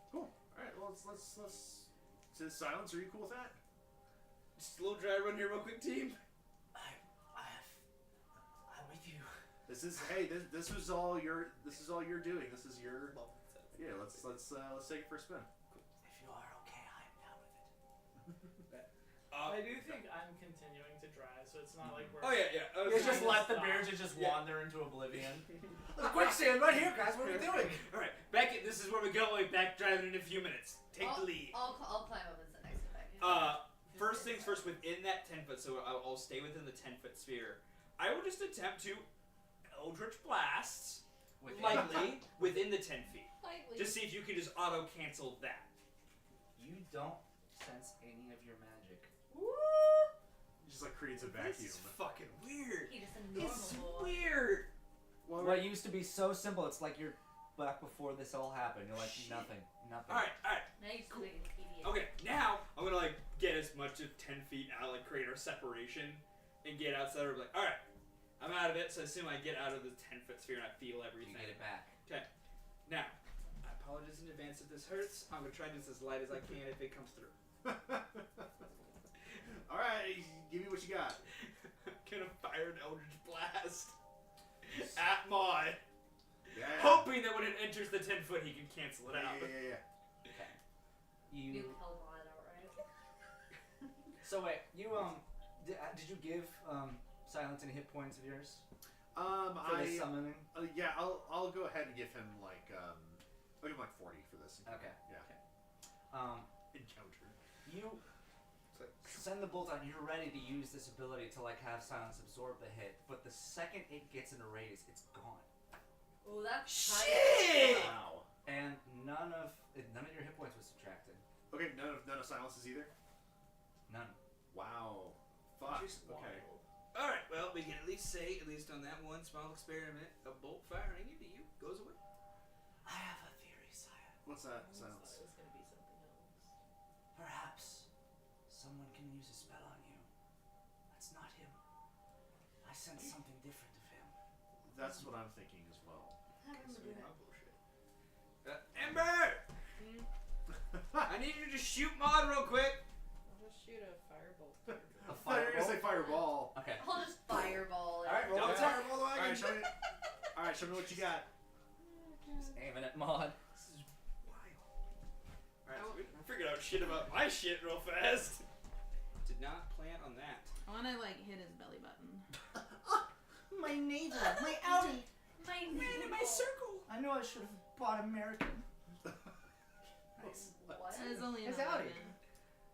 Cool. All right. Well, let's. Says Silence. Are you cool with that? Just a little dry run here, real quick, team. I'm with you. This is This is all you're doing. This is your. Yeah. Let's take it for a spin. If you are okay, I am down with it. I do think I'm continuing to drive, so it's not like we're. Oh yeah. You just let the Stop. bears just Yeah. wander into oblivion. Quicksand right here, guys. What are we doing? All right, Beckett. This is where we go. We're back driving in a few minutes. Take the lead. I'll climb up and sit next to Becky. First things first. Within that 10-foot, so I'll stay within the 10-foot sphere. I will just attempt to Eldritch Blast lightly within the 10 feet. Lightly. Just see if you can just auto cancel that. You don't sense any of your magic. Just like creates a vacuum. This is fucking weird. He just a It's normal. weird. What used to be so simple, it's like you're back before this all happened. You're like, Shit. nothing. All right. Now you just make an idiot. Okay, now I'm gonna like get as much of 10 feet out, like create our separation, and get outside. Of like, all right, I'm out of it. So as soon as I get out of the 10-foot sphere and I feel You everything. get it back. Okay. Now, I apologize in advance if this hurts. I'm gonna try this as light as I can if it comes through. All right, give me what you got. I'm gonna fire an Eldritch Blast at Maud, Yeah. hoping that when it enters the 10-foot, he can cancel it out. Yeah. You You. killed one outright. So wait, you did you give Silence any hit points of yours for this summoning? Yeah, I'll go ahead and give him like I'll give him like 40 for this. Okay. Yeah. Encounter. You send the bolt on. You're ready to use this ability to like have Silence absorb the hit, but the second it gets in a radius, it's gone, Oh, that's Shit! Wow. and none of your hit points was subtracted. Okay, none of silences either. None. Wow. Fuck. Just Okay. All right. Well, we can at least say, at least on that one small experiment, a bolt firing into you goes away. I have a theory, sire. What's that? I Silence. thought it was gonna be something else. Perhaps someone can use a spell on you. That's not him. I sense something different of him. That's what I'm thinking as well. I remember that. Bullshit. Ember, I need you to shoot Maud real quick. I'll just shoot a firebolt. A I thought you were gonna say fireball. Okay. I'll just fireball it. All right, roll Don't attack. fireball the All wagon. right, show me. All right, show me what you got. Just aiming at Maud. This is wild. Alright, so we're figuring out shit about my shit real fast. Did not plan on that. I want to like hit his belly button. My navel, my outie. My Man in my circle. I know I should have bought American. Nice. What? It's only an His outie. 11.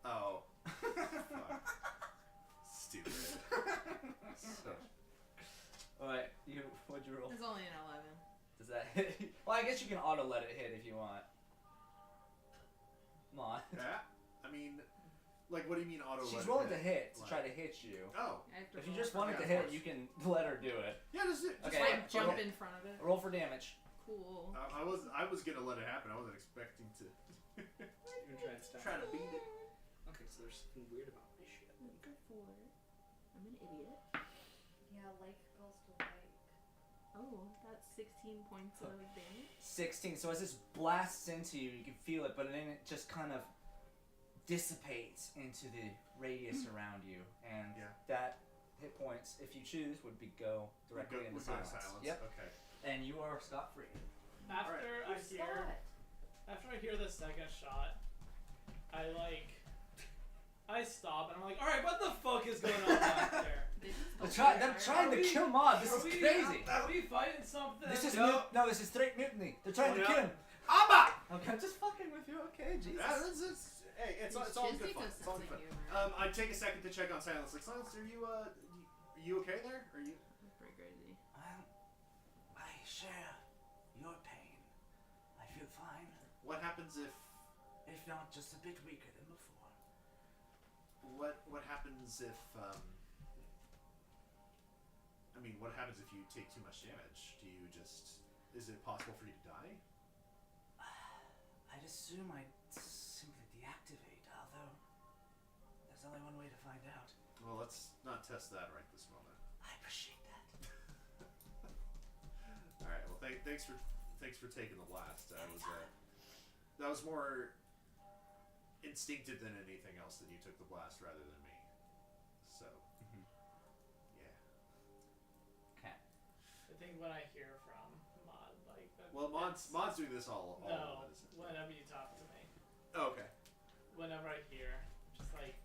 Oh. Fuck. Stupid. So, Alright, what'd you roll? It's only an 11. Does that hit? Well, I guess you can auto let it hit if you want. Maud. yeah. I mean, like, what do you mean auto? She's let rolling it to hit to Like- try to hit you. Oh. I have to If you roll just for wanted Yeah, to of hit, course. you can let her do it. Yeah, just Okay. like jump roll- in front of it. Roll for damage. Cool. I was gonna let it happen. I wasn't expecting to You're gonna try and stop. try to beat it. Okay, so there's something weird about my shit. Number 4. I'm an idiot. Yeah, like goes to like. Oh, that's 16 points of damage. 16. So as this blasts into you, you can feel it, but then it just kind of dissipates into the radius around you, and Yeah. that hit points, if you choose, would be go directly into We're going silence. Yep. Okay. And you are scot free. After I Who's hear, that? after I hear the second shot, I stop and I'm like, all right, what the fuck is going on back there? They just They're, don't they're care. trying to Are we- kill Maud. This Are is we- crazy. Are we fighting something? This is No. this is straight mutiny. They're trying to No. kill him. Abba! Okay, I'm just fucking with you. Okay, Jesus. Hey, it's all Chiswick good fun. does It's all good sense fun. of humor. I take a second to check on Silence. Like, Silence, are you okay there? Are you? That's pretty crazy. I share your pain. I feel fine, What happens if? if not just a bit weaker than before. What happens if? I mean, what happens if you take too much damage? Do you just? Is it possible for you to die? I'd assume I'd simply deactivate, although there's only one way to find out. Well, let's not test that right this moment. I appreciate that. All right. Well, thanks for taking the blast. That was more instinctive than anything else that you took the blast rather than me. So, yeah. Okay. I think when I hear from Maud, like that. Well, Mod's doing this all No, of it, isn't it? whenever you talk to me, Oh, okay. whenever I hear, just like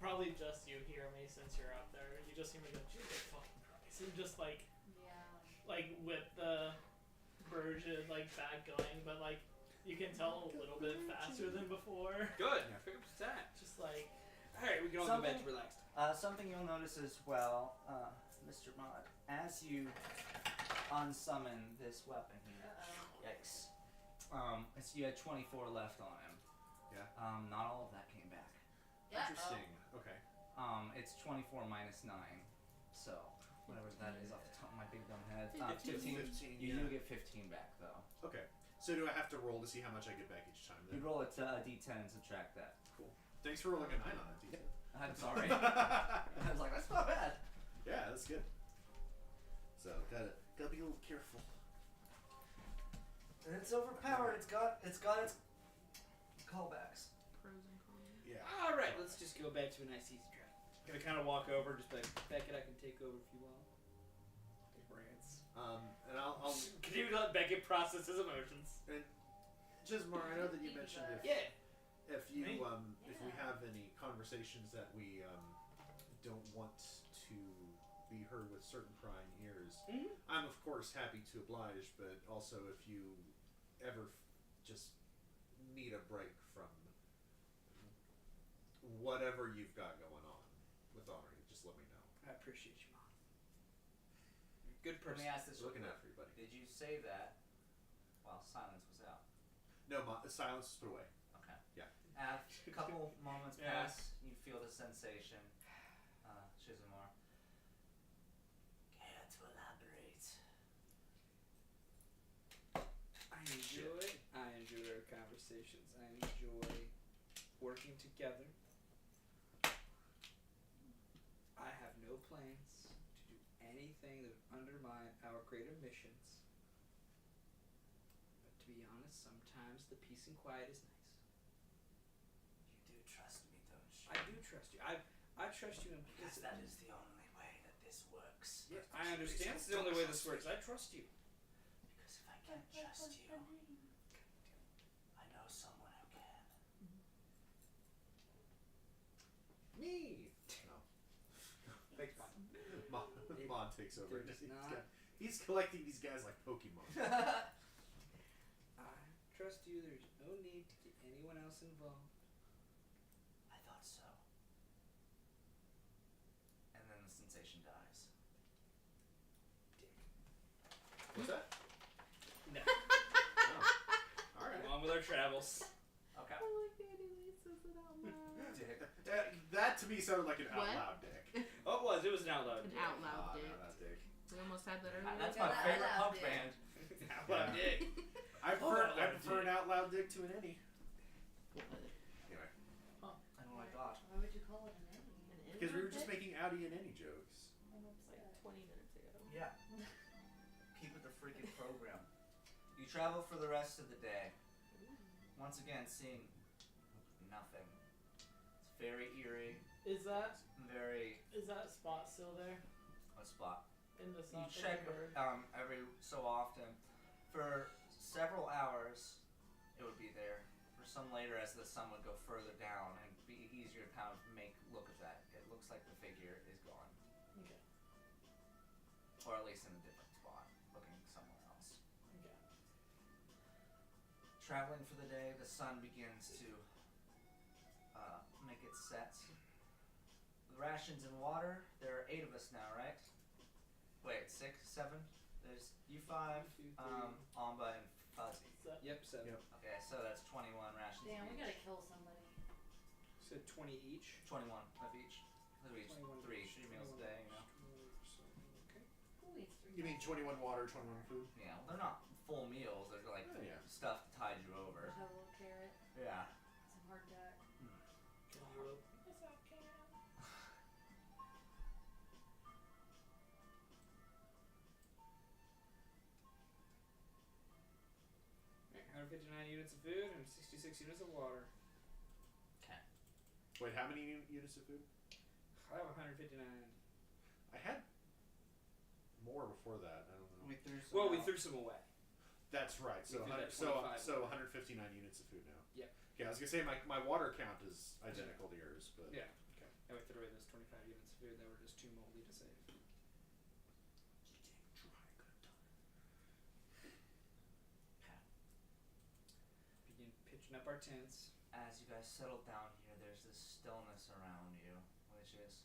probably just you hear me since you're up there. You just hear me go, Jesus fucking Christ. And just like with the version like back going, but like you can tell a little bit faster than before. Good. Pick up the time. Just like Alright, we can all go back to relaxed. Something you'll notice as well, Mr. Mod, as you unsummon this weapon here. Yikes. So you had 24 left on him. Yeah. Not all of that came back. Interesting. Okay. It's 24 minus 9. So, whatever that is off the top of my big dumb head. 15. 15. You Yeah. do get 15 back, though. Okay. So do I have to roll to see how much I get back each time You then? roll it to a d10 and subtract that. Cool. Thanks for rolling a 9 on that, D10. I'm sorry. I was like, that's not bad. Yeah, that's good. So gotta be a little careful. And it's overpowered. It's got its callbacks. Pros and cons. Yeah. Alright, let's just go back to a nice easy drive. Gonna kind of walk over, just be like, Beckett, I can take over if you want. Brants. And I'll Continue to let Beckett process his emotions. and Jismar, I know that you mentioned Yeah. if you Me? if we have any conversations that we don't want to be heard with certain prying ears, Mhm. I'm of course happy to oblige. But also, if you ever just need a break from whatever you've got going on with Henri, just let me know. I appreciate you, Mom. You're a good Let person. me ask this real Looking quick. out for you, buddy. Did you say that while silence was out? No, silence is put away. Okay. Yeah. A couple moments Yeah. pass, you feel the sensation. Shizumar. Care to elaborate? I enjoy our conversations. I enjoy working together. I have no plans to do anything that would undermine our greater missions. But to be honest, sometimes the peace and quiet is nice. You do trust me, don't you? I do trust you. I trust you Because implicitly. that is the only way that this works. Yeah, I understand it's the only way this works. I trust you. Because if I can't trust you, I know someone who can. Me. No. Thanks, Mom. Mon takes over. There's He's not- got- He's collecting these guys like Pokemon. I trust you. There's no need to get anyone else involved. I thought so. And then the sensation dies. What's that? No. Oh. All right. On with our travels. Okay. I like the idea that he says it out loud. Dick. That to me sounded like an What? out loud dick. Oh, it was an out loud. An out loud dick. No, not dick. We almost had that earlier. That's Yeah, my that favorite loud punk dick. band. Out loud Yeah. dick. I Oh, prefer, out I loud prefer an dick. out loud dick to an any. Anyway, And oh my god. Why would you call it an any? because we were just making outie and any jokes. I'm Like upset. 20 minutes ago. Yeah. Keep with the freaking program. You travel for the rest of the day. Once again, seeing nothing. It's very eerie. is that Very. spot still there A spot. in the You sun? check every so often. For several hours, it would be there. For some later, as the sun would go further down, and be easier to kind of look at that. It looks like the figure is gone, Okay. or at least in a different spot, looking somewhere else. Okay. Traveling for the day, the sun begins to make its set. The rations and water. There are 8 of us now, right? Wait, 6, 7. There's you 5, 1, 2, 3. Amba, and Fuzzy. Yep, 7. Yep. Okay, so that's 21 rations. Damn, of we each. gotta kill somebody. Said 20 each. 21 of each. 21 3 each. meals a day, you know. Okay. Who eats 3 You mean 21 water, 21 food? Yeah, well, they're not full meals. They're like Oh, yeah. stuff to tide you over. Just have a little carrot, Yeah. some hardtack. Cantaloupe. Yes, I can. Alright, 159 units of food and 66 units of water. Okay. Wait, how many units of food? I have 159. I had more before that. I don't know. We threw some. Well, we out. threw some away. That's right. So We threw that 100, 25 159 units of food now. Yep. Okay, I was gonna say my water count is identical to yours, but Yeah. And we threw away those 25 units of food that were just too moldy to save. Begin pitching up our tents. As you guys settle down here, there's this stillness around you, which is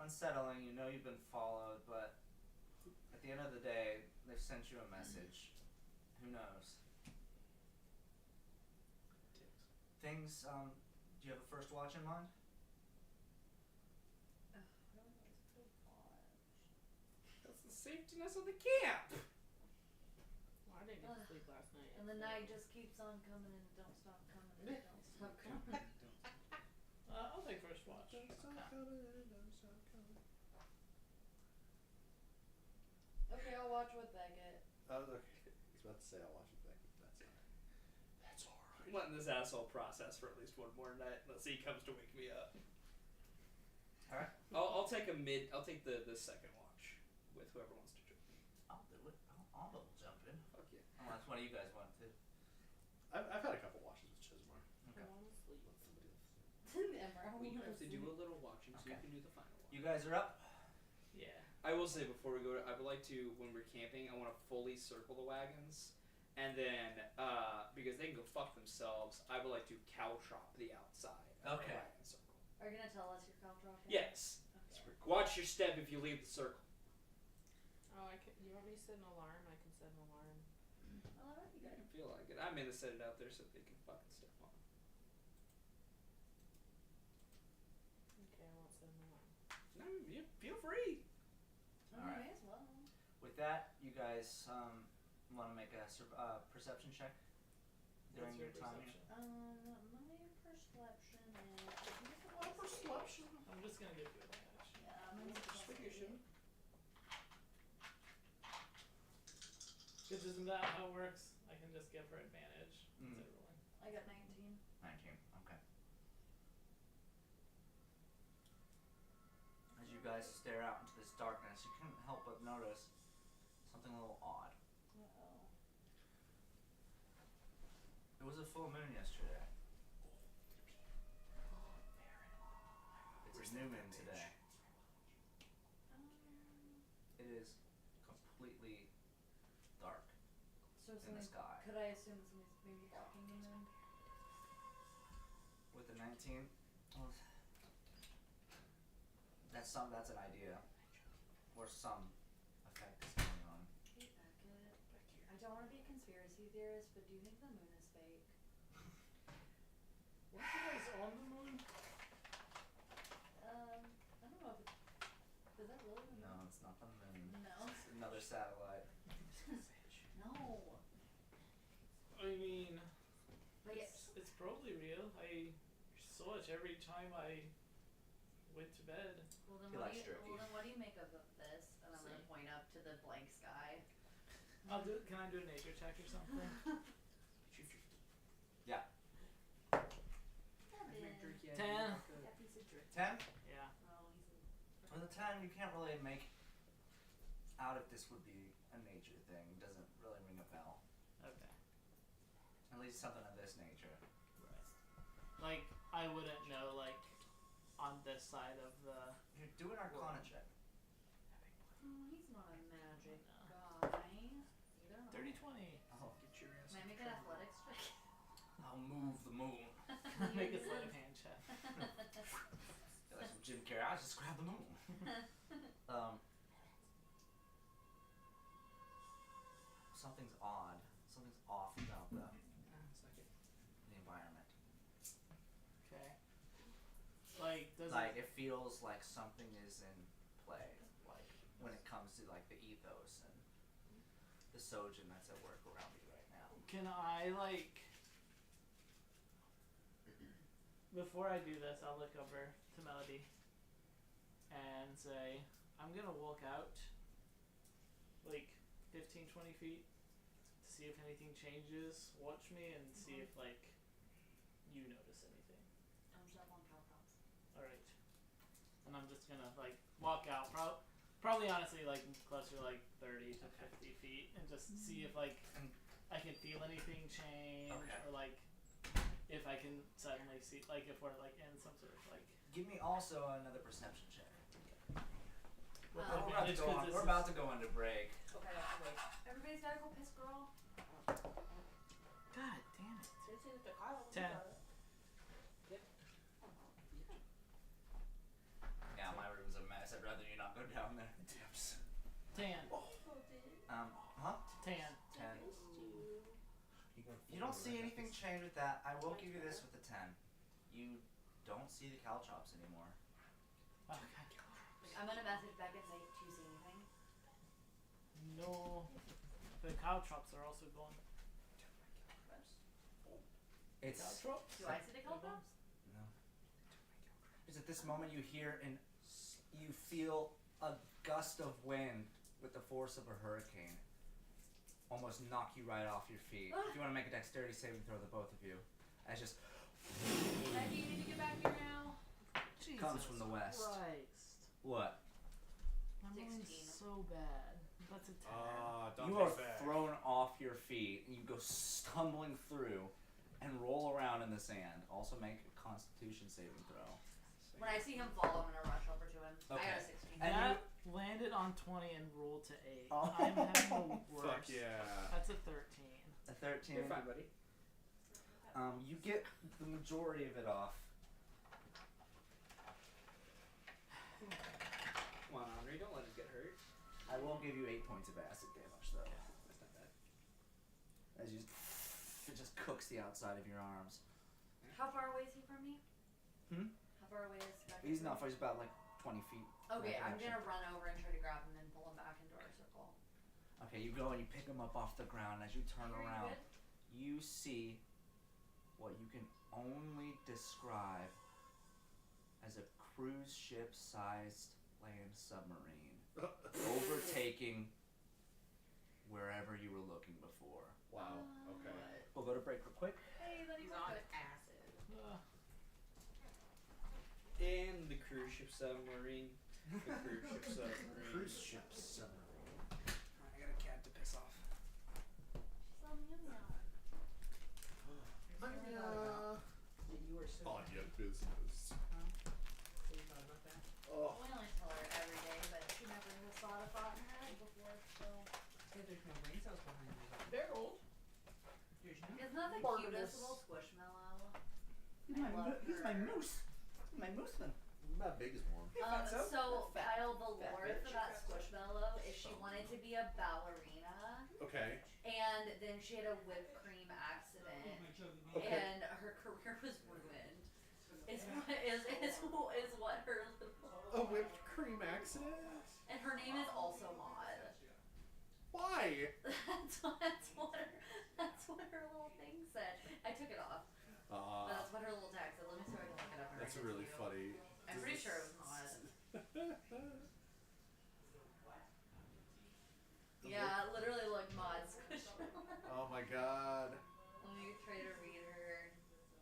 unsettling. You know you've been followed, but at the end of the day, they've sent you a message. Who knows? Things, do you have a first watch in mind? That's the safetiness of the camp! Well, I didn't get to sleep last night. And the night just keeps on coming and don't stop coming and don't stop coming. I'll take first watch. Don't stop coming, don't stop coming. Okay, I'll watch with Beckett. Okay. He's about to say I'll watch it back. That's alright. I'm letting this asshole process for at least one more night. Let's see he comes to wake me up. Alright. I'll take I'll take the second watch with whoever wants to join me. I'll do it. I'll double jump in. Fuck yeah. Unless one of you guys want to. I've had a couple watches with Chismar. Okay. I wanna sleep. Let somebody else. Emma, We have to do a little watching so you Okay. can do the final one. You guys are up? Yeah. I will say before we go, I would like to, when we're camping, I want to fully circle the wagons, and then because they can go fuck themselves, I would like to cow chop the outside of Okay. the wagon circle. are you gonna tell us your cow dropping? Yes. Okay. Watch your step if you leave the circle. Oh, you want me to set an alarm? I can set an alarm. Oh, that'd be I good. feel like it. I'm gonna set it out there so they can fucking step on. Okay, I won't set an alarm. No, you feel free. Oh, Alright. may as well. With that, you guys want to make a perception check during What's your your time here? perception? My perception is. I'm just gonna give you advantage. Yeah, my perception. Because isn't that how it works? I can just give her advantage. Mm. Instead of rolling. I got 19. 19. Okay. As you guys stare out into this darkness, you can't help but notice something a little odd. Uh-oh. It was a full moon yesterday. It's a new moon today. It is completely dark So in the something, sky. could I assume that somebody's maybe blocking the moon? With the 19, well, that's an idea, or some effect is going on. Hey, Beckett. I don't want to be a conspiracy theorist, but do you think the moon is fake? Weren't you guys on the moon? I don't know if is that really the No, moon? it's not the moon. No. It's another satellite. No. I mean, But yeah, it's probably real. I saw it every time I went to bed. well then He what likes do you jerky. well then what do you make of this? And I'm gonna point up to the blank sky. Can I do a nature check or something? Yeah. Seven. 10. Yeah, piece of jerky. 10? Yeah. Oh, he's a With a 10, you can't really make out if this would be a nature thing. It doesn't really ring a bell. Okay. At least something of this nature. Right. Like, I wouldn't know, like, on this side of the... Here, do an Arcana check. Oh, he's not a magic No. guy. Either am I. 30-20. Oh. Get your ass Can I in make an trouble. athletics check? I'll move the moon. Make a sleight of hand check. Feel like some Jim Carrey. I just grab the moon. Something's odd. Something's off about the environment. Okay. Like, does Like it... it feels like something is in play. Like when it comes to like the ethos and the Sojin that's at work around you right now. Can I, like... Before I do this, I'll look over to Melody and say, I'm gonna walk out like 15, 20 feet to see if anything changes, watch me, and see if like you notice anything. Step on cow props. Alright. And I'm just gonna like walk out, probably honestly like closer to like 30 to 50 feet and just see if like I can feel anything change Okay. or like if I can suddenly see like if we're like in some sort of like Give me also another perception check. With We're advantage 'cause this we're is- about to go into break. Okay, wait. Everybody's gotta go piss, girl. God damn it. Didn't say that to Kyle. 10. Yeah, my room's a mess. I'd rather you not go down there. Dips. 10. Huh? 10. 10. You don't see anything change with that. I will give you this with a 10. You don't see the caltrops anymore. Okay. I'm gonna message Beck and say, do you see anything? No. The caltrops are also gone. It's Caltrops? Do I see the caltrops? no. Just at this moment you hear and you feel a gust of wind with the force of a hurricane almost knock you right off your feet. If you want to make a dexterity saving throw, the both of you, as just Beck, you need to get back here now. Jesus comes from the west. Christ. What? My mind's 16. so bad. That's a 10. Don't You are take back. thrown off your feet and you go stumbling through and roll around in the sand. Also make a Constitution saving throw. When I see him fall, I'm gonna rush over to him. I Okay. got a 16. And That landed on 20 and rolled to 8. Oh. I'm having the worst. Fuck yeah. That's a 13. A 13. You're fine, buddy. You get the majority of it off. Come on, Henri, don't let us get hurt. I will give you 8 points of acid damage though. That's not bad. As you it just cooks the outside of your arms. How far away is he from me? Hmm? How far away is Beck? He's from not me? far, he's about like 20 feet. Okay, in that I'm direction. gonna run over and try to grab him and pull him back into our circle. Okay, you go and you pick him up off the ground. As you turn Are you around, good? you see what you can only describe as a cruise ship sized land submarine overtaking wherever you were looking before. Wow. Okay. We'll go to break real quick. Hey, then He's he's on on acid. And the cruise ship submarine. The cruise ship submarine. Cruise ship submarine. I got a cat to piss off. Yeah, you were so On your business. So you thought about that? Oh. We only tell her every day, but she never has thought a thought in her head before, so. Hey, there's no brain cells behind you. They're old. There's no. Isn't that the Barnabas. cutest little squishmallow? He's my, love he's my her. moose. He's my mooseman. Not big as one. Fatso. So, Fat. Kyle, the Fat lore bitch. for that squishmallow is she wanted to be a ballerina, Okay. and then she had a whipped cream accident, Okay. and her career was ruined. Is what her A whipped cream accident? and her name is also Maud. Why? That's what her little thing said. I took it off, but that's what her little tag said. Let me see if I can look it up. and That's read it to really you. funny. I'm pretty sure it was Maud. Yeah, it literally looked Maud squishmallow. Oh my god. Let me try to read her.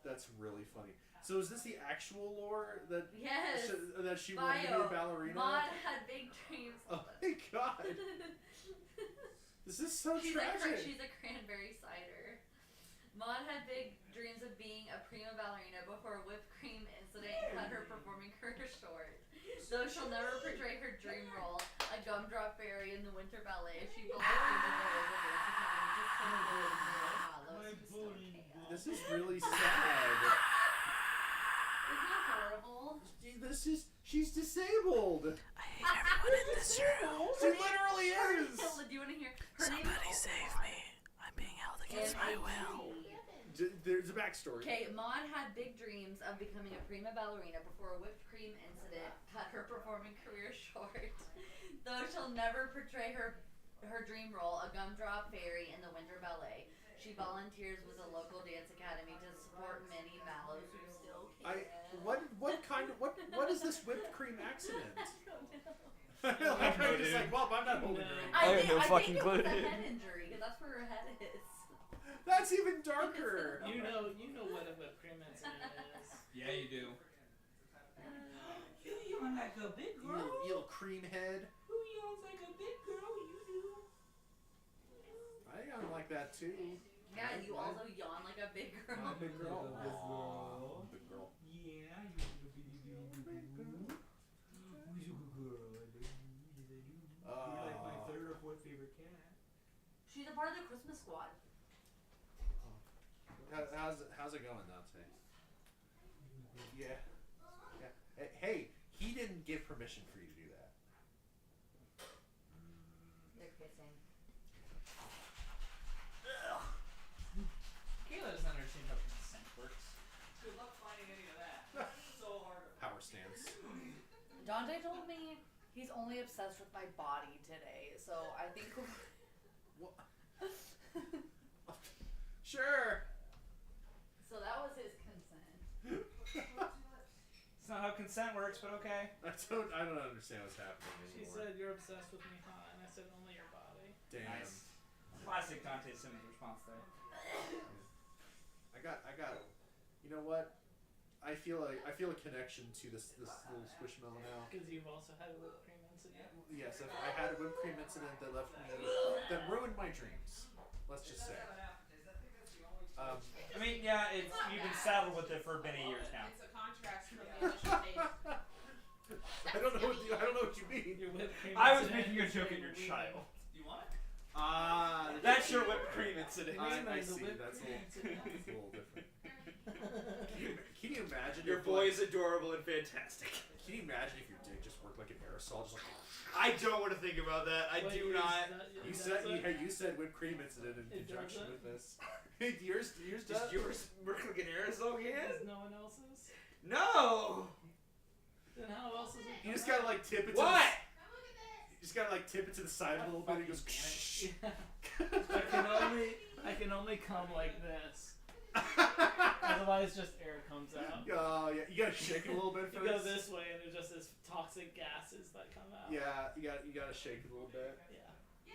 That's really funny. So is this the actual lore that Yes. that she wanted to be a ballerina? Maud had big dreams. Oh my god. This is so she's tragic. she's a cranberry cider. Maud had big dreams of being a prima ballerina before a whipped cream incident cut her performing career short. Though she'll never portray her dream role, a gumdrop fairy in the winter ballet, she volunteered to go over the This is really sad. Isn't that horrible? She's disabled. I hate everyone in this room. She literally is. Do you want to hear? Her name Somebody is save me. I'm being held against my will. There's a backstory. Okay, Maud had big dreams of becoming a prima ballerina before a whipped cream incident cut her performing career short. Though she'll never portray her dream role, a gumdrop fairy in the winter ballet, she volunteers with a local dance academy to support many mallows who still can. What is this whipped cream accident? I don't know. I'm just like, well, I'm not holding her. I have no fucking think clue, it was a dude. head injury, because that's where her head is. That's even darker. You know what a whipped cream incident is. Yeah, you do. You yawn like a big You girl. little cream head. Who yawns like a big girl? You do. I yawn like that too. Yeah, you also yawn like a big girl. I'm a big girl. Big girl. Big girl. Yeah, you little bitty bitty bitty. part of the Christmas squad. How's it going, Dante? Yeah. Hey, he didn't give permission for you to do that. They're kissing. Kayla doesn't understand how consent works. Good luck finding any of that. So hard. Power stance. Dante told me he's only obsessed with my body today, so I think. What? Sure. So that was his consent. It's not how consent works, but okay. I don't understand what's happening She anymore. said you're obsessed with me, huh? And I said only your body. Damn. Nice. Classic Dante Simmons response there. I got. You know what? I feel a connection to this little squishmallow now. Because you've also had a whipped cream incident. Yes, I had a whipped cream incident that left me, that ruined my dreams. Let's just say. I mean, yeah, you've been saddled with it for many years now. It's a contrast from the initial phase. I don't know what you mean. Your whipped cream I was incident making a is joke at very your weird. child. Do you want it? That's your whipped cream incident. I It's a see. whipped That's a cream little incident. different. Can you imagine? Your if, boy like, is adorable and fantastic. Can you imagine if your dick just worked like an aerosol, just like? I don't want to think about that. I Wait, do yours not. You does said it? you said whipped cream incident in It conjunction does with this. yours Does does. yours work like an aerosol Does can? no one else's? No. Then how else is it? You just come gotta like tip it. What? You just gotta like tip it to the side a little bit. It goes. I can only come like this. Otherwise, just air comes out. Oh yeah, you gotta shake it a little bit You first. go this way, and there's just this toxic gases that come out. Yeah, you gotta shake it a little bit. Yeah.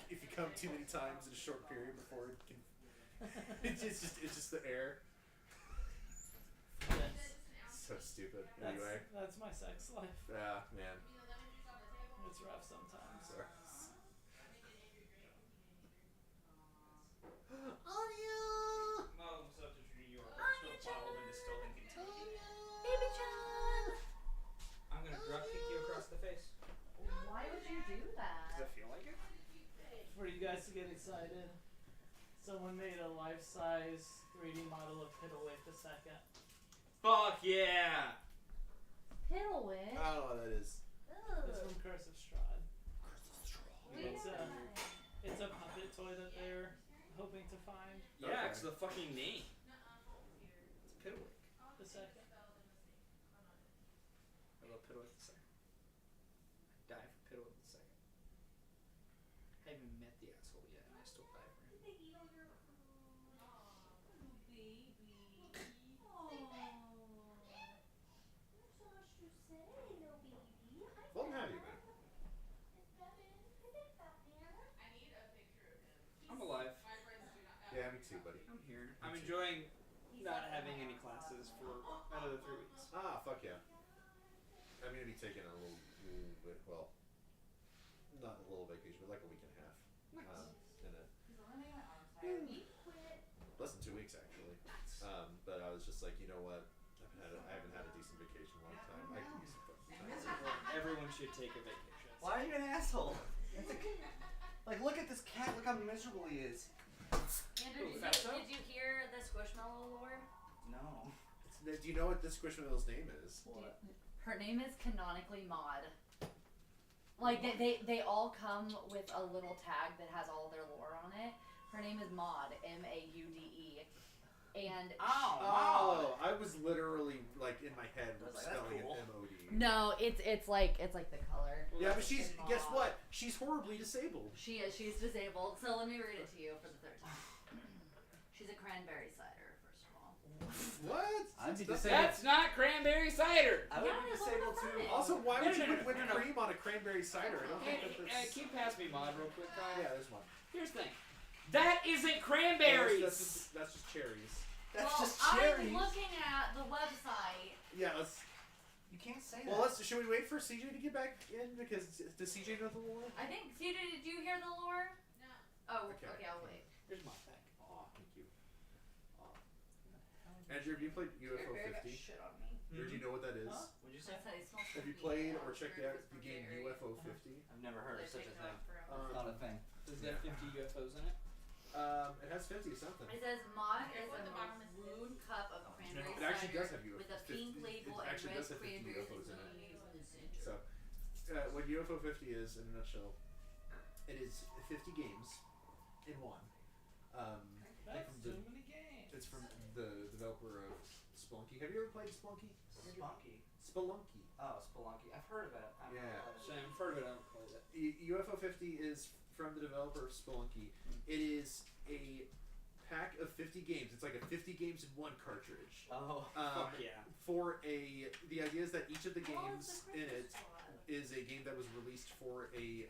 If you come too many times in a short period before it can, it's just the air. Yes. So stupid. Anyway, That's my sex life. yeah, man. It's rough sometimes. Sorry. Welcome to New York. Still bottled and distilled in Kentucky. Baby John! I'm gonna drop kick you across the face. Why would you do Does that? it feel like it? For you guys to get excited, someone made a life-size 3D model of Piddlewick II. Fuck yeah! Piddlewick? I don't know what that is. It's from Curse of Strahd. Weird. It's a puppet toy that they're hoping to find. Yeah, Okay. it's the fucking name. It's Piddlewick. The second. I love Piddlewick II. I die for Piddlewick II. I haven't met the asshole yet, and I still die for him. Well, have you been? I'm alive. Yeah, me too, buddy. I'm here. I'm enjoying not having any classes for another 3 weeks. Ah, fuck yeah. I'm gonna be taking a little bit, well, not a little vacation, but like a week and a half. Less than 2 weeks actually. But I was just like, you know what? I haven't had a decent vacation in a long time. I can use some fucking time. Everyone should take a vacation. Why are you an asshole? Like, look at this cat. Look how miserable he is. Andrew, Ooh, Fatso? did you hear the Squishmallow lore? No. Do you know what this Squishmallow's name is? What? Her name is canonically Maud. Like, they all come with a little tag that has all their lore on it. Her name is Maud, M-A-U-D-E. And Oh, I was literally like in my head I was like, that's spelling cool. it M-O-D. no, it's like the color. Yeah, but she's, Maud. guess what? She's horribly disabled. She is. She's disabled. So let me read it to you for the third time. She's a cranberry cider, first of all. What? I'd be That's- disabled. That's not cranberry cider! I would Yeah, be it's disabled all too. right. Also, why would you No, put whipped no. cream on a cranberry cider? I don't think that's... Keep past me, Maud, real quick, Kyle. Yeah, there's one. Here's the thing. That isn't Oh, cranberries! that's just cherries. That's well, just I'm cherries. looking at the website. Yeah, let's... You can't say Well, that. should we wait for CJ to get back in? Because does CJ know the lore? I think. CJ, did you hear the lore? No. Oh, Okay. okay. I'll wait. Here's my pack. Aw, thank you. Andrew, have you played UFO 50? Shit on me. Or do you know what that is? Huh? What'd you I said it smells Have you funky. played or checked out the game UFO 50? I've never heard of such a thing. Uh, Not a thing. Does it have 50 UFOs in it? It has 50 something. It says Maud is Careful at a the bottom is maroon cup of cranberry It actually cider does have UFOs. with a pink label and actually red does have 50 cranberries UFOs in it. and leaves in the center. So, what UFO 50 is, in a nutshell, it is 50 games in one. That's from too the- many games. It's from the developer of Spelunky. Have you ever played Spelunky? Spunky. Spelunky. Oh, Spelunky. I've heard of it. I've Yeah. never played it. Same. I've heard of it. I haven't played it. UFO 50 is from the developer of Spelunky. It is a pack of 50 games. It's like a 50 games in one cartridge. Oh. Fuck yeah. The idea is that each of the Oh, games the in Christmas it squad. is a game that was released for a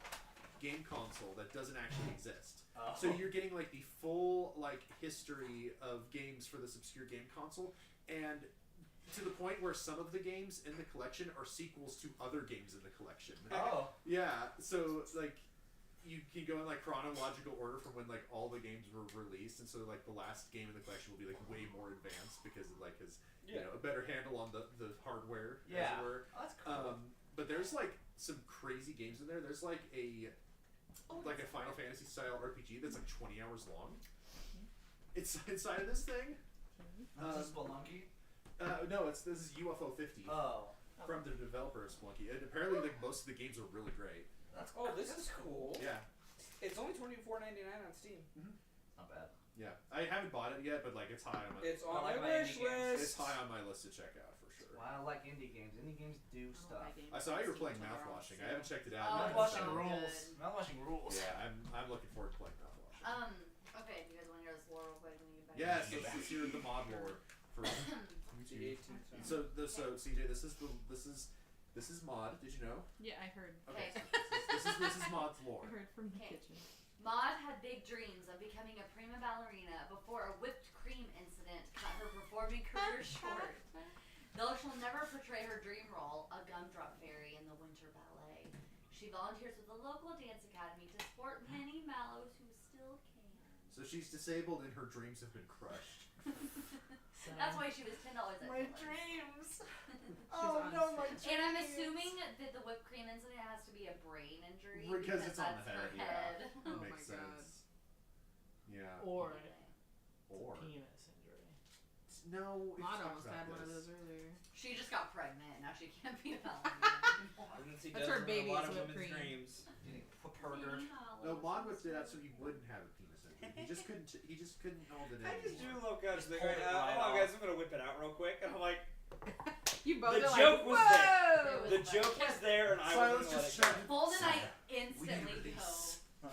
game console that doesn't actually exist. Oh. So you're getting like the full like history of games for this obscure game console, and to the point where some of the games in the collection are sequels to other games in the collection. Oh. Yeah, so like you can go in like chronological order from when like all the games were released, and so like the last game in the collection will be like way more advanced because it like has you know a better handle on the hardware as Yeah. it were. Oh, that's cool. But there's like some crazy games in there. There's like a Final Fantasy style RPG that's like 20 hours long. It's inside of this thing. Is this Spelunky? No, this is UFO 50 Oh. from the developer of Spelunky. And apparently, like most of the games are really great. That's Oh, this is cool. Yeah, It's only $24.99 on Steam. Not bad. yeah. I haven't bought it yet, but like it's high on my It's on I like my my wish indie games. list. it's high on my list to check out for sure. Well, I like indie games. Indie games do stuff. I saw you were playing Mouthwashing. I haven't checked it out. Oh, yet. it's Mouthwashing so rules. good. Mouthwashing rules. Yeah, I'm looking forward to playing Mouthwashing. Okay, do you guys want to hear this lore real quick? And then get back Yes, to let's hear the mod lore for It's the YouTube. 18th. So CJ, this is mod. Did you know? Yeah, I heard. Okay. Okay. So this is mod's lore. I heard from the Okay. kitchen. Maud had big dreams of becoming a prima ballerina before a whipped cream incident cut her performing career short. Though she'll never portray her dream role, a gumdrop fairy in the winter ballet, she volunteers with the local dance academy to support Penny Mallows, who still can. So she's disabled and her dreams have been crushed. That's why she was $10 at My Dillard's. dreams. Oh, no, my dreams. And I'm assuming that the whipped cream incident has to be a brain injury Because it's on that's the her head, yeah. head. Oh Makes my God. sense. Yeah. Or Or penis injury. no. we've Maud talked almost about had one of this. those earlier. She just got pregnant. Now she can't be a ballerina anymore. Pregnancy That's does her ruin a baby's lot of whipped women's cream. dreams. Pervert. No, Mod whipped it out so he wouldn't have a penis injury. He just couldn't. He just couldn't hold it in. I just do anymore. look out and think, pulled it right hold on, off. guys, I'm gonna whip it out real quick, and I'm like, You both The are joke like, was whoa! there. It the was joke funny. was there, and I Silence wasn't just letting it shouted. Fold and I We need instantly release. go.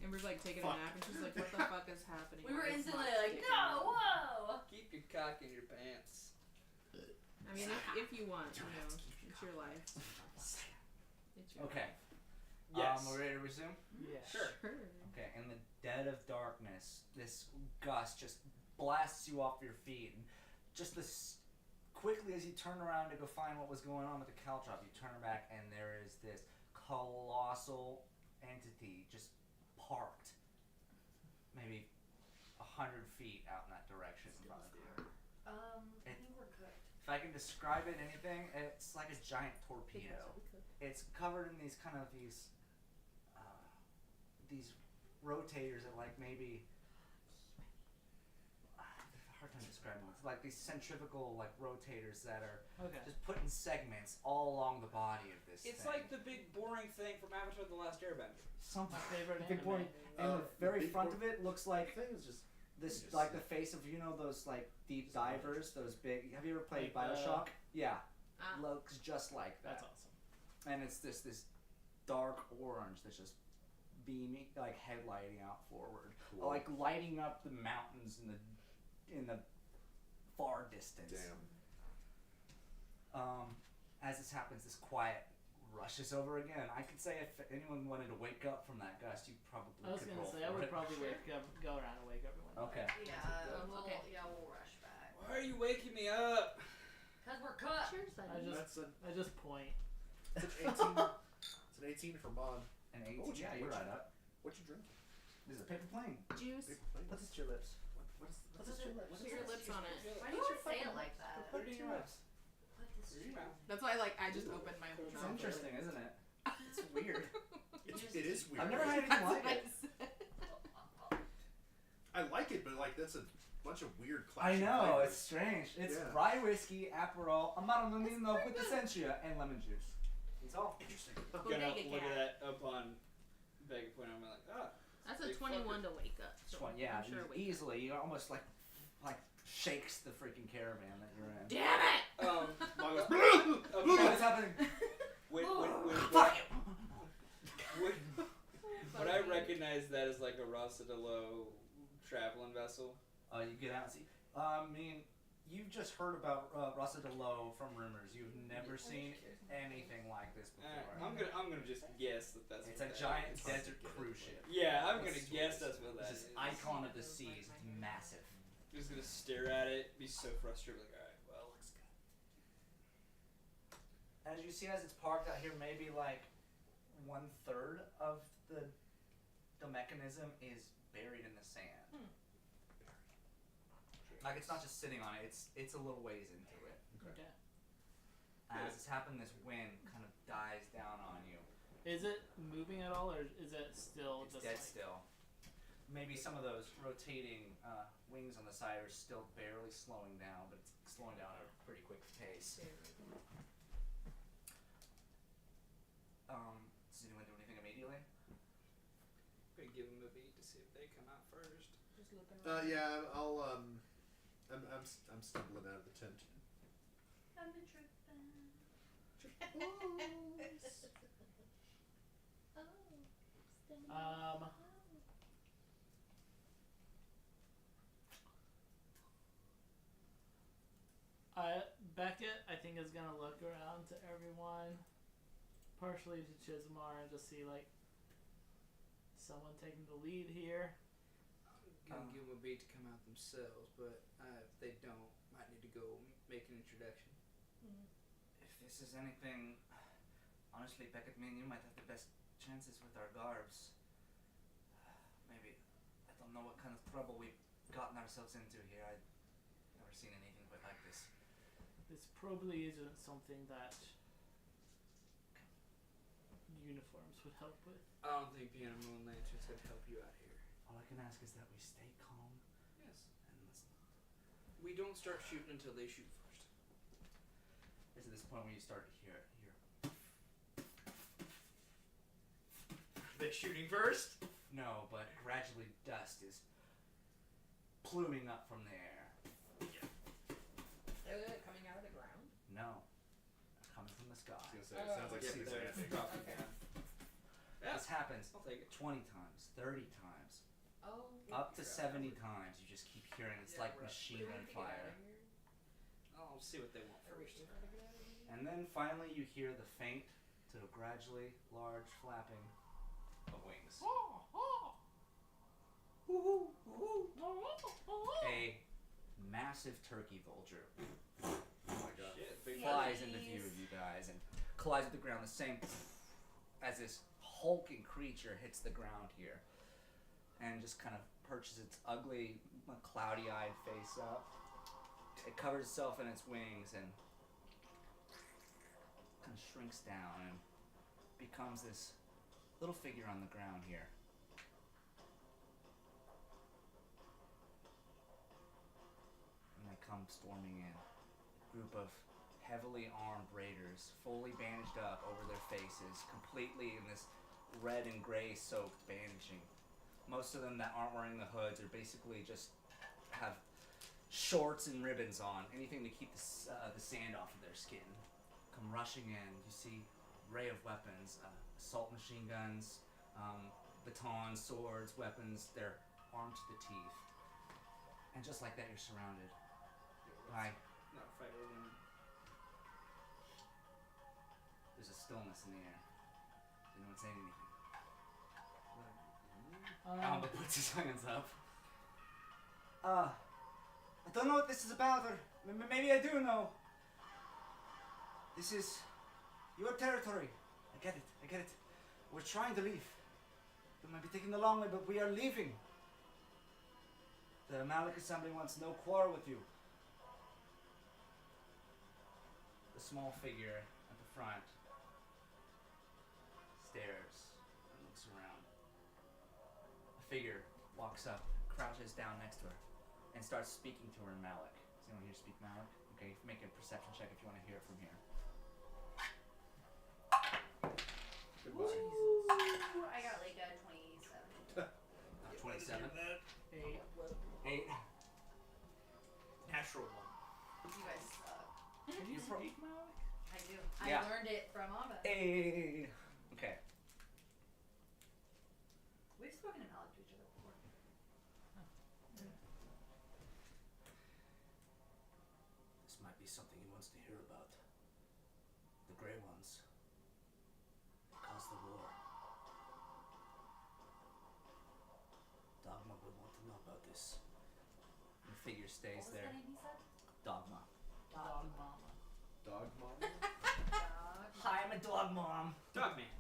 Amber's like taking Fuck. a nap and she's like, what the fuck is happening? We were Why is instantly Maud like, sticking no, out?" whoa. Keep your cock in your pants. I mean, if you want, you know, it's your life. It's your Okay. Yes. We're ready to resume? Yeah. Sure. Sure. Okay, in the dead of darkness, this gust just blasts you off your feet, and just as quickly as you turn around to go find what was going on with the caltrop, you turn back, and there is this colossal entity just parked, maybe 100 feet out in that direction in front of you. I think we're cooked. If I can describe it anything, it's like a giant torpedo. It's covered in these kind of these rotators that like maybe hard time describing. It's like these centrifugal like rotators that are Okay. just put in segments all along the body of this It's thing. like the big boring thing from Avatar: The Last Airbender. something. My favorite Big anime. boy, and the very big front boy- of it looks like thing is just this, just like the sit. face of those like deep divers, those big. Have you ever played Like, Bioshock? Yeah, Ah. looks just like that. That's awesome. And it's this dark orange that's just beaming, like headlighting out forward, Cool. like lighting up the mountains in the far distance. Damn. As this happens, this quiet rushes over again. I could say if anyone wanted to wake up from that gust, you probably I was could gonna roll say for I would it. probably go around and wake everyone up. Okay. Yeah, Okay. we'll rush back. Why are you waking me up? Because we're cooked. Cheers, buddy. I just point. It's an 18. It's an 18 for Mod. An What 18. would you- Yeah, you're what right you- up. What you drinking? This is a paper plane. Juice. Big plate. Put this to your lips. What's Put this to your lips. Put your lips on it. Why do you always say it like that? Put it in your lips. Put this Put it in your mouth. That's why, like, I just opened my whole It's mouth. interesting, isn't it? It's weird. It's It is weird. I've never had anything like it. I like it, but like that's a bunch of weird I clashing know, flavors. it's strange. It's Yeah. rye whiskey, Aperol, Amaro Nonino with Essentia, and lemon juice. That's all. Interesting. I'm gonna Bodega look cat. at that up on Vega Point. I'm like, That's a big 21 fucker. to wake up. So Yeah, I'm sure wake easily. You almost like shakes the freaking caravan that you're in. up. Damn it! Mom goes, What's happening? when Fuck you! would I recognize that as like a Rasa de Lo traveling vessel? You get out and see. I mean, you've just heard about Rasa de Lo from rumors. You've never seen anything like this before. I'm gonna just guess that that's. It's what a that giant is. desert cruise ship. Yeah, I'm gonna guess that's what that It's is. this icon of the seas. It's massive. I'm just gonna stare at it, be so frustrated, like, alright, well, looks good. As you see, as it's parked out here, maybe like 1/3 of the mechanism is buried in the sand. Like it's not just sitting on it; it's a little ways into it. Okay. As it's happened, this wind kind of dies down on you. Is it moving at all, or is it still It's just dead like... still. Maybe some of those rotating wings on the side are still barely slowing down, but it's slowing down at a pretty quick pace. Does anyone do anything immediately? I'm gonna give them a beat to see if they come out first. Just looking around. Yeah, I'll I'm stumbling out of the tent. I'm a trippin'. Beckett, I think, is gonna look around to everyone, partially to Chismar, and just see like someone taking the lead here. I'm gonna give them a beat to come out themselves, but if they don't, might need to go make an introduction. If this is anything, honestly, Beckett, me and you might have the best chances with our garbs. Maybe, I don't know what kind of trouble we've gotten ourselves into here. I've never seen anything quite like this. This probably isn't something that uniforms would help with. I don't think being a moon lantern's gonna help you out here. All I can ask is that we stay calm Yes. and listen. We don't start shooting until they shoot first. It's at this point when you start to hear They shooting first? no, but gradually dust is pluming up from the air. Coming out of the ground. No, they're coming from the sky. I was gonna say, it sounds like Yeah, Caesar they're Antic. dropping Okay. down. This happens I'll take it. 20 times, 30 times, Oh. up to 70 times. You just keep hearing it's like Do machine we gun need to get out fire. of here? I'll see what they want Are we first. able to get out of here? And then finally you hear the faint to gradually large flapping of wings. A massive turkey vulture Oh my god. Shit, big flies into view of you guys and collides with the ground the same as this hulking creature hits the ground here and just kind of perches its ugly, cloudy-eyed face up. It covers itself in its wings and kind of shrinks down and becomes this little figure on the ground here. And they come storming in. A group of heavily armed raiders, fully bandaged up over their faces, completely in this red and gray soaked bandaging. Most of them that aren't wearing the hoods are basically just have shorts and ribbons on, anything to keep the sand off of their skin. Come rushing in. You see array of weapons, assault machine guns, batons, swords, weapons. They're armed to the teeth. And just like that, you're surrounded by. Not fight over women. There's a stillness in the air. Anyone saying anything? Alba puts his hands up. I don't know what this is about, or maybe I do know. This is your territory. I get it. We're trying to leave. We might be taking the long way, but we are leaving. The Malik Assembly wants no quarrel with you. The small figure at the front stares and looks figure walks up, crouches down next to her, and starts speaking to her in Malik. Does anyone here speak Malik? Okay, make a perception check if you want to hear it from here. Goodbye. Ooh, I got like a 27. 27. 8. 8. Natural one. You guys suck. Can you You're pro- speak Malik? I do. Yeah. I learned it from Ava. 8. Okay. We've spoken in Malik to each other before. This might be something he wants to hear about. The Grey Ones. They caused the war. Dogma would want to know about this. The figure What stays was there. the name he said? Dogma. Dog mama. Dog mom? Dog. Hi, I'm a dog mom. Dog man.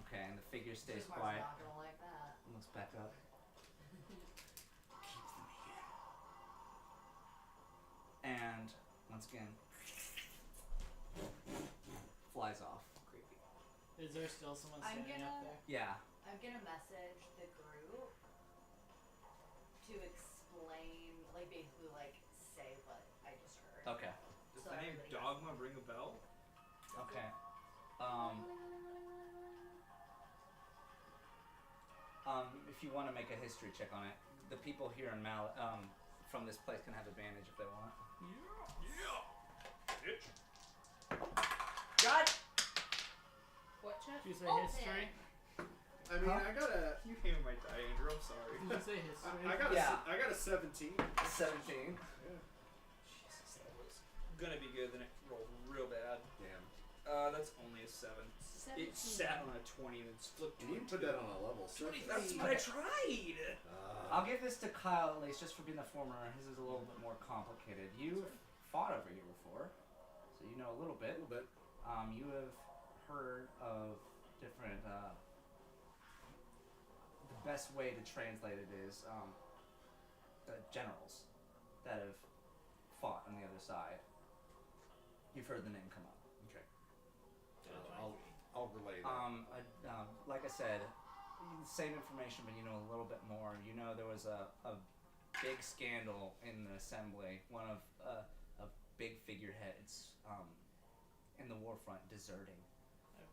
Okay, and the figure stays Sumar's quiet. not gonna like that. Looks back up. Keep them here. And once again, flies off. Creepy. Is there still someone I'm standing up gonna- there? Yeah. I'm gonna message the group to explain, like basically like say what I just heard. Okay. Does So the name everybody Dogma ring a bell? Okay. If you want to make a history check on it, the people here in from this place can have advantage if they want. Yeah. Bitch. God! What check? Did you say Open. history? I mean, Huh? I got a. You came in my die, Andrew. I'm sorry. Did you say history? I got Yeah. I got a 17. 17. Jesus, that was gonna be good. Then it rolled real bad. Damn. That's only a 7. It sat on a 20 and it's flipped. You need to put that on a level 6. That's what I tried. I'll give this to Kyle at least just for being the former. His is a little bit more complicated. You've fought over here before, so you know a little a bit. little bit. You have heard of different. The best way to translate it is generals that have fought on the other side. You've heard the name come up. Okay. I'll relay that. Like I said, same information, but you know a little bit more. You know there was a big scandal in the assembly. One of big figureheads in the war front deserting. Okay.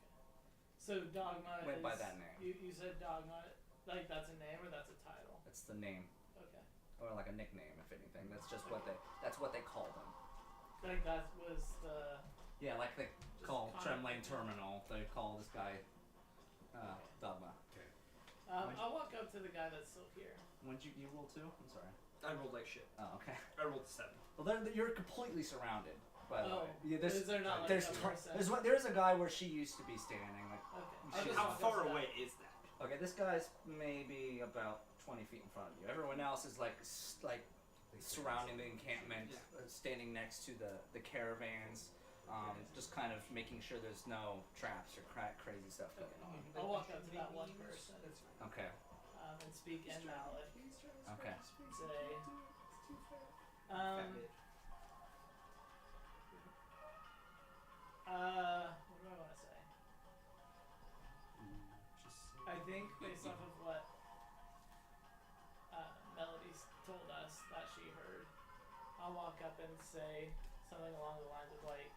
So Dogma Went is, by that name. You said Dogma, like that's a name or that's a title? That's the name, Okay. or like a nickname, if anything. That's just what they call them. Like that was the. Yeah, like they call kind of- Tremlane Terminal. They call this guy Dogma. Okay. I'll walk up to the guy that's still here. When did you roll 2? I'm sorry. I rolled like shit. Oh, okay. I rolled a 7. Well, you're completely surrounded. By the Oh, way, yeah, is there not like there's a person? there's a guy where she used to be standing. Like, Okay. Shit. How far away is that? okay, this guy's maybe about 20 feet in front of you. Everyone else is like surrounding the encampment, standing next to the caravans, just kind of making sure there's no traps or crazy stuff going on. I'll walk up to that one person Okay. and speak in Malik. Okay. Say, what do I want to say? I think based off of what Melody's told us that she heard, I'll walk up and say something along the lines of like,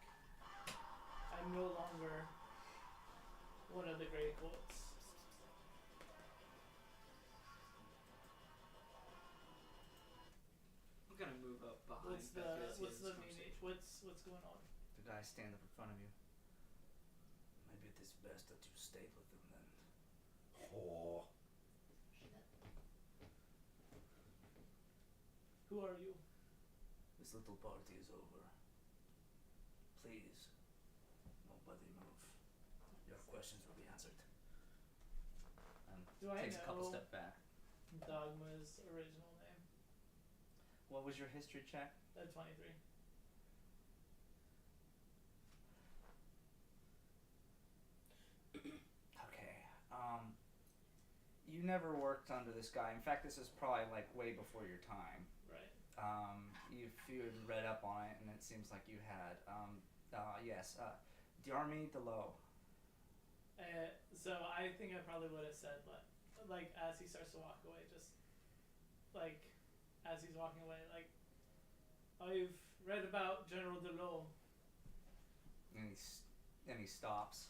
I'm no longer one of the great quotes. I'm gonna move up behind. What's meaning? What's going on? The guy stand up in front of you. Maybe it is best that you stayed with him then. Oh. Who are you? This little party is over. Please, nobody move. Your questions will be answered. Do I Takes a couple know steps back. Dogma's original name? What was your history check? 23. Okay. You never worked under this guy. In fact, this is probably like way before your time. Right. If you had read up on it, and it seems like you had. Yes. D'Army Delo. So I think I probably would have said like like as he starts to walk away, just like as he's walking away, like I've read about General Delot. And he stops.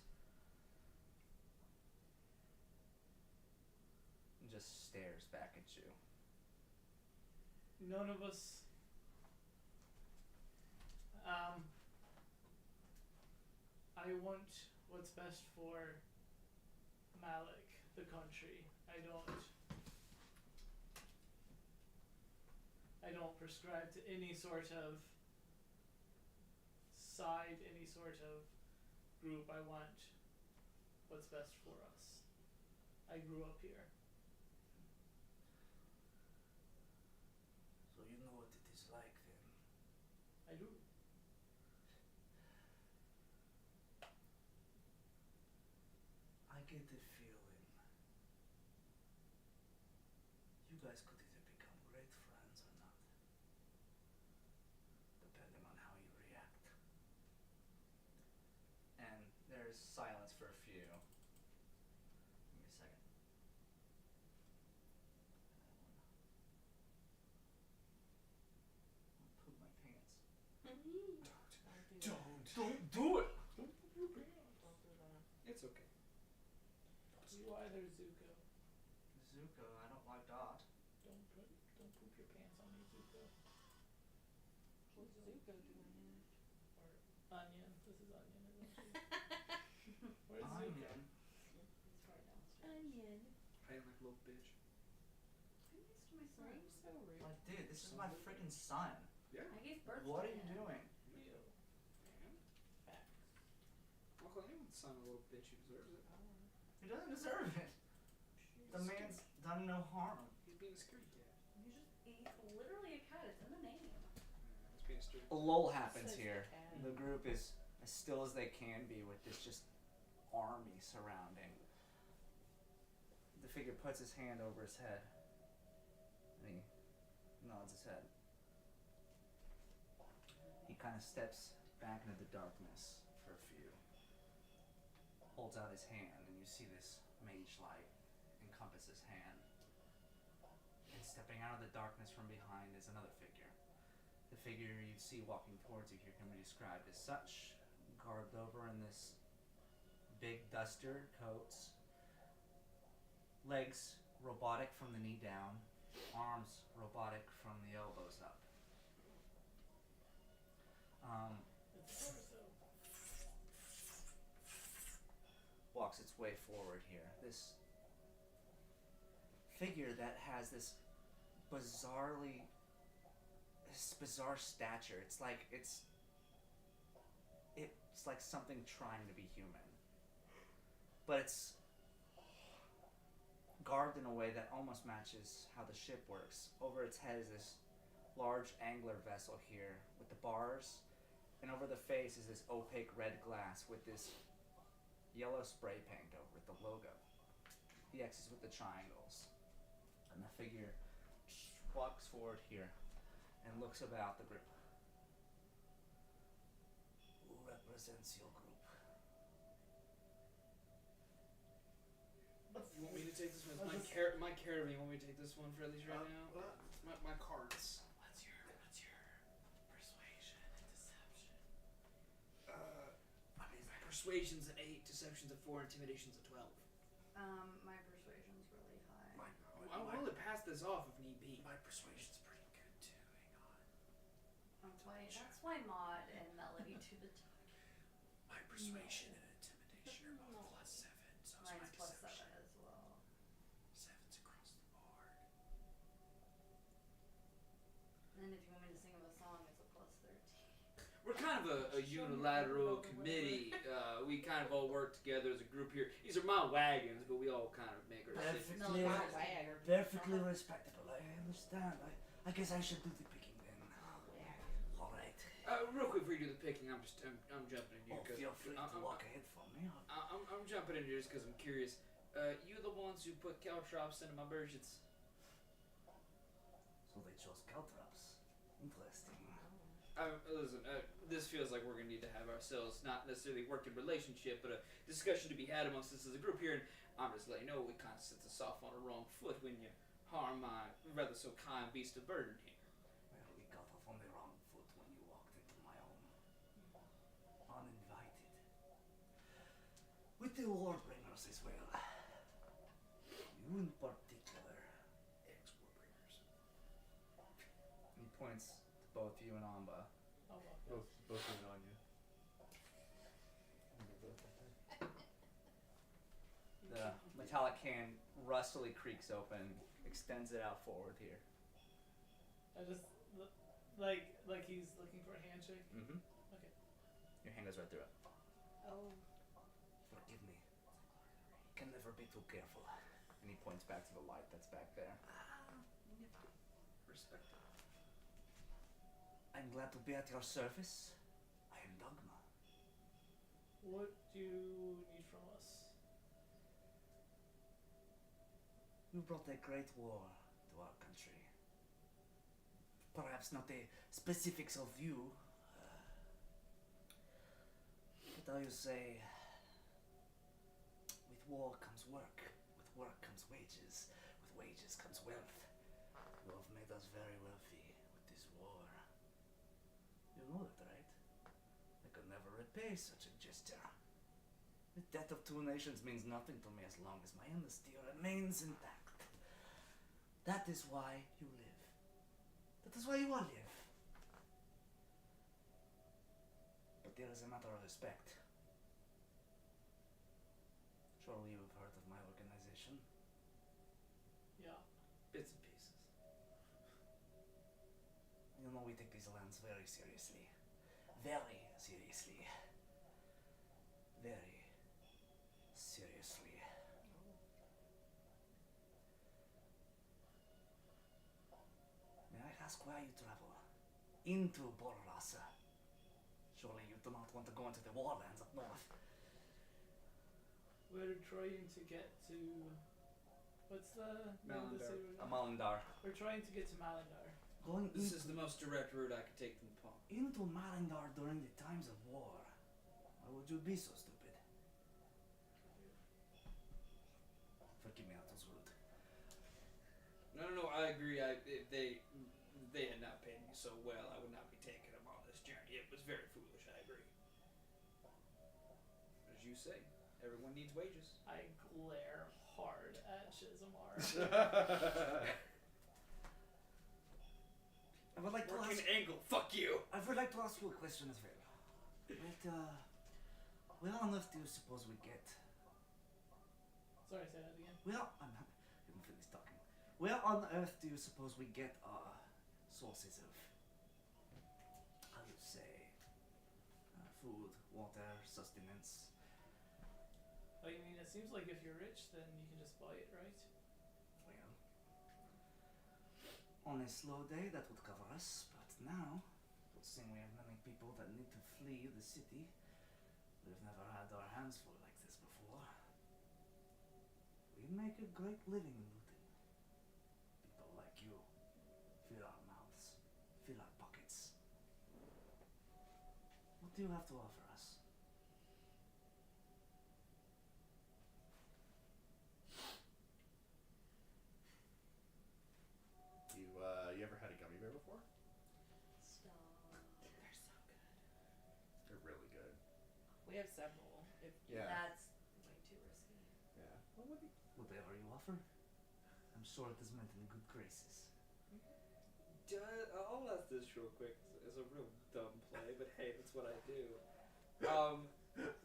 And just stares back at you. None of us I want what's best for Malik, the country. I don't prescribe to any sort of side, any sort of group. I want what's best for us. I grew up here. So you know what it is like then. I do. I get the feeling you guys could either become great friends or not, depending on how you react. And there's silence for a few. Give me a second. I'll poop my pants. Don't do it. Don't do that. It's okay. You either, Zuko. Zuko, I don't like Dot. Don't poop your pants on me, Zuko. What's Zuko doing here? Or Onion. This is Onion, isn't she? Where's Zuko? Onion. He's far downstairs. Onion. Playing like a little bitch. Be nice to my Why are son. you so rude? Like, dude, this is my freaking son. Yeah. I gave birth What to are you him. doing? Ew. Facts. I'll call anyone's son a little bitch who deserves it. He doesn't deserve it. The man's done no harm. He's being a scaredy cat. He's literally a cat. It's in the name. He's being a scaredy A lull happens Says the here. cat. The group is as still as they can be with this just army surrounding. The figure puts his hand over his head. And he nods his head. He kind of steps back into the darkness for a few. Holds out his hand, and you see this mage light encompass his hand. And stepping out of the darkness from behind is another figure. The figure you see walking towards you here can be described as such, garbed over in this big duster coats, legs robotic from the knee down, arms robotic from the elbows up. It's torso. Walks its way forward here. This figure that has this bizarre stature. It's like something trying to be human, but it's garbed in a way that almost matches how the ship works. Over its head is this large angler vessel here with the bars, and over the face is this opaque red glass with this yellow spray paint over it, the logo, the X's with the triangles. And the figure walks forward here and looks about the group. Who represents your group? You want me to take this one? Let's It's just- my caravan. You want me to take this one for at least right now? My cards. What's your persuasion and deception? I mean, persuasion's an 8, deception's a 4, intimidation's a 12. My persuasion's really high. I'm willing to pass this off if need be. My persuasion's pretty good too. Hang on. That's why Maud and Melody do the talking. My persuasion and intimidation are both +7, so is my Mine's +7 deception. as well. 7's across the board. And then if you want me to sing him a song, it's a +13. We're kind of a unilateral committee. We kind of all work together as a group here. These are my wagons, but we all kind of make our decisions. No, Perfectly, not Wagger. perfectly respectable. I understand. I guess I should do the picking then. All right. Real quick before you do the picking, I'm jumping in here Oh, because feel free to walk ahead for me. I'm jumping in here just because I'm curious. You the ones who put caltrops into my budgets? So they chose caltrops. Interesting. Listen, this feels like we're gonna need to have ourselves not necessarily a working relationship, but a discussion to be had amongst us as a group here. And I'm just letting you know it kind of sets us off on the wrong foot when you harm my rather so kind beast of burden here. Well, we got off on the wrong foot when you walked into my home. Uninvited. With the Warbringers as well. You in particular. Ex-Warbringers. He points to both you and Amba. Oh, well. Both of it on you. The metallic hand rustily creaks open, extends it out forward here. I just like he's looking for a handshake. Mm-hmm. Okay. Your hand goes right through it. Oh. Forgive me. Can never be too careful. And he points back to the light that's back there. Respect it. I'm glad to be at your service. I am Dogma. What do you need from us? You brought a great war to our country. Perhaps not the specifics of you, but how you say, with war comes work, with work comes wages, with wages comes wealth. You have made us very wealthy with this war. You know that, right? I could never repay such a gesture. The death of two nations means nothing to me as long as my honesty remains intact. That is why you live. That is why you all live. But there is a matter of respect. Surely you have heard of my organization. Yeah. Bits and pieces. You know we take these lands very seriously. Very seriously. Very seriously. May I ask why you travel? Into Boro'rossa. Surely you do not want to go into the warlands up north. We're trying to get to. What's the name of the Malindar. city? Malindar. We're trying to get to Malindar. Going This is the most direct route I could take from the pond. into Malindar during the times of war. Why would you be so stupid? Forgive me, that was rude. No, I agree. If they had not paid me so well, I would not be taking them on this journey. It was very foolish, I agree. As you say, everyone needs wages. I glare hard at Shizamar. I would like to Working ask. angle. Fuck you. I would like to ask you a question as well. Where on earth do you suppose we get? Sorry, say that again. Well, I'm not even finished talking. Where on earth do you suppose we get our sources of, how do you say, food, water, sustenance? Oh, you mean it seems like if you're rich, then you can just buy it, right? Well, on a slow day that would cover us, but now, seeing we have many people that need to flee the city, we've never had our hands full like this before. We make a great living looting. People like you fill our mouths, fill our pockets. What do you have to offer us? You ever had a gummy bear before? Stop. They're so good. They're really good. We have several. If Yeah. That's way too risky. Yeah. Whatever you offer. I'm sure it is meant in good graces. I'll ask this real quick. It's a real dumb play, but hey, that's what I do.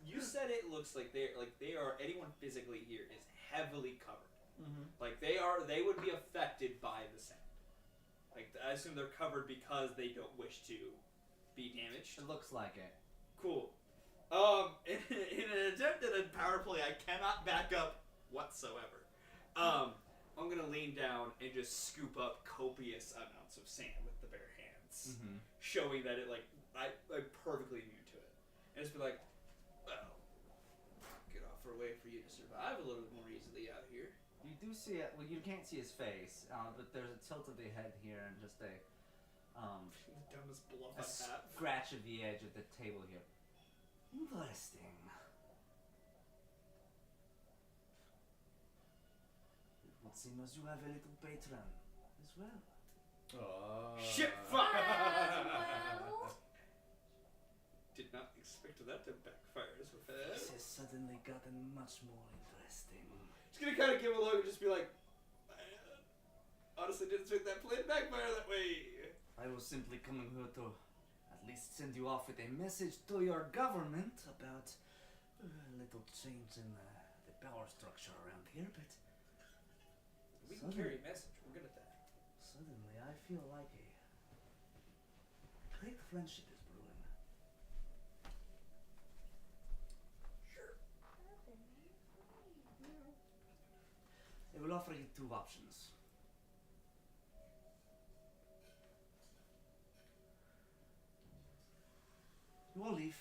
You said it looks like they are anyone physically here is heavily covered. Mm-hmm. Like they would be affected by the sand. Like I assume they're covered because they don't wish to be damaged. It looks like it. Cool. In an attempt at a power play I cannot back up whatsoever, I'm gonna lean down and just scoop up copious amounts of sand with the bare hands, Mm-hmm. showing that it I'm perfectly immune to it, and just be like, well, could offer a way for you to survive a little bit more easily out here. You do see it. Well, you can't see his face, but there's a tilt of the head here and just a The dumbest bluff a I've had. scratch of the edge of the table here. Interesting. It would seem as you have a little patron as well. Shit, fuck! Well, Did not expect that to backfire so This fast. has suddenly gotten much more interesting. Just gonna kind of give a look and just be like, man, honestly didn't expect that play to backfire that way. I was simply coming here to at least send you off with a message to your government about a little change in the power structure around here, but We can carry a message. We're good at that. suddenly I feel like a great friendship is brewing. I will offer you two options. You will leave.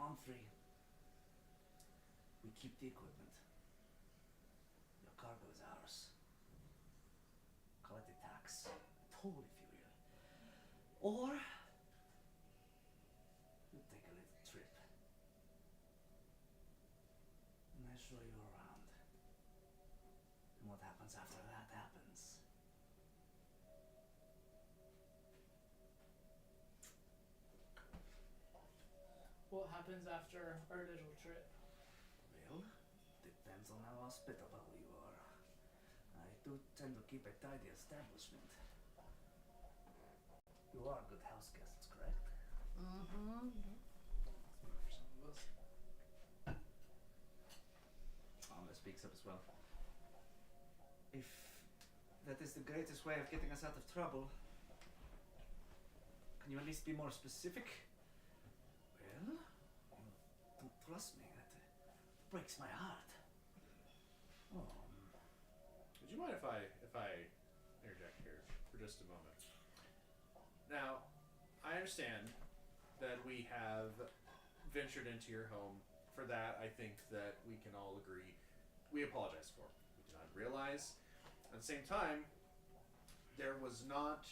I'm free. We keep the equipment. Your cargo is ours. Collect the tax. Toll if you will. Or you take a little trip. And I show you around. And what happens after that happens. What happens after our little trip? Well, depends on how hospitable you are. I do tend to keep a tidy establishment. You are good house guests, correct? mm-hmm. For some of us. Amanda speaks up as well. If that is the greatest way of getting us out of trouble, can you at least be more specific? Well, you don't trust me. That breaks my heart. Would you mind if I interject here for just a moment? Now, I understand that we have ventured into your home. For that, I think that we can all agree we apologize for. We did not realize. At the same time, there was not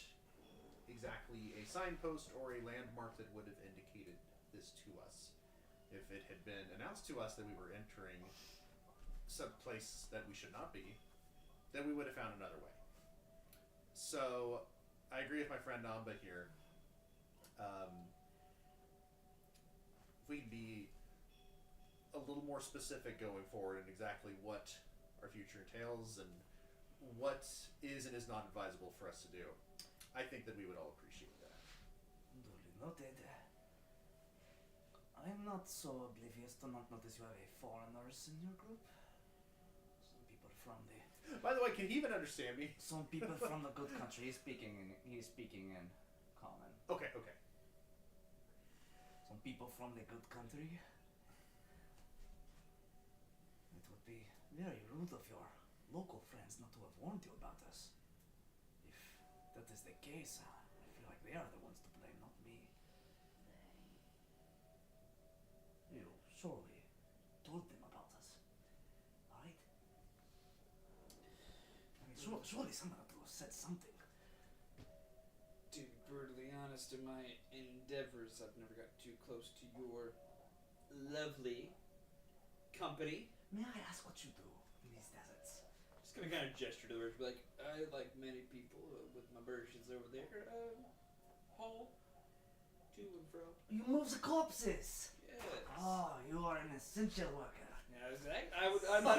exactly a signpost or a landmark that would have indicated this to us. If it had been announced to us that we were entering some place that we should not be, then we would have found another way. So, I agree with my friend Namba here. If we could be a little more specific going forward in exactly what our future entails and what is and is not advisable for us to do, I think that we would all appreciate that. Duly noted. I'm not so oblivious to not notice you have a foreigners in your group. Some people from the By the way, can he even understand me? some people from the good country. He's speaking in common. Okay. Some people from the good country. It would be very rude of your local friends not to have warned you about us. If that is the case, I feel like they are the ones to blame, not me. You surely told them about us, right? I mean, surely someone had to have said something. To be brutally honest, in my endeavors, I've never got too close to your lovely company. May I ask what you do in these deserts? Just gonna kind of gesture to her, be like, I, like many people with my versions over there, haul to and fro. You move the corpses! Yes. Oh, you are an essential worker. Yeah, exactly. I'm not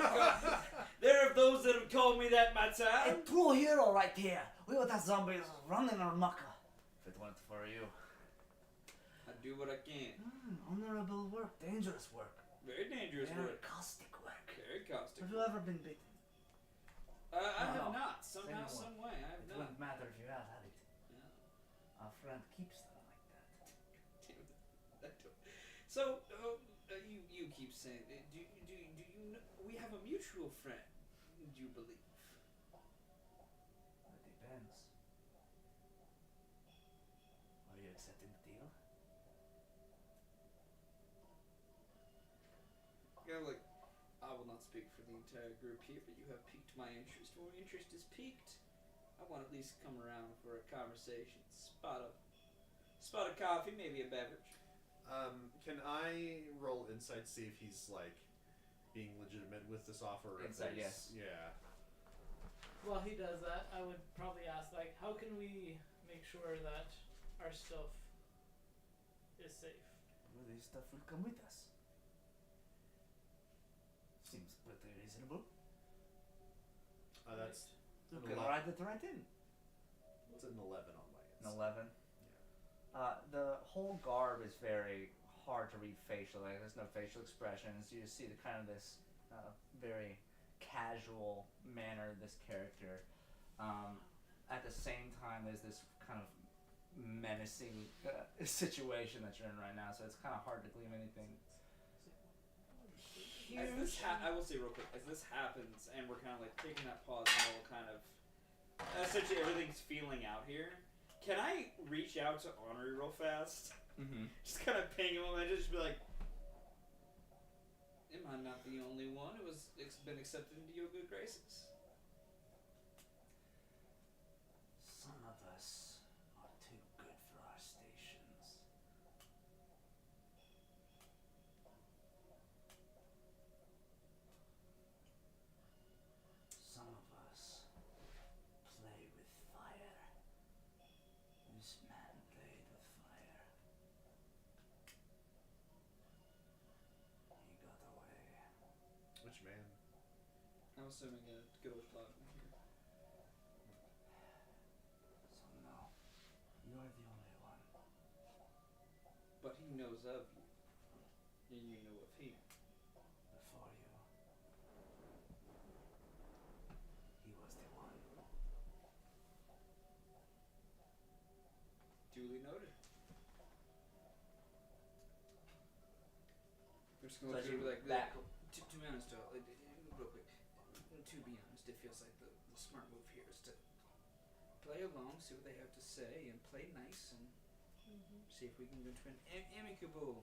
there are those that have called me that my A time. true hero right here. We would have zombies running amok if it weren't for you. I do what I can. Honorable work, dangerous work, Very dangerous very work. caustic work. Very caustic. Have you ever been bitten? I No. have not. Somehow, Say no more. some way, I have It not. wouldn't matter if you had it. No. Our friend keeps them like that. Damn it. I don't. So, you keep saying, do you know, we have a mutual friend, do you believe? It depends. Are you accepting the deal? Yeah, like, I will not speak for the entire group here, but you have piqued my interest. When my interest is piqued, I I want to at least come around for a conversation. Spot of coffee, maybe a beverage. Can I roll insight, see if he's like being legitimate with this offer? Or if Insight, there's- yes. Yeah. While he does that, I would probably ask, like, how can we make sure that our stuff is safe? Well, this stuff will come with us. Seems pretty reasonable. That's You An can 11. ride it right in. it's an 11 on my An end. 11. The whole garb is very hard to read facially. Like, there's no facial expressions. You just see the kind of this very casual manner of this character. At the same time, there's this kind of menacing situation that you're in right now, so it's kind of hard to glean anything. As this I will say real quick, as this happens, and we're kind of like taking that pause and we'll kind of essentially everything's feeling out here. Can I reach out to Honorary real fast? Mm-hmm. Just kind of ping him and just be like, "Am I not the only one who has been accepted into your good graces?" Some of us are too good for our stations. Some of us play with fire. This man played with fire. He got away. Which man? I'm assuming a good old Cloudman here. So no, you're the only one. But he knows of you, and you know of him. Before you, he was the one. Duly noted. I'm just So gonna look at you it like back. To be honest, though, real quick. To be honest, it feels like the smart move here is to play along, see what they have to say, and play nice, and see if we can go to an amicable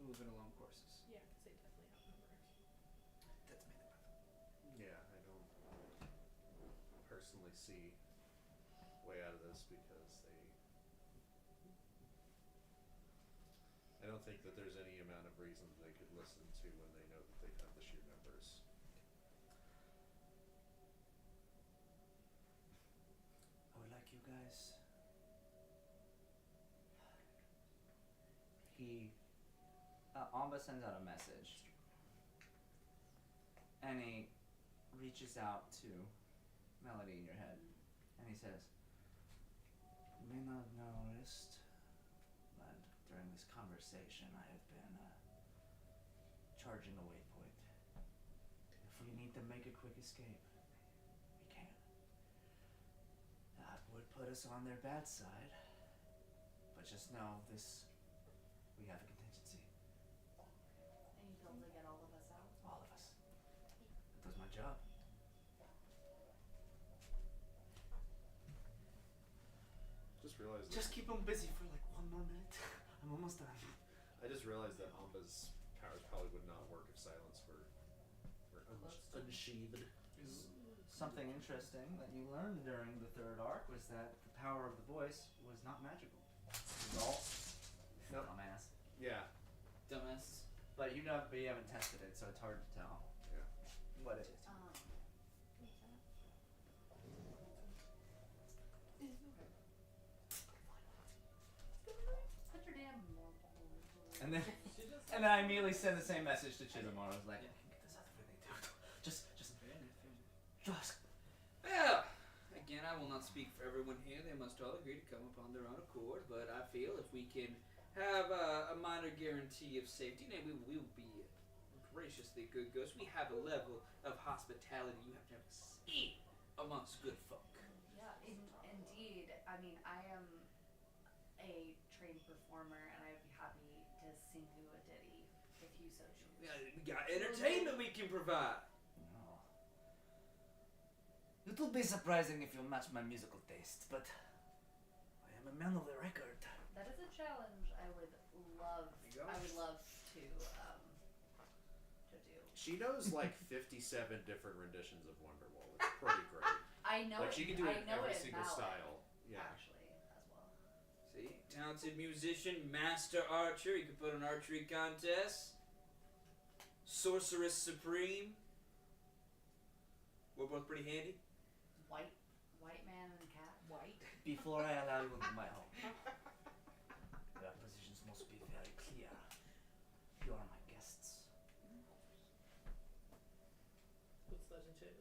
moving along courses. Yeah, because they definitely outnumber us. That's mainly my thought. Yeah, I don't personally see way out of this because I don't think that there's any amount of reason they could listen to when they know that they have the sheer numbers. I would like you guys. He Amba sends out a message, and he reaches out to Melody in your head, and he says, You may not have noticed, but during this conversation I have been charging a waypoint. If we need to make a quick escape, we can. That would put us on their bad side, but just know this, we have a contingency. And you told to get all of us out. All of us. That was my job. Just realized. Just keep them busy for like 1 more minute. I'm almost done. I just realized that Amba's powers probably would not work if silence were unsheathed. something interesting that you learned during the third arc was that the power of the voice was not magical. It was all dumbass. Yeah. Dumbass. But you haven't tested it, so it's hard to tell Yeah. what it is. Put your damn And then and then I immediately send the same message to Chizamaro. I was like, I can get this out of everything, dude. Just Well, again, I will not speak for everyone here. They must all agree to come upon their own accord. But I feel if we can have a minor guarantee of safety, then we will be graciously good ghosts. We have a level of hospitality you have never seen amongst good folk. Yeah, indeed. I mean, I am a trained performer, and I'd be happy to sing you a ditty if you so choose. We got entertainment we can provide. no. It will be surprising if you match my musical taste, but I am a man of the record. That is a challenge I would love. There you go. I would love to do. She knows like 57 different renditions of Wonderwall. It's pretty great. I know Like it. she can do I it in know every it single valid, style. Yeah. Actually, as well. See, talented musician, master archer. You could put an archery contest. Sorceress supreme. We're both pretty handy. White man and cat. White. Before I allow you into my home, your positions must be very clear. You are my guests. What's that entail?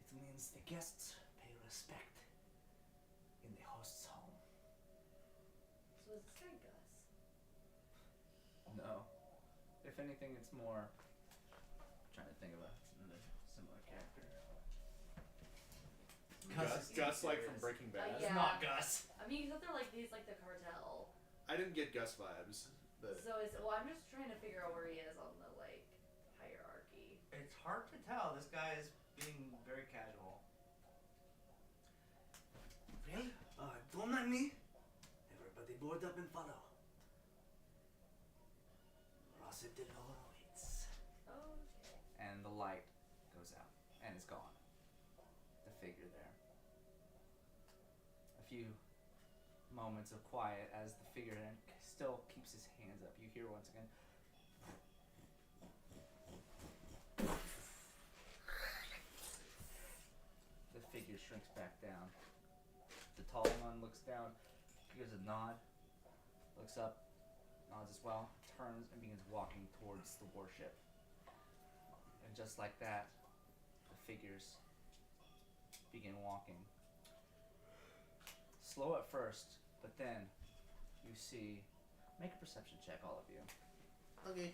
It means the guests pay respect in the host's home. So it's sank us. No. If anything, it's more. Trying to think of another similar character. Gus like from Breaking Bad. Yeah. It's not Gus. I mean, you they're like these, like the cartel. I didn't get Gus vibes. But So it's well, I'm just trying to figure out where he is on the like hierarchy. It's hard to tell. This guy is being very casual. Well, don't mind me. Everybody board up and follow. Boro'rossa awaits. Okay. And the light goes out and is gone. The figure there. A few moments of quiet as the figure still keeps his hands up. You hear once again. The figure shrinks back down. The tall one looks down, gives a nod, looks up, nods as well, turns and begins walking towards the warship. And just like that, the figures begin walking. Slow at first, but then you see. Make a perception check, all of you. Okay.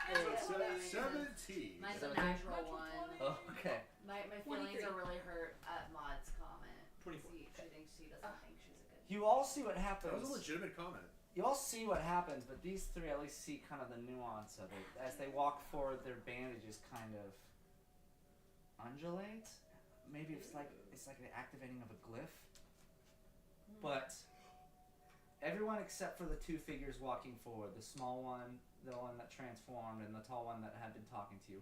Oh, it's 17. Mine's Is a that okay? natural one. Oh, okay. My feelings are really hurt at Maud's comment. 24. She thinks she doesn't think she's a good. You all see what That happens. was a legitimate comment. You all see what happens, but these three at least see kind of the nuance of it. As they walk forward, their bandages kind of undulate. Maybe it's like the activating of a glyph. But everyone except for the two figures walking forward, the small one, the one that transformed, and the tall one that had been talking to you,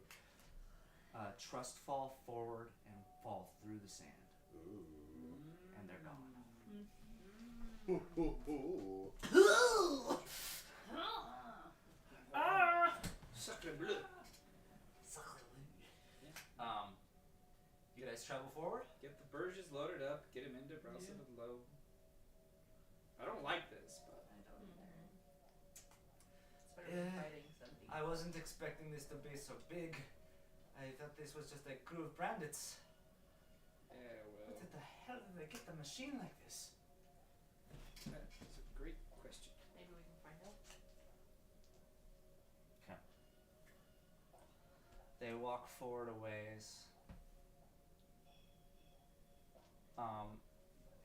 trust fall forward and fall through the sand, and they're gone. Ooh. Ooh, ooh, ooh. Sacre bleu. You guys travel forward? Get the Burges loaded up. Get him into Boro'rossa low. I don't like this, but I don't either. It's better than fighting something. I wasn't expecting this to be so big. I thought this was just a crew of bandits. yeah, well, What the hell did they get the machine like this? that is a great question. Maybe we can find out. They walk forward a ways.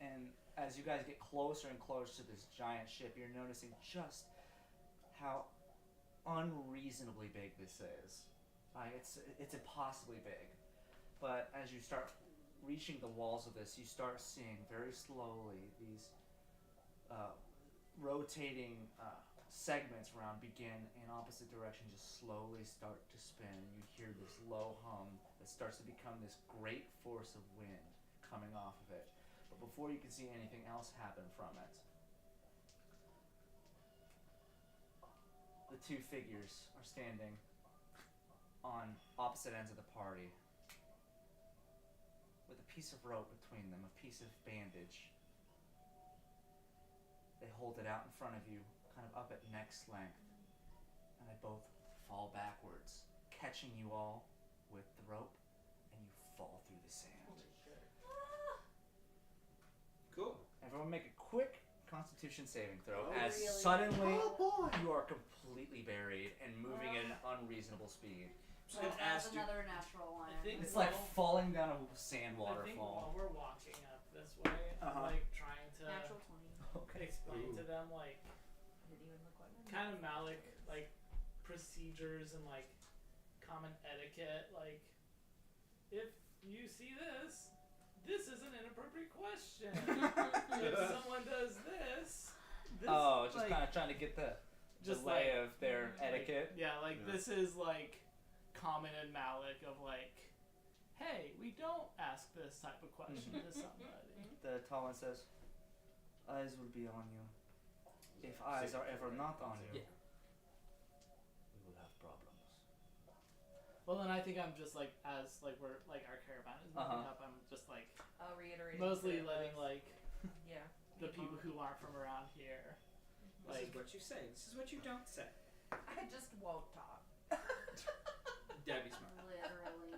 And as you guys get closer and closer to this giant ship, you're noticing just how unreasonably big this is. Like it's impossibly big. But as you start reaching the walls of this, you start seeing very slowly these rotating segments around begin in opposite direction, just slowly start to spin. And you hear this low hum that starts to become this great force of wind coming off of it. But before you can see anything else happen from it, the two figures are standing on opposite ends of the party with a piece of rope between them, a piece of bandage. They hold it out in front of you, kind of up at neck's length, and they both fall backwards, catching you all with the rope, and you fall through the sand. Cool. Everyone make a quick Constitution saving throw Oh, as really? suddenly boy. you are completely buried and moving at an unreasonable speed. Just Well, gonna that's ask you. another natural one. I think It's like Well, falling down a sand I think while waterfall. we're walking up this way, I'm Uh-huh. like trying to Natural 20. Okay. explain to Ooh. them like Didn't even look like mine. kind of Malik like procedures and like common etiquette. Like if you see this is an inappropriate question. If someone does this Oh, just like, kind of trying to get the just way like, of their etiquette. yeah, like Yeah. this is like common in Malik of like, hey, we don't ask this type of question to somebody. The tall one says, "Eyes will be on you. If eyes are ever not on you, Yeah. we will have problems." Well, then I think I'm just like, as like we're like our caravan is moving up, I'm just like I'll reiterate. mostly letting like Yeah. the people who aren't from around here, This like is what you say. This is what you don't say. I just won't talk. Debbie smart. Literally.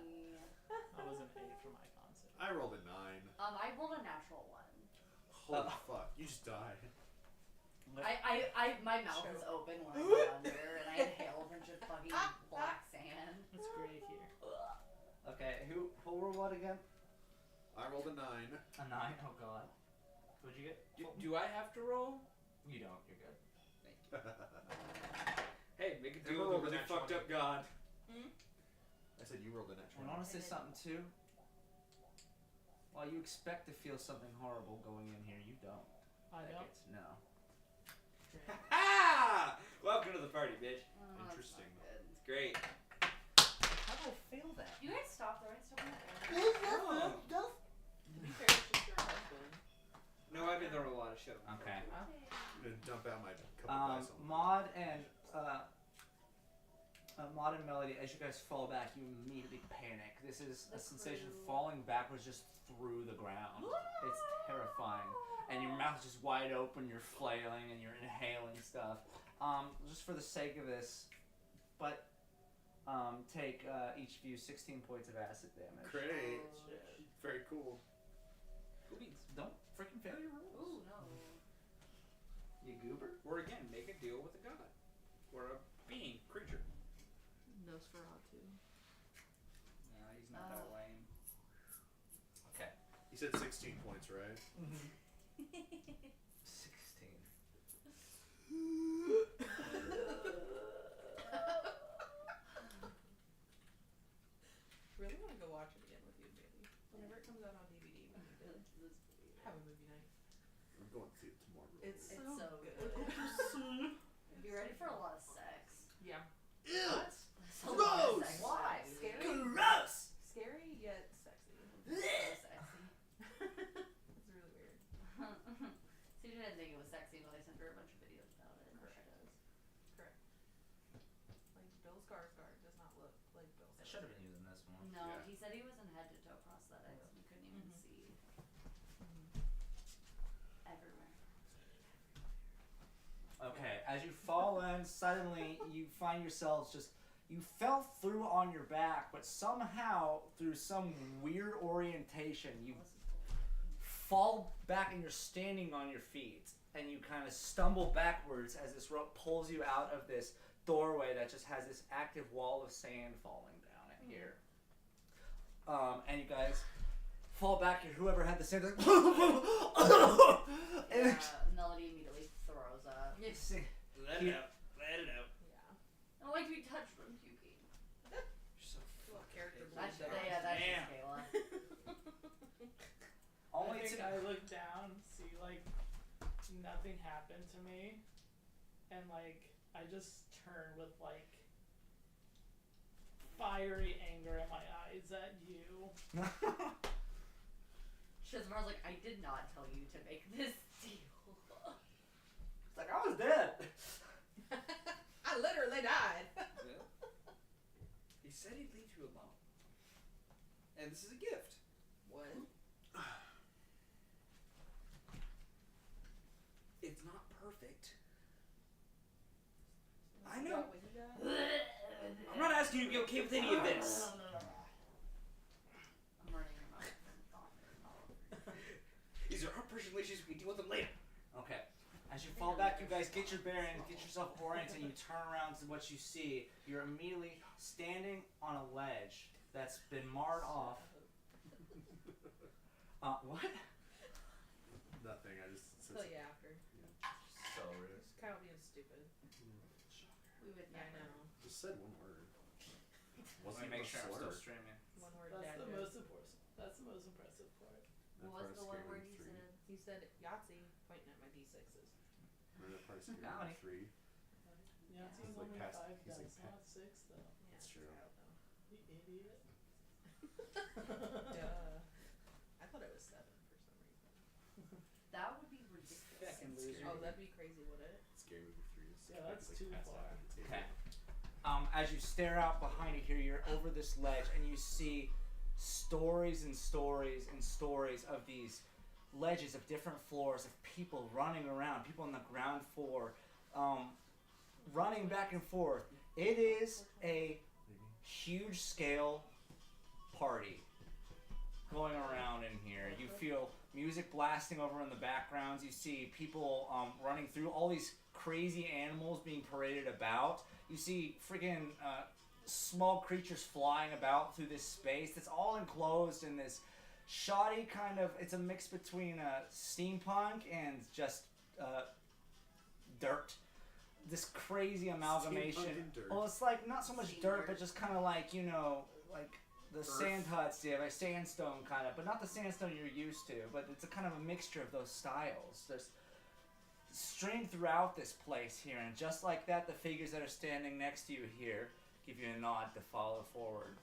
I was an 8 for my concept. I rolled a 9. I rolled a natural one. Holy fuck! You just died. My mouth is open when I go under, and I inhale a bunch of fucking black sand. It's great here. Okay, who rolled what again? I rolled a 9. A 9. Oh god. What'd you get? Do I have to roll? You don't. You're good. Hey, make a You deal rolled with a a really natural fucked up 20. god. I said you rolled a natural. And I want to say something too. While you expect to feel something horrible going in here, you don't. I don't. No. Ha! Welcome to the party, bitch. Oh, that's Interesting. not good. It's great. How do I fail that? You guys stop throwing stuff in the air. Oh. To be fair, she's your husband. No, I've been throwing a lot of shit. on the Okay. floor. I'm gonna dump out my cup of ice on the Maud and Maud and Melody, as you guys fall back, you immediately panic. This is a The sensation crew. falling backwards just through the ground. It's terrifying. And your mouth is just wide open, you're flailing and you're inhaling stuff. Just for the sake of this, but take each of you 16 points of acid damage. Great. Oh, shit. Very cool. Cool beans. Don't freaking fail your rules. Ooh, no. You goober. Or again, make a deal with a god. Or a being, creature. Nosferatu. No, he's not that lame. Okay. You said 16 points, right? 16. Really want to go watch it again with you, maybe. Whenever it comes out on DVD, we need to have a movie night. I'm going to see it tomorrow. It's It's so so good. Be ready for a lot of sex. Yeah. What? There's a lot of Gross! sex. Why? in this Scary? movie. Gross! Scary yet sexy. So sexy. It's really weird. CJ didn't think it was sexy until I sent her a bunch of videos about it. And Correct. she does. Correct. Like Bill Skarsgård does not look like Bill I Skarsgård. should have been using this one. No, Yeah. he said he was in head to toe prosthetics and you couldn't even see everywhere. Okay, as you fall in, suddenly you find yourselves you fell through on your back, but somehow, through some weird orientation, you Well, this is cool. fall back and you're standing on your feet. And you kind of stumble backwards as this rope pulls you out of this doorway that just has this active wall of sand falling down in here. And you guys fall back, and whoever had the sand, like, Yeah, Melody immediately throws up. Let You- it out. Let it out. Yeah. I don't like to be touched when puking. You're so Little character That's build yeah, that's Damn. Kayla. only I think to I look down, see like nothing happened to me, and like I just turn with like fiery anger in my eyes at you. Shizmar's like, I did not tell you to make this deal. It's like, I was dead. I literally died. Yeah. He said he'd leave you alone. And this is a gift. What? It's not perfect. I Is know. that what you got? I'm not asking you to be okay with any of this. I'm running your mouth and vomit. These are our personal issues. We can deal with them later. Okay. As you fall back, you guys get your bearings, get yourself oriented, and you turn around to what you see. You're immediately standing on a ledge that's been marred off. What? Nothing. I just said Tell you after. so rude. Just Kyle being stupid. We would I never. know. Just said one word. Let me make sure I'm still streaming. One word That's dad the jokes. most important. That's the most impressive part. What was the one word you said? He said Yahtzee, pointing at my D6s. Remember that part of Scary How many? Movie 3? Yeah, it's He's like only past- 5 he's like dice, not 6 though. Yeah, That's it's true. wild, though. You idiot. Duh. I thought it was 7 for some reason. That would be ridiculous. Fucking loser. Oh, that'd be crazy, would it? Scary movie 3 is Yeah, that's like too passed far. out on the table. Okay. As you stare out behind you here, you're over this ledge and you see stories and stories and stories of these ledges of different floors of people running around, people on the ground floor, running back and forth. It is a huge scale party going around in here. You feel music blasting over in the backgrounds. You see people running through, all these crazy animals being paraded about. You see freaking small creatures flying about through this space that's all enclosed in this shoddy kind of, it's a mix between steampunk and just dirt. This crazy amalgamation. Steampunk and dirt. Well, it's like not so much Steam dirt, dirt. but just kind of like, you know, like the sand huts, yeah, like sandstone kind of, but not the sandstone you're used to, but it's a kind of a mixture of those styles. There's streamed throughout this place here, and just like that, the figures that are standing next to you here give you a nod to follow forward.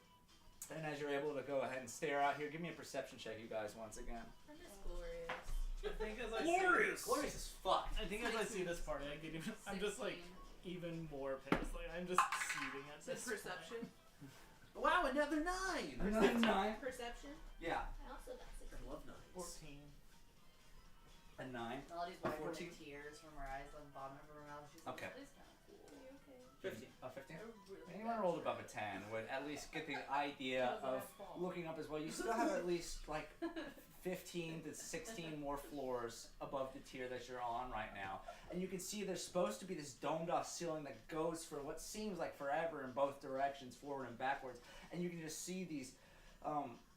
And as you're able to go ahead and stare out here, give me a perception check, you guys, once again. I'm just glorious. I think as I Glorious! Glorious as fuck. I think as I see this party, I get even, I'm just like 16. even more pissed. Like I'm just seething at Is this. it perception? Wow, another 9! Another 9. Perception? Yeah. I also got I love 9s. 14. A 9. Melody's wiping 14. the tears from her eyes on the bottom of her mouth. She's Okay. like, that is kind of cool. Are you okay? 15. A 15? I really Anyone bad rolled shirt. above a 10 would at least get the idea That was of my fault. looking up as well. You still have at least like 15 to 16 more floors above the tier that you're on right now. And you can see there's supposed to be this domed off ceiling that goes for what seems like forever in both directions, forward and backwards. And you can just see these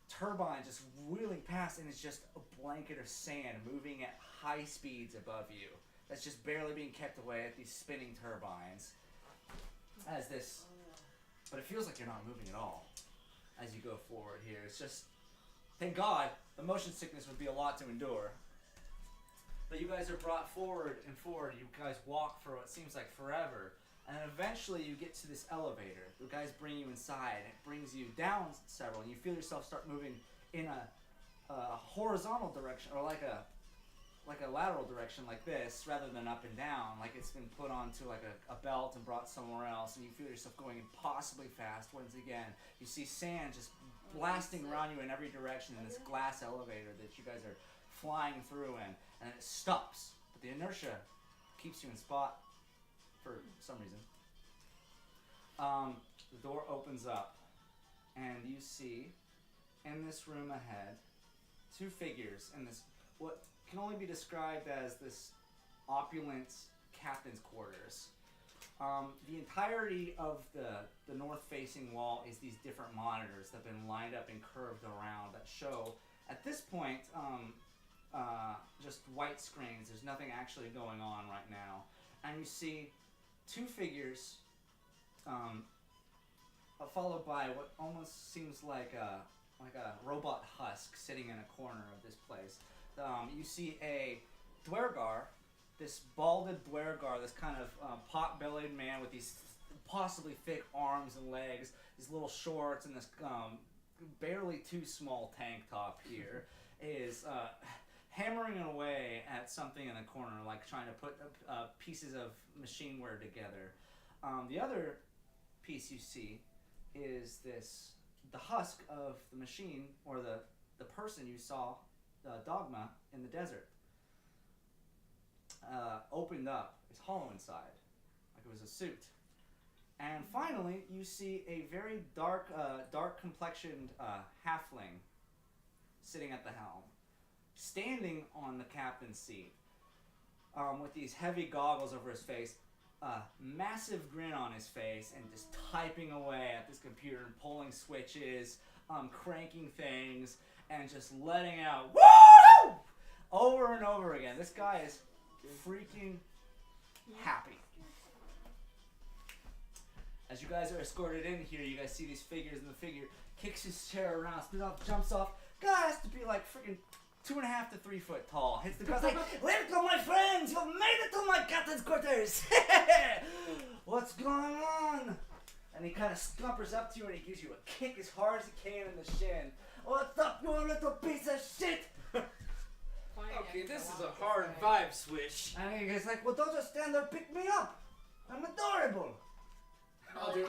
turbines just wheeling past, and it's just a blanket of sand moving at high speeds above you. That's just barely being kept away at these spinning turbines. As this, but it feels like you're not moving at all as you go forward here. It's just, thank God, the motion sickness would be a lot to endure. But you guys are brought forward and forward. You guys walk for what seems like forever. And eventually you get to this elevator. The guys bring you inside, and it brings you down several, and you feel yourself start moving in a horizontal direction, or like a lateral direction like this, rather than up and down, like it's been put onto like a belt and brought somewhere else, and you feel yourself going impossibly fast once again. You see sand just blasting around you in every direction in this glass elevator that you guys are flying through in, and it stops, but the inertia keeps you in spot for some reason. The door opens up, and you see in this room ahead 2 figures in this what can only be described as this opulent captain's quarters. The entirety of the north-facing wall is these different monitors that have been lined up and curved around that show, at this point, just white screens. There's nothing actually going on right now. And you see 2 figures, followed by what almost seems like a robot husk sitting in a corner of this place. You see a Dwergar, this balded Dwergar, this kind of pot-bellied man with these possibly thick arms and legs, these little shorts, and this barely too small tank top here, is hammering away at something in the corner, like trying to put pieces of machineware together. The other piece you see is the husk of the machine, or the person you saw, Dogma, in the desert. Opened up. It's hollow inside, like it was a suit. And finally, you see a very dark complexioned halfling sitting at the helm, standing on the captain's seat, with these heavy goggles over his face, a massive grin on his face, and just typing away at this computer and pulling switches, cranking things, and just letting out woo over and over again. This guy is freaking happy. As you guys are escorted in here, you guys see these figures, and the figure kicks his chair around, spins off, jumps off. Guy has to be like freaking 2.5 to 3 foot tall. Hits the ground like, welcome my friends, you've made it to my captain's quarters. What's going on? And he kind of scumpers up to you and he gives you a kick as hard as he can in the shin. What's up, you little piece of shit? Okay, this is a hard vibe switch. And he's like, well, don't just stand there, pick me up. I'm adorable. I'll do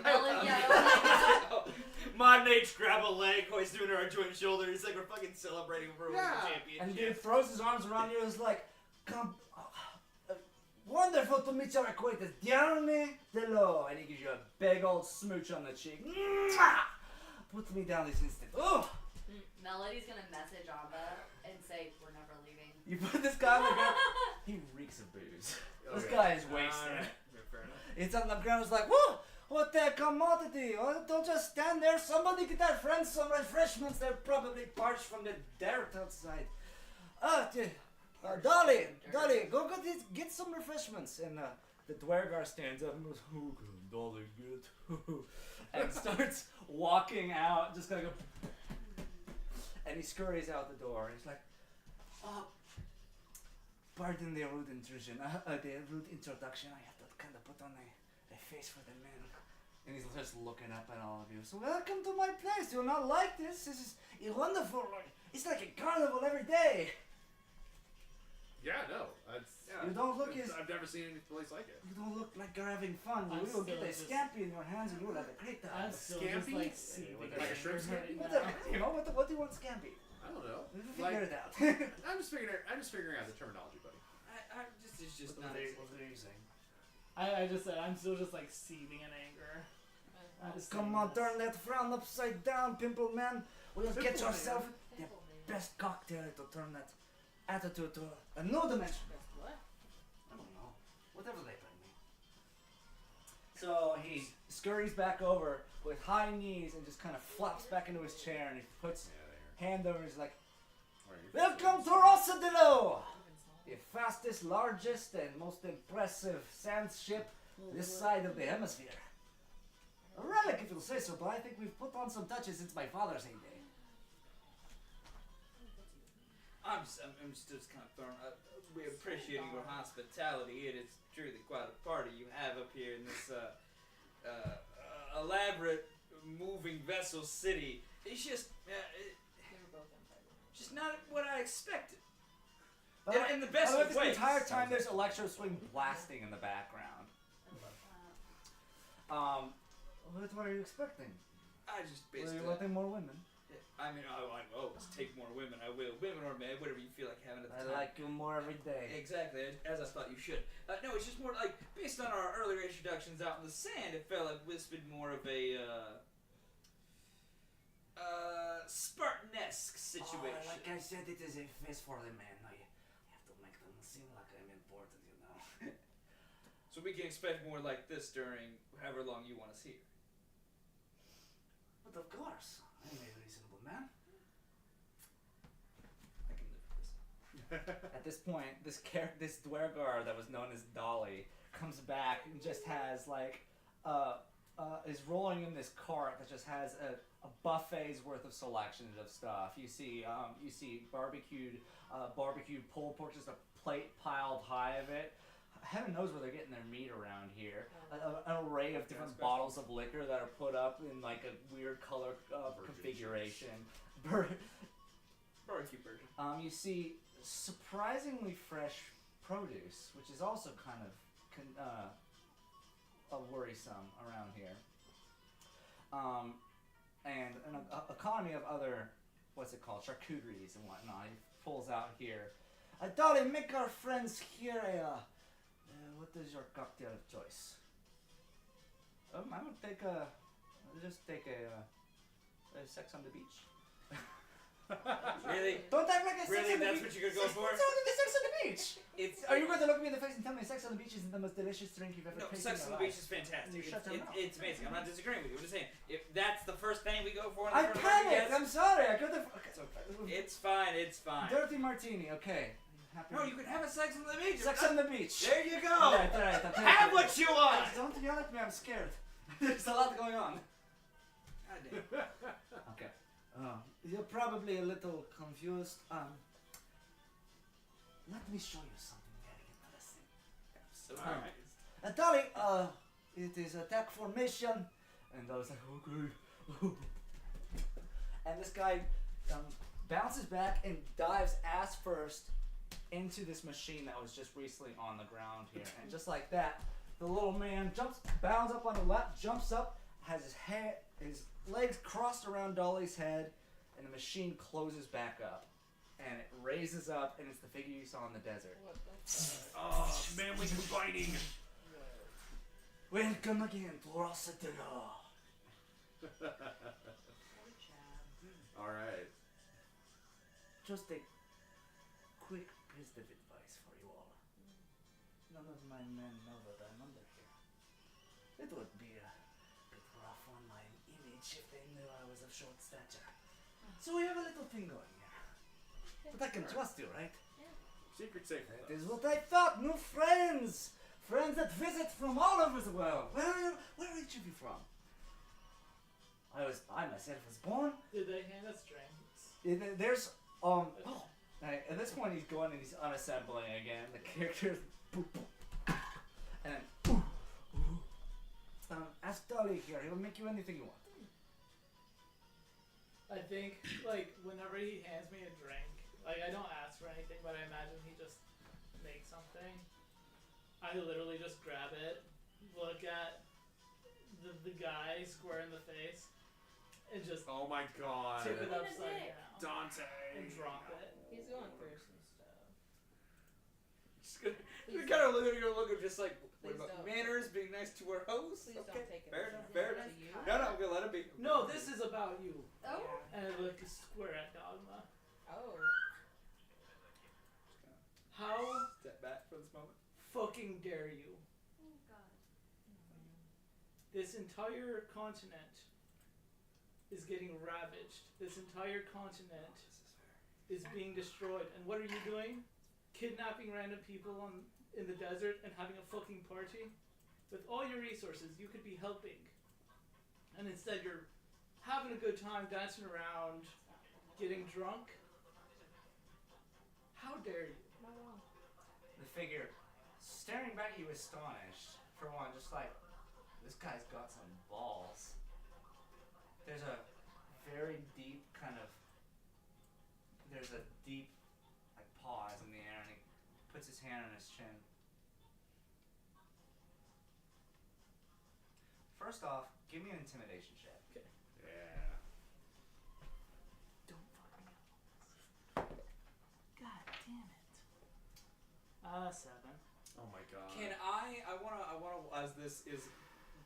Mod Mage grab a leg, hoist him into our joint shoulder. It's like we're fucking celebrating for a championship. And dude throws his arms around you and is like, come, wonderful to meet your acquaintance. Diarme Delo. And he gives you a big old smooch on the cheek. Mwah! Puts me down this instant. Oh! Melody's gonna message Abba and say, we're never leaving. You put this guy on the ground. He reeks of booze. This guy is wasted. Fair enough. It's on the ground. It's like, whoa! What the commodity? Oh, don't just stand there. Somebody get our friends some refreshments. They're probably parched from the dirt outside. Dolly, go get some refreshments. And the Dwergar stands up and goes, oh, Dolly, good. And starts walking out, just kind of go. And he scurries out the door. And he's like, oh, pardon the rude intrusion, the rude introduction. I have to kind of put on a face for the men. And he's just looking up at all of you. So welcome to my place. You'll not like this. This is wonderful. It's like a carnival every day. Yeah, no. You don't look as... I've never seen any place like it. You don't look like you're having fun. I'm You will get still a just- scampi in your hands and you will have a great time. I'm still just Scampi? like seething Like a in shrimp anger scampi? right Whatever. now. You know, what do you want scampi? I don't know. Figure it out. I'm just figuring out the terminology, buddy. It's just What not. are you saying? I just said I'm still just like seething in anger. Just Come saying on, this. turn that frown upside down, pimple man. We'll get Pimple yourself man. the best cocktail to turn that attitude to a new dimension. What? I don't know. Whatever they bring me. So he scurries back over with high knees and just kind of flops back into his chair and he puts hand over his like, welcome to Rossadillo! The fastest, largest, and most impressive sand ship this side of the hemisphere. A relic, if you'll say so, but I think we've put on some touches since my father's heyday. I'm just kind of thrown. We're appreciating your hospitality. It is truly quite a party you have up here in this elaborate moving vessel city. It's just, They were both entitled. just not what I expected. But In the best of this ways. entire time, there's electro swing blasting in the background. What are you expecting? I just Are you basically. wanting more women? I mean, I always take more women. I will, women or men, whatever you feel like having at the I time. like you more every day. Exactly, as I thought you should. No, it's just more like, based on our earlier introductions out in the sand, it felt like this been more of a, Spartan-esque situation. Oh, like I said, it is a face for the man. I have to make them seem like I'm important, you know. So we can expect more like this during however long you want us here. But of course, I'm a reasonable man. I can live with this. At this point, this Dwergar that was known as Dolly comes back and just has like, is rolling in this cart that just has a buffet's worth of selections of stuff. You see barbecued pulled pork, just a plate piled high of it. Heaven knows where they're getting their meat around here. An array of different bottles of liquor that are put up in like a weird color configuration. Barbecue version. You see surprisingly fresh produce, which is also kind of worrisome around here. And an economy of other, what's it called, charcuteries and whatnot. He pulls out here. Dolly, make our friends here what is your cocktail of choice? I would take a sex on the beach. Really? Don't act like a sex Really? on the That's beach. what you're gonna go for? It's only the sex on the beach. It's. Are you going to look me in the face and tell me sex on the beach isn't the most delicious drink you've ever No, tasted Sex in on your the life? Beach is fantastic. You shut your mouth. It's amazing. I'm not disagreeing with you. I'm just saying, if that's the first thing we go for in the I first panicked. yes, I'm sorry. I could have. it's okay. It's fine. It's fine. Dirty martini. Okay. Happy No, you can have a sex on the beach. sex on the beach. There you go. Alright, alright. I'll take Have it. what you want. Don't yell at me. I'm scared. There's a lot going on. God damn. Okay. You're probably a little confused. let me show you something very interesting. So Dolly, it is attack formation. And I was like, okay. And this guy bounces back and dives ass first into this machine that was just recently on the ground here. And just like that, the little man bounds up on the left, jumps up, has his legs crossed around Dolly's head, and the machine closes back up. And it raises up, and it's the figure you saw in the desert. What the fuck? Oh, manly combining. Welcome again to Boro'rossa dinner. Alright. Just a quick piece of advice for you all. None of my men know that I'm under here. It would be a bit rough on my image if they knew I was of short stature. So we have a little thing going here. But I can trust you, right? Secret safe. That is what I thought. New friends! Friends that visit from all over the world. Where are each of you from? I myself was born. Did they hand us drinks? There's at this point he's going and he's unassembling again. The characters boop, boop, and then ooh, ooh. Ask Dolly here, he will make you anything you want. I think, like, whenever he hands me a drink, like, I don't ask for anything, but I imagine he just makes something. I literally just grab it, look at the guy square in the face, and just Oh my god. tip it Look at upside it. down Dante. and drop it. He's going through some stuff. Just gonna kind of look at your look of just like, what Please about don't. manners, being nice to our host? Please Okay, don't take it fair as enough, a fair to enough. you. No, no, we'll let it be. No, this is about you. Oh. Yeah. And I look square at Dogma. Oh. How Step back for this moment. fucking dare you? Oh God. This entire continent is getting ravaged. This entire continent is being destroyed. And what are you doing? Kidnapping random people in the desert and having a fucking party? With all your resources, you could be helping. And instead you're having a good time, dancing around, getting drunk? How dare you? Not wrong. The figure staring back at you astonished, for one, just like, this guy's got some balls. There's a very deep like pause in the air, and he puts his hand on his chin. First off, give me an intimidation check. Yeah. Don't fuck me up. God damn it. 7. Oh my god. Can I wanna, as this is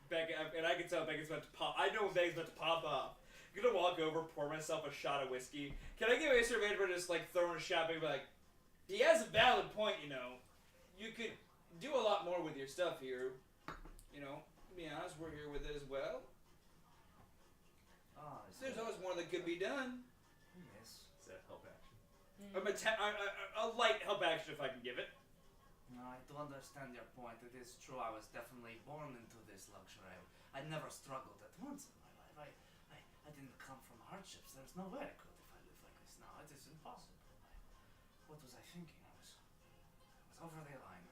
Beckett, and I can tell Beckett's about to pop. I know Beckett's about to pop up. I'm gonna walk over, pour myself a shot of whiskey. Can I give Acer Advantage for just like throwing a shot, but be like, he has a valid point, you know. You could do a lot more with your stuff here. You know, to be honest, we're here with it as well. Ah, There's always more that could be done. yes. Is that help action? A light help action if I can give it. No, I do understand your point. It is true. I was definitely born into this luxury. I never struggled at once in my life. I didn't come from hardships. There's no way I could if I lived like this now. It is impossible. What was I thinking? I was over the line.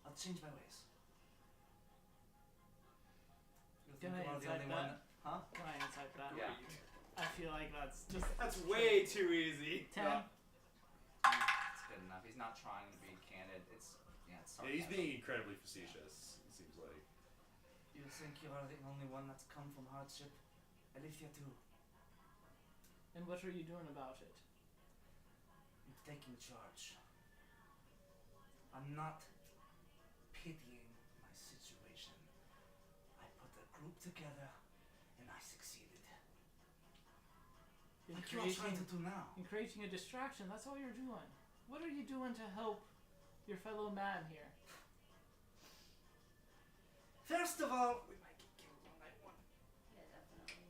I'll change my ways. You Can think I you are the insight only that? one huh? Can I insight that? Yeah. I feel like that's just That's way too easy. 10. It's good enough. He's not trying to be candid. It's Yeah, he's sarcasm. being incredibly facetious, it seems like. You think you are the only one that's come from hardship? Alicia too. And what are you doing about it? I'm taking charge. I'm not pitying my situation. I put a group together and I succeeded. In What you all trying creating, to do now? in creating a distraction, that's all you're doing. What are you doing to help your fellow man here? First of all, We might get killed on night one, Yeah, definitely.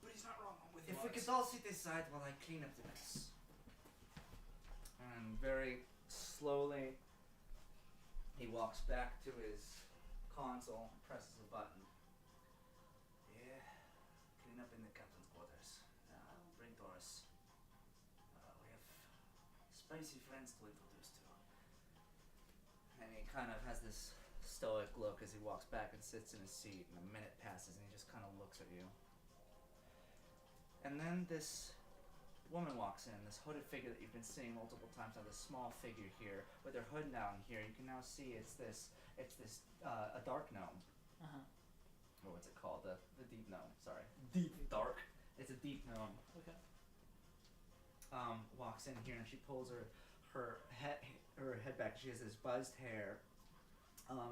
but he's not wrong. I'm with if you. we could all sit aside while I clean up the mess. And very slowly, he walks back to his console and presses a button. Yeah, clean up in the captain's quarters. Bring Doris. We have spicy friends to introduce to. And he kind of has this stoic look as he walks back and sits in his seat, and a minute passes and he just kind of looks at you. And then this woman walks in, this hooded figure that you've been seeing multiple times now, this small figure here with her hood down here. You can now see it's this a dark gnome. Uh-huh. Or what's it called? The deep gnome, sorry. Deep. Dark. It's a deep gnome. Okay. Walks in here and she pulls her head back. She has this buzzed hair,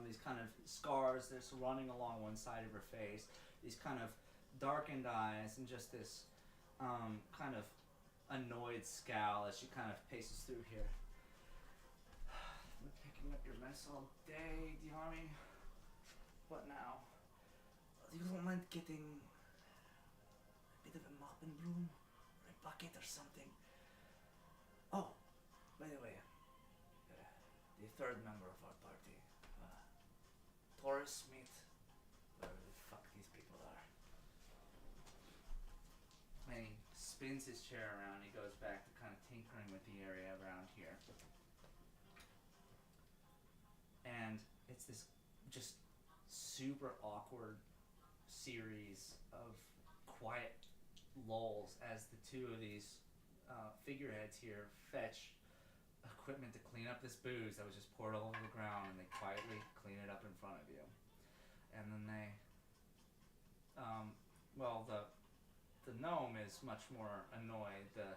these kind of scars that's running along one side of her face, these kind of darkened eyes, and just this kind of annoyed scowl as she kind of paces through here. I've been picking up your mess all day, Diami. What now? You don't mind getting a bit of a mop and broom? Or a bucket or something? Oh, by the way, the third member of our party, Taurus, Smith, whatever the fuck these people are. And he spins his chair around, he goes back to kind of tinkering with the area around here. And it's this just super awkward series of quiet lulls as the two of these figureheads here fetch equipment to clean up this booze that was just poured all over the ground, and they quietly clean it up in front of you. And then they, the gnome is much more annoyed. The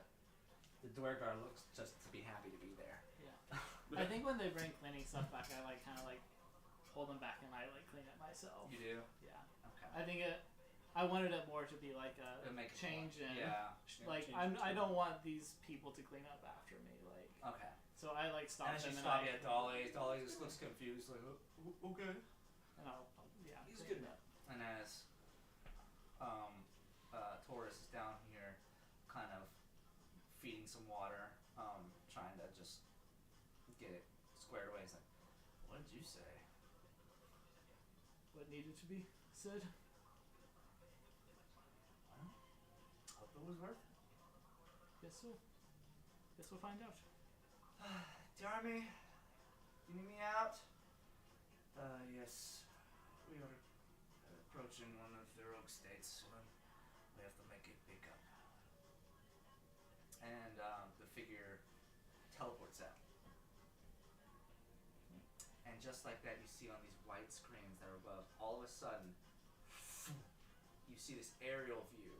Dwergar looks just to be happy to be there. Yeah. I think when they bring cleaning stuff back, I like kind of like hold them back and I like clean it myself. You do? Yeah. Okay. I think I wanted it more to be like a Make it change in. Yeah. Like change I don't want these people to clean up after me. Like. Okay. So I like stop And as them you and stop I. at Dolly just looks confused, like, okay. And I'll yeah. He's clean good. it up. And as Taurus is down here, kind of feeding some water, trying to just get it squared away, he's like, what did you say? What needed to be said. Well, hope it was worth it. Guess so. Guess we'll find out. Jeremy, you need me out? Yes. We are approaching one of the rogue states soon. We have to make a pickup. And the figure teleports out. And just like that, you see on these white screens that are above, all of a sudden, you see this aerial view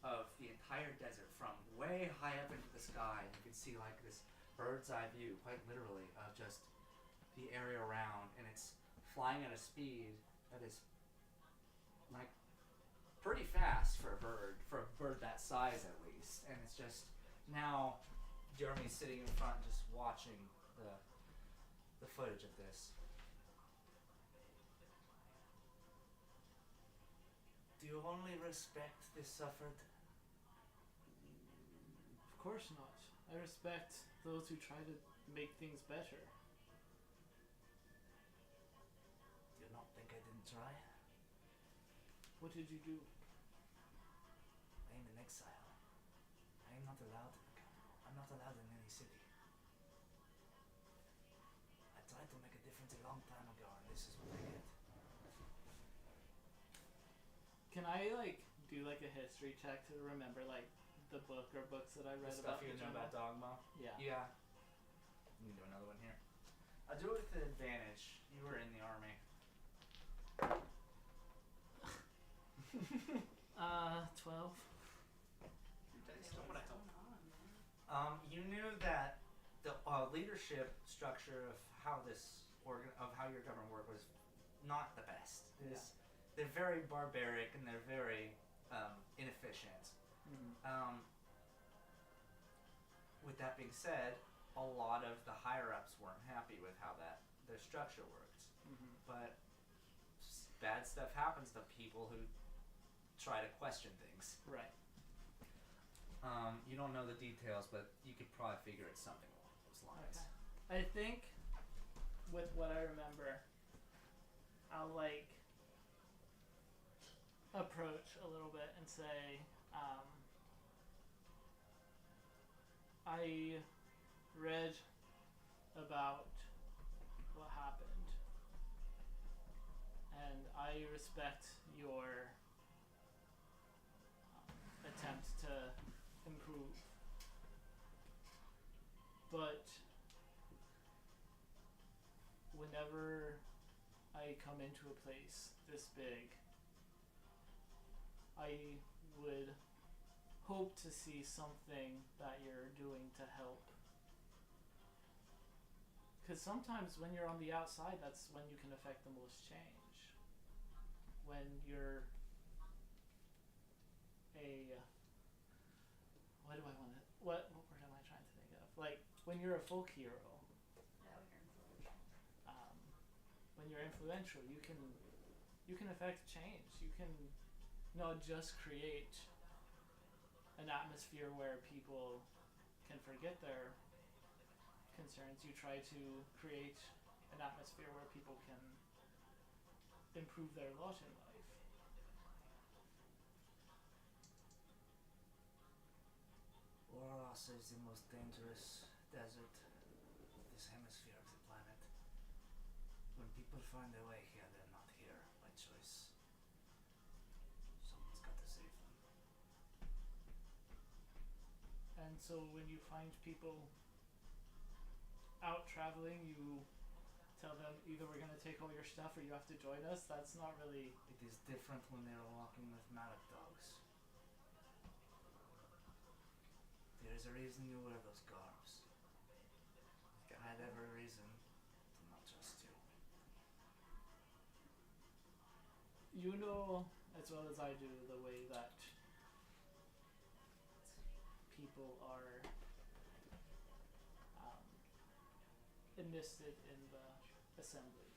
of the entire desert from way high up into the sky. You can see like this bird's eye view, quite literally, of just the area around, and it's flying at a speed that is like pretty fast for a bird that size at least. And it's just now Jeremy's sitting in front just watching the footage of this. Do you only respect the suffered? Of course not. I respect those who try to make things better. Do you not think I didn't try? What did you do? I am in exile. I am not allowed in the capital. I'm not allowed in any city. I tried to make a difference a long time ago, and this is what I get. Can I like do like a history check to remember like the book or books that I read The stuff about you the know about Dogma? Yeah. Yeah. You can do another one here. I'll do it with an advantage. You were in the army. 12. You knew that the leadership structure of how this of how your government worked was not the best. They're very barbaric and they're very inefficient. Mm-hmm. With that being said, a lot of the higher ups weren't happy with how their structure worked. Mm-hmm. But bad stuff happens to people who try to question things. Right. You don't know the details, but you could probably figure it's something along those lines. Okay. I think with what I remember, I'll like approach a little bit and say, I read about what happened, and I respect your attempt to improve. But whenever I come into a place this big, I would hope to see something that you're doing to help. Because sometimes when you're on the outside, that's when you can affect the most change. When you're what word am I trying to think of? Like, when you're a folk hero, Yeah, when you're influential. when you're influential, you can affect change. You can not just create an atmosphere where people can forget their concerns. You try to create an atmosphere where people can improve their lot in life. Boro'rossa is the most dangerous desert of this hemisphere of the planet. When people find their way here, they're not here by choice. Someone's got to save them. And so when you find people out traveling, you tell them either we're going to take all your stuff or you have to join us. That's not really... It is different when they are walking with mallet dogs. There is a reason you wear those garbs. I had every reason to not trust you. You know as well as I do the way that people are enlisted in the assembly.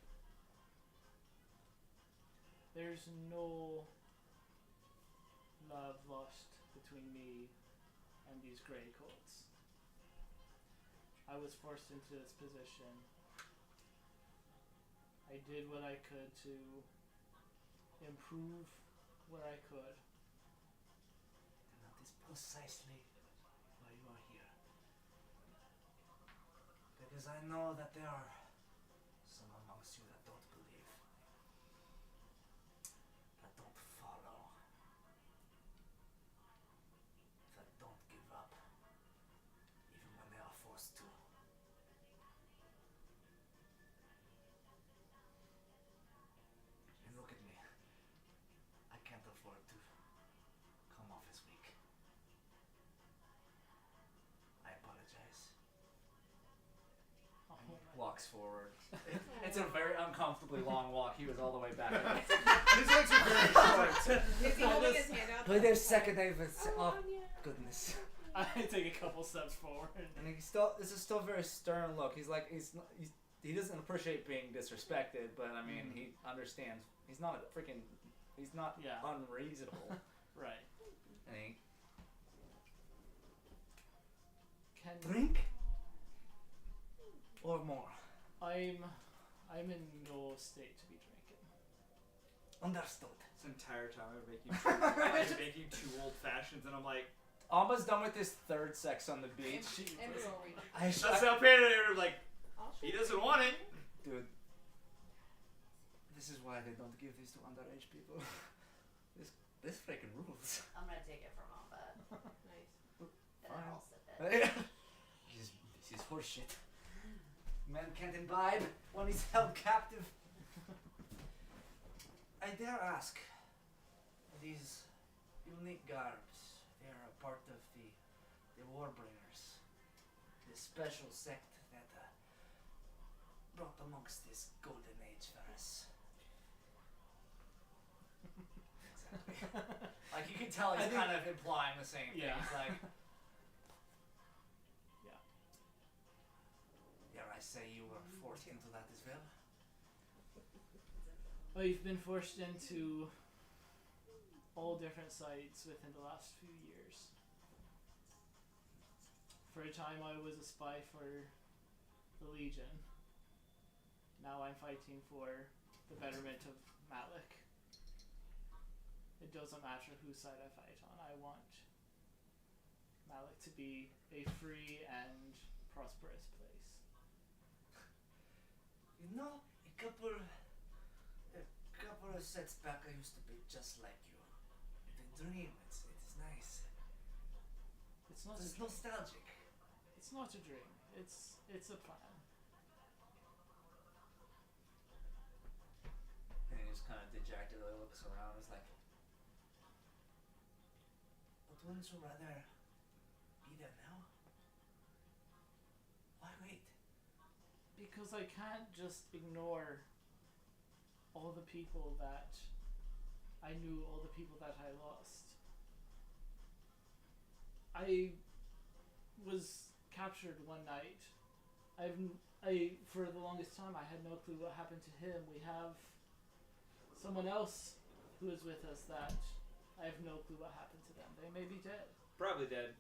There's no love lost between me and these grey coats. I was forced into this position. I did what I could to improve where I could. And that is precisely why you are here. Because I know that there are some amongst you that don't believe, that don't follow, that don't give up, even when they are forced to. And look at me. I can't afford to come off as weak. I apologize. Oh, Walks forward. It's a very uncomfortably long walk. He was all the way back. His legs are very short. Is he holding his hand out? Wait a second, David. Oh, yeah. goodness. I take a couple steps forward. And he still, this is still a very stern look. He's like, he doesn't appreciate being disrespected, but I mean, he understands. He's not he's not Yeah. unreasonable. Right. And he, Can Drink? Or more? I'm in no state to be drinking. Understood. This entire time I'm making two old fashions, and I'm like, almost done with his third sex on the beach. And we will reach. that's how I'm like, I'll he show doesn't you. want it. Dude, this is why they don't give these to underage people. This freaking rules. I'm gonna take it from him, but Nice. then Fine. I'll sip it. This is horseshit. Man can't imbibe when he's held captive. I dare ask, these unique garbs, they are a part of the Warbringers, the special sect that brought amongst this golden age for us. Exactly. Like, you can tell he's kind of implying the same thing. Yeah. He's like, Yeah. dare I say you were forced into that as well? Well, you've been forced into all different sites within the last few years. For a time I was a spy for the Legion. Now I'm fighting for the betterment of Malik. It doesn't matter whose side I fight on. I want Malik to be a free and prosperous place. You know, a couple of sets back, I used to be just like you. The dream, it's nice. It's not It's a dream. nostalgic. It's not a dream. It's a plan. And he just kind of dejectedly looks around. It's like, but wouldn't you rather be there now? Why wait? Because I can't just ignore all the people that I knew, all the people that I lost. I was captured one night. For the longest time, I had no clue what happened to him. We have someone else who is with us that I have no clue what happened to them. They may be dead. Probably dead.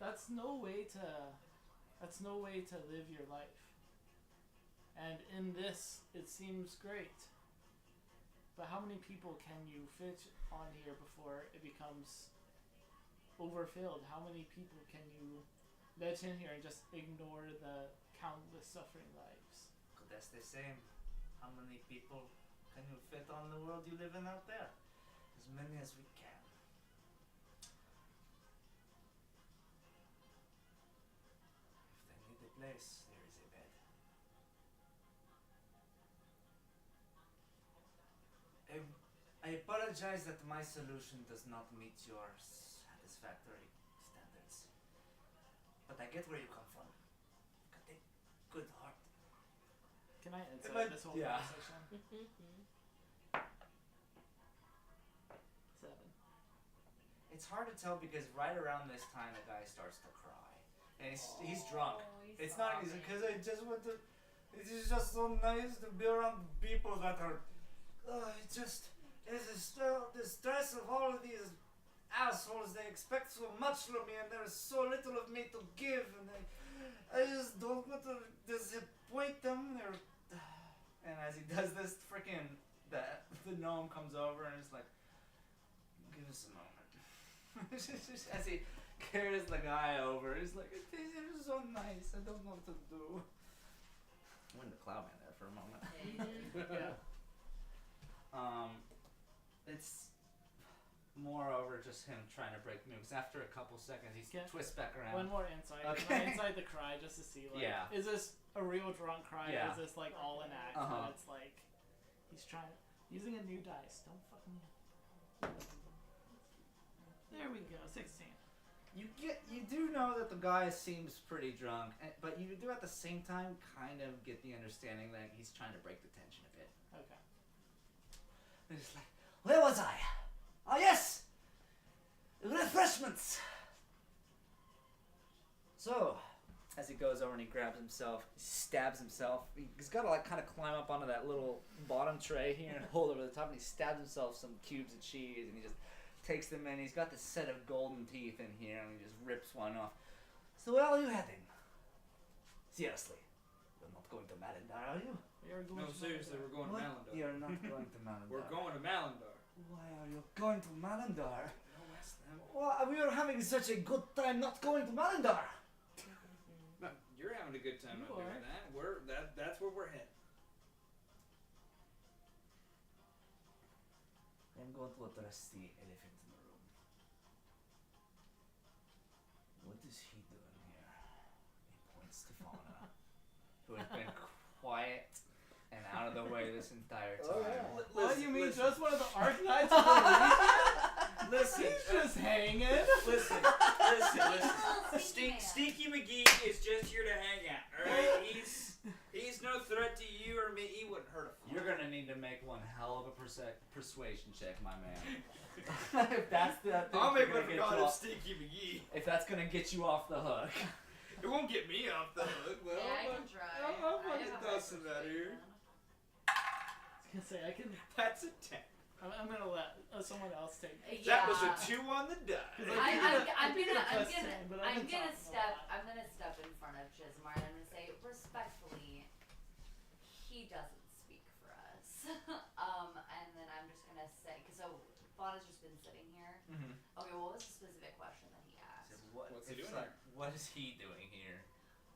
That's no way to live your life. And in this, it seems great. But how many people can you fit on here before it becomes overfilled? How many people can you let in here and just ignore the countless suffering lives? That's the same. How many people can you fit on the world you live in out there? As many as we can. If they need a place, there is a bed. I apologize that my solution does not meet your satisfactory standards. But I get where you come from. Got a good heart. Can I But- insight this whole yeah. conversation? 7. It's hard to tell because right around this time the guy starts to cry. And he's drunk. It's not easy because I just want to. It is just so nice to be around people that are. It's the stress of all of these assholes. They expect so much from me, and there's so little of me to give, and I just don't want to disappoint them. And as he does this, the gnome comes over and is like, "Give us a moment." As he carries the guy over, he's like, "They're so nice. I don't know what to do." I went to Cloudman there for a moment. Yeah. It's moreover just him trying to break moves. After a couple seconds, he twists back around. One more insight. Okay. Can I insight the cry just to see, like, Yeah. is this a real drunk cry? Yeah. Or is this, like, all an act? Uh-huh. And it's like, he's trying, using a new dice. Don't fucking. There we go, 16. You do know that the guy seems pretty drunk, but you do at the same time kind of get the understanding that he's trying to break the tension a bit. Okay. And it's like, where was I? Ah, yes! Refreshments! So, as he goes over and he grabs himself, he stabs himself. He's got to like kind of climb up onto that little bottom tray here and hold over the top, and he stabs himself some cubes of cheese, and he just takes them in. He's got this set of golden teeth in here, and he just rips one off. So where are you heading? Seriously, you're not going to Malindar, are you? We are going No, to seriously, we're going to What? Malindar. You're not going to Malindar. We're going to Malindar. Why are you going to Malindar? No, ask them. Well, we are having such a good time not going to Malindar. No, you're having a good time You not doing are. that. That's where we're headed. I'm going to address the elephant in the room. What is he doing here? He points to Fauna, who has been quiet and out of the way this entire time. What do you mean, just one of the Arcanines of the Legion? Listen, He's just hanging. listen. Stinky McGee is just here to hang out, alright? He's no threat to you or me. He wouldn't hurt a fly. You're gonna need to make one hell of a persuasion check, my man. If that's the thing I'll you're make gonna one get for you God of off, Stinky McGee. if that's gonna get you off the hook. It won't get me off the hook. Well, Yeah, I can try. I'm I fucking have dusting that here. I was gonna say, That's a 10. I'm gonna let someone else take it. That was a 2 on the die. I'm gonna step. I'm gonna step in front of Chismar and I'm gonna say respectfully, he doesn't speak for us. And then I'm just gonna say, so Fauna's just been sitting here. Mm-hmm. Okay, what was the specific question that he asked? What's he doing here? What is he doing here?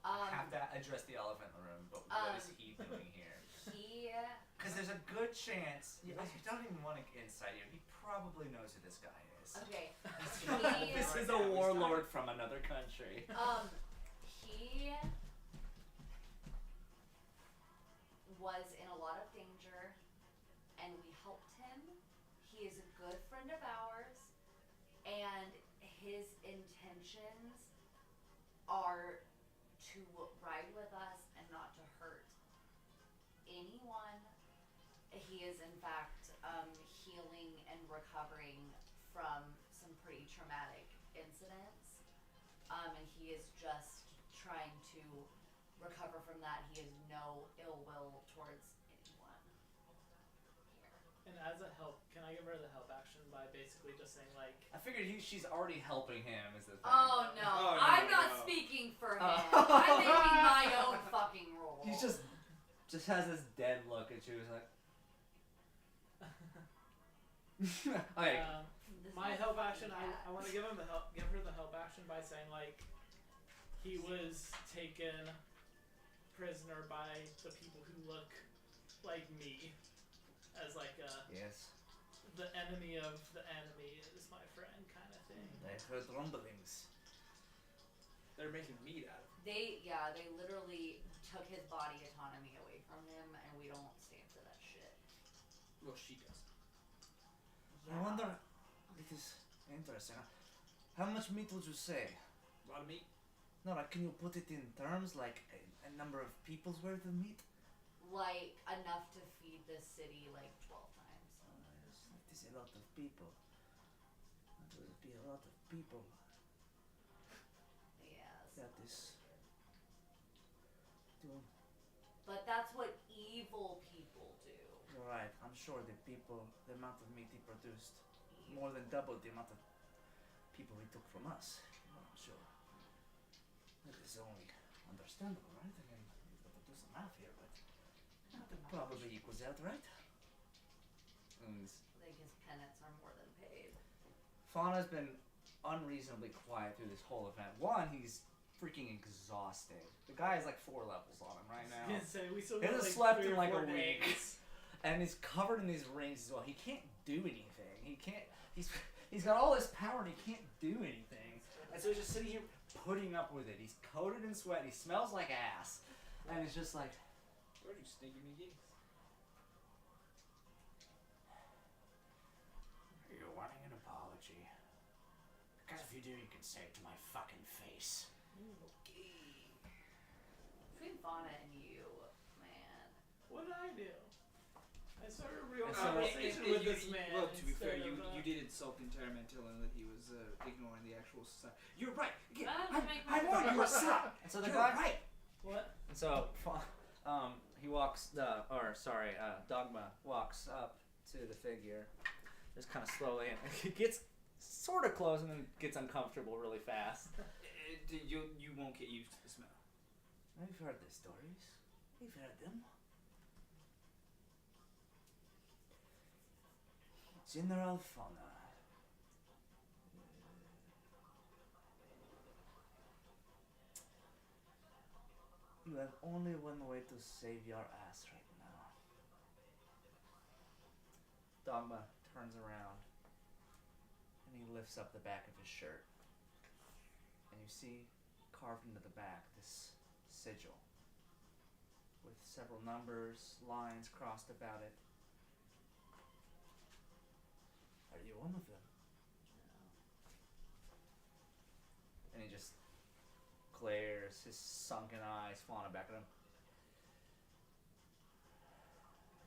Um, Have to address the elephant in the room, but what is he doing here? he. Because there's a good chance. You don't even want to insight here. He probably knows who this guy is. Okay. This is a warlord from another country. He was in a lot of danger, and we helped him. He is a good friend of ours, and his intentions are to ride with us and not to hurt anyone. He is in fact healing and recovering from some pretty traumatic incidents, and he is just trying to recover from that. He has no ill will towards anyone here. And as a help, can I give her the help action by basically just saying like, I figured she's already helping him. Is the thing. Oh no, Oh, no, I'm not no. speaking for him. I'm making my own fucking rule. He's just has this dead look at you. He's like, okay. my help action. I want to give her the help action by saying like, he was taken prisoner by the people who look like me, as like Yes. the enemy of the enemy is my friend kind of thing. I heard rumblings. They're making meat out of him. They literally took his body autonomy away from him, and we don't stand for that shit. Well, she does. I wonder. It is interesting. How much meat would you say? A lot of meat. No, like, can you put it in terms like a number of people's worth of meat? Like enough to feed this city like 12 times. Yes, that is a lot of people. That will be a lot of people. Yes. That is. But that's what evil people do. You're right. I'm sure the amount of meat he produced, more than doubled the amount of people he took from us. I'm sure. That is only understandable, right? I mean, you've got to do some math here, but that probably equals out, right? And Like his penance are more than paid. Fauna's been unreasonably quiet through this whole event. One, he's freaking exhausted. The guy has like 4 levels on him right now. We still He got, hasn't like, slept 3 in or like 4 a week. days. And he's covered in these rings as well. He can't do anything. He's got all this power and he can't do anything. And so he's just sitting here putting up with it. He's coated in sweat. He smells like ass. And it's just like, Where do you stinky McGee's? you're wanting an apology. Because if you do, you can say it to my fucking face. Between Fauna and you, man. What did I do? I started a real And so- conversation with this man. Well, to be fair, instead you of, you did insult the entire man, telling him that he was ignoring the actual society. You're right. Again, I I'm on your side. And so the You're guy, right. What? and so, he walks, Dogma walks up to the figure, just kind of slowly, and he gets sort of close and then gets uncomfortable really fast. You won't get used to the smell. I've heard the stories. We've heard them. General Fauna. You have only one way to save your ass right now. Dogma turns around and he lifts up the back of his shirt. And you see carved into the back this sigil with several numbers, lines crossed about it. Are you one of them? And he just glares, his sunken eyes falling back at him.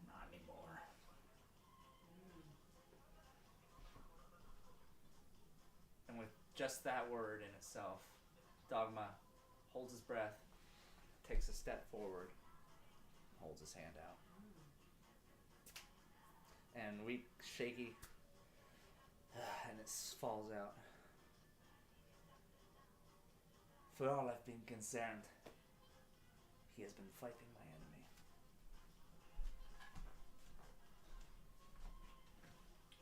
Not anymore. And with just that word in itself, Dogma holds his breath, takes a step forward, holds his hand out. And weak, shaky, and it falls out. For all I've been concerned, he has been fighting my enemy.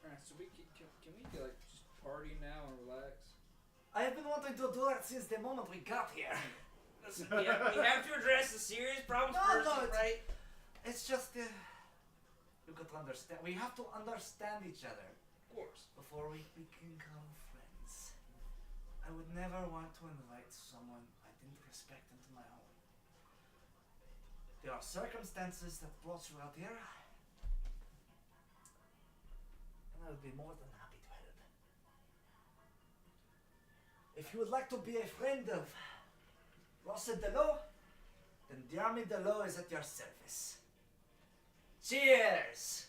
Alright, so can we like just party now and relax? I have been wanting to do that since the moment we got here. Listen, we have to address the serious problems No, first, it's- right? It's just you got to understand. We have to understand each other Of course. before we can become friends. I would never want to invite someone I didn't respect into my home. There are circumstances that brought you out here, and I would be more than happy to help. If you would like to be a friend of Rossa Delo, then Diarmi Delo is at your service. Cheers!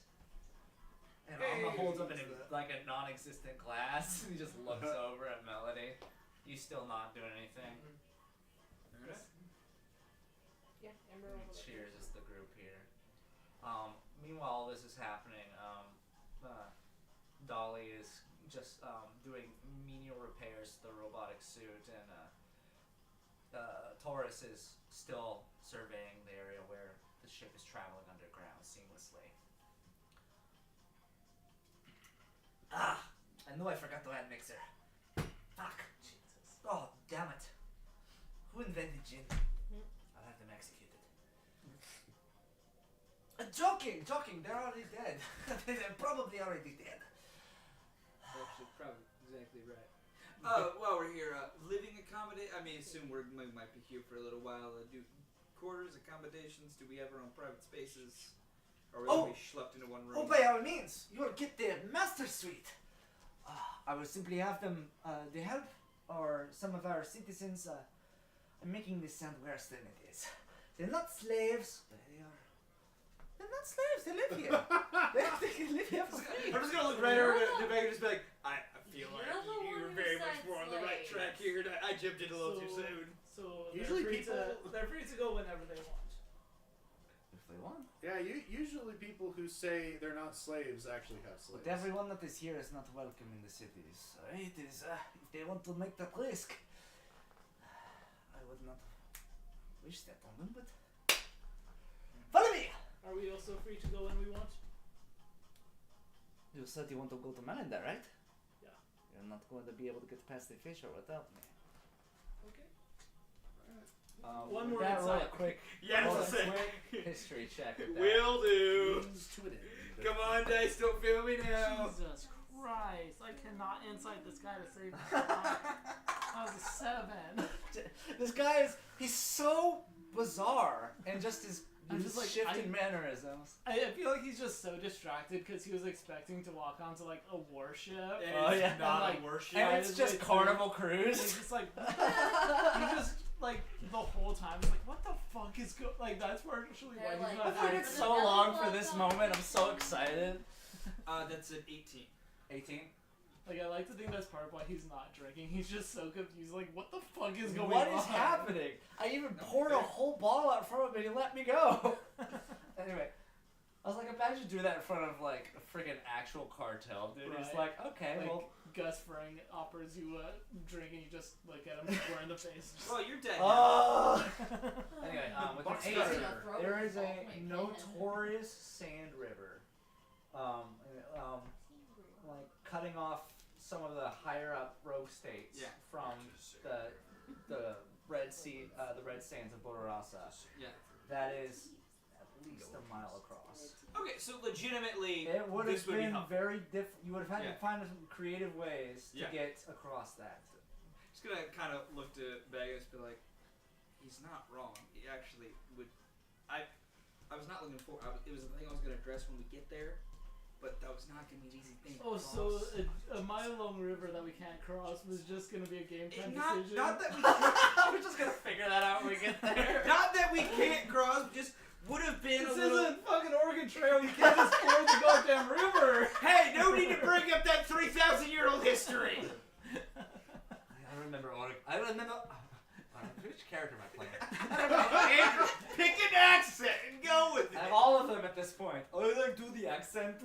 And Alma holds up like a non-existent glass. He just looks over at Melody. You still not doing anything. Yeah, Amber And will he cheers as the group here. Meanwhile, all this is happening. Dolly is just doing menial repairs to the robotic suit, and Taurus is still surveying the area where the ship is traveling underground seamlessly. Ah! I knew I forgot to add mixer. Fuck. Jesus. Oh, damn it. Who invented gin? I'll have them executed. Joking! They're already dead. They're probably already dead. Actually, probably exactly right. While we're here, living accommodate. I mean, assume we might be here for a little while. Do quarters, accommodations? Do we have our own private spaces? Or will we be schlepped into one room? Oh, by all means, you'll get the master suite. I will simply have them, the help, or some of our citizens. I'm making this sound worse than it is. They're not slaves, but they're not slaves. They live here. they can live here for free. I'm just gonna look right over to Meg and just be like, I feel You're like the one you're who very much said more on the right slaves. track here. And I jumped in a little too soon. So Usually they're free to go whenever they want. If they want. Yeah, usually people who say they're not slaves actually have slaves. But everyone that is here is not welcome in the cities. It is, if they want to make that risk, I would not wish that on them, but... Follow me! Are we also free to go when we want? You said you want to go to Melinda, right? Yeah. You're not going to be able to get past the fisher without me. Okay. With One more that, roll a insight. quick, Yeah, roll a that's it. quick history check with that. Will do. Means to an end. Come on, dice, don't fail me now. Jesus Christ! I cannot insight this guy to save my life. That was a 7. This guy he's so bizarre and just his I'm just like, shifting mannerisms. I feel like he's just so distracted because he was expecting to walk onto like a warship. And Oh, it's yeah. not And, like, a worship. And Right, it's his just way through. Carnival And he's Cruise. just like, he just like the whole time he's like, what the fuck is like? That's partially why They're he's like, not. I've "Why waited is so it long not for this welcome?" moment. I'm so excited. That's an 18. 18. Like I like to think that's part of why he's not drinking. He's just so confused. Like, what the fuck is going on? What is happening? I even poured a whole bottle out front of him and he let me go. Anyway, I was like, imagine doing that in front of like a freaking actual cartel, dude. It's Right. like, okay, Like, well. Gus Fring offers you a drink and you just look at him square in the face. Just, Well, you're dead. Oh! Anyway, with Buck's an got 8, it. there is a notorious sand river. Like cutting off some of the higher up rogue states Yeah. from the Red Sea, the Red Sands of Boro'rossa. Yeah. That is at least a mile across. Okay, so legitimately, It would this have would be been helpful. very different. You would have had Yeah. to find some creative ways to Yeah. get across that. Just gonna kind of look to Vegas, be like, he's not wrong. He actually would. I was not looking for. It was the thing I was gonna address when we get there, but that was not gonna be an easy thing. To oh, so cross. a mile-long river that we can't cross was just gonna be a game time Not decision. that we can't, We're just gonna figure that out when we get there. not that we can't cross. Just would have been This a little. isn't fucking Oregon Trail. You can't just ford the goddamn river. Hey, no need to bring up that 3,000-year-old history. I remember. I remember. Which character am I playing? I don't know, Andrew, pick an accent and go with I have it. all of them at this point. I like do the accent.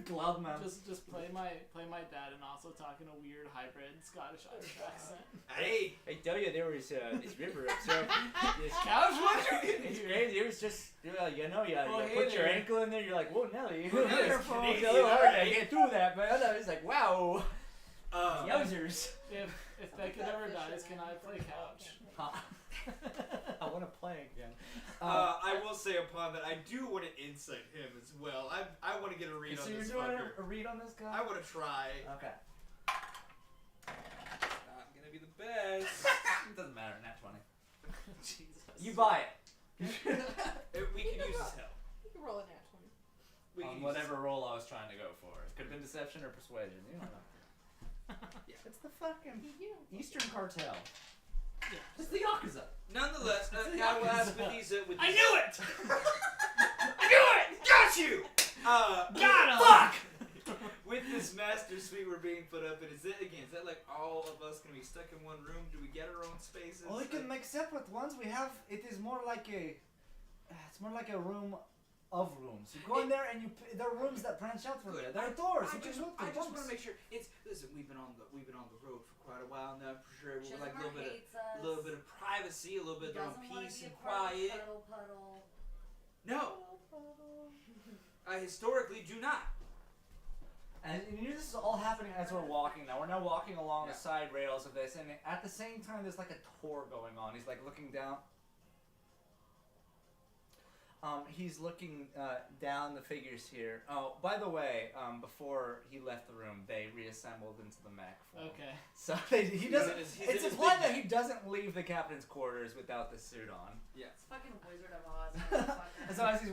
Blood man. Just play my dad and also talk in a weird hybrid Scottish Irish accent. Hey, I tell you, there was this river up there. This Couch, what you It's crazy. It was just, you know, you Oh, you hey put your there. ankle in there. You're like, whoa, Nelly. Well, that is It's Canadian, a little hard to alright. get through that, man. I was like, wow, um, yowzers. If If Beckett ever dies, can I play couch? I want to play again. I will say upon that, I do want to insight him as well. I want to get a read so on you're this doing fucker. a read on this guy? I want to try. Okay. Not gonna be the best. It doesn't matter. Nat 20. Jesus. You buy it. We can use his help. You can roll a nat 20. We can On use whatever role I was trying to go for. It could have been deception or persuasion. You don't know. It's the fucking Eastern Cartel. It's the Yakuza. Nonetheless, It's I will Yakuza. ask with these. With I these- knew it! I knew it! Got you! Got him! Fuck! With this master suite we're being put up in, is that like all of us gonna be stuck in one room? Do we get our own spaces? Well, we can make separate ones. It is more like it's more like a room of rooms. You go in there and there are rooms that branch out from there. There are doors. I You just can look want through to bunks. make sure listen, we've been on the road for quite a while now. For sure, we'd like a Shizamar hates us. little bit of privacy, a little He bit of doesn't wanna peace be a and part of the quiet. puddle. No, I historically do not. And this is all happening as we're walking now. We're now walking along Yeah. the side rails of this, and at the same time, there's like a tour going on. He's like looking down. He's looking down the figures here. Oh, by the way, before he left the room, they reassembled into the mech form. Okay. So he doesn't. He's in It's his implied big that he doesn't leave the captain's quarters without the suit on. It's fucking Wizard of Oz. motherfucker. And so as he's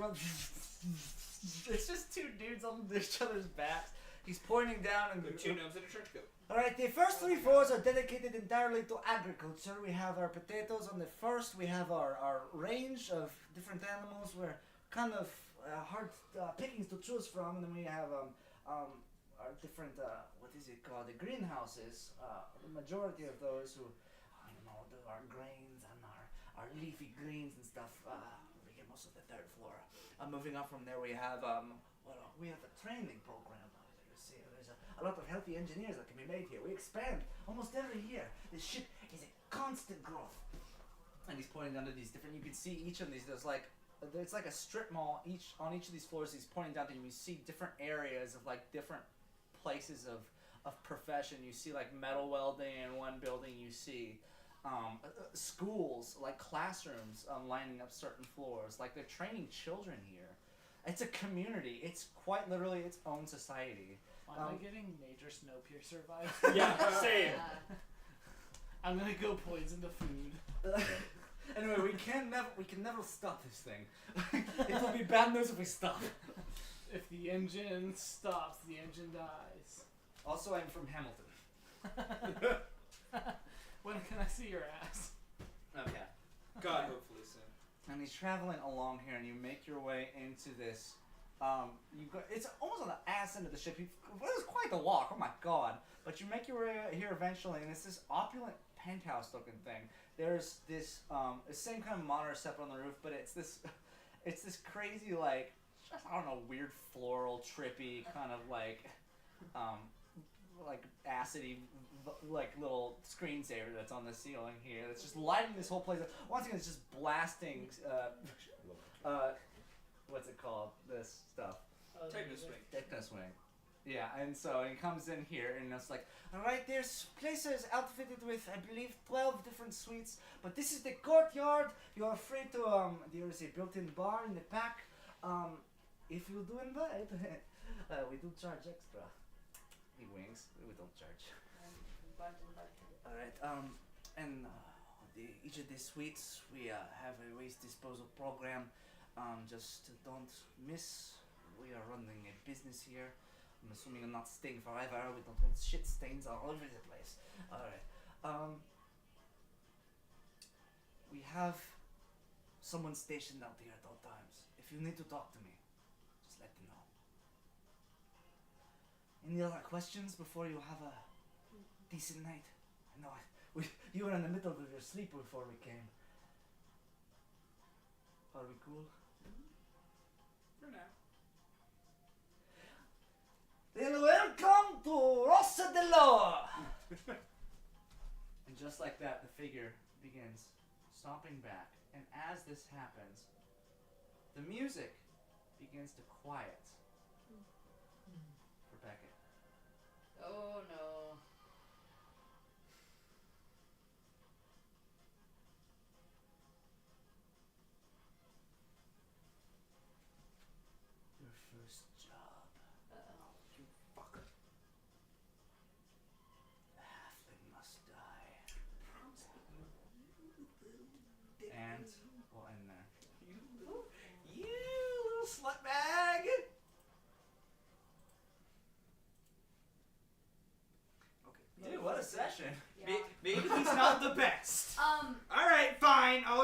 it's just two dudes on each other's backs. He's pointing down and Two gnomes in a trench coat. Alright, the first 3 floors are dedicated entirely to agriculture. We have our potatoes on the first. We have our range of different animals. We're kind of hard pickings to choose from. And then we have our different, what is it called? The greenhouses. The majority of those who, do our grains and our leafy greens and stuff. We get most of the 3rd floor. Moving up from there, we have we have a training program. You see, there's a lot of healthy engineers that can be made here. We expand almost every year. This ship is a constant growth. and he's pointing down to these different. You can see each of these. There's like a strip mall. On each of these floors, he's pointing down to, and you see different areas of like different places of profession. You see like metal welding in one building. You see schools, like classrooms, lining up certain floors. Like they're training children here. It's a community. It's quite literally its own society. Why am I getting major Snowpiercer vibes? Yeah, same. I'm gonna go poison the food. Anyway, we can never stop this thing. It will be bad news if we stop. If the engine stops, the engine dies. Also, I'm from Hamilton. When can I see your ass? Okay. God, hopefully soon. And he's traveling along here, and you make your way into this. It's almost on the ass end of the ship. It was quite the walk. Oh my god! But you make your way here eventually, and it's this opulent penthouse-looking thing. There's this the same kind of monitor set on the roof, but it's this crazy like I don't know, weird floral, trippy kind of like acidy like little screensaver that's on the ceiling here. That's just lighting this whole place up. Once again, it's just blasting. What's it called? This stuff. Techno swing. Techno swing. Yeah, and so he comes in here, and it's like, alright, there's places outfitted with, I believe, 12 different suites, but this is the courtyard. You are free to, there is a built-in bar in the back. If you do invite, we do charge extra. He winks. We don't charge. Alright, and each of these suites, we have a waste disposal program. Just don't miss. We are running a business here. I'm assuming I'm not staying forever. We don't want shit stains all over the place. Alright. We have someone stationed out here at all times. If you need to talk to me, just let me know. Any other questions before you have a decent night? I know you were in the middle of your sleep before we came. Are we cool? For now. Then welcome to Rossa de Loa! And just like that, the figure begins stomping back. And as this happens, the music begins to quiet for Beckett. Oh no. a session. Yeah. Maybe he's not the best. Um, All right, fine. I'll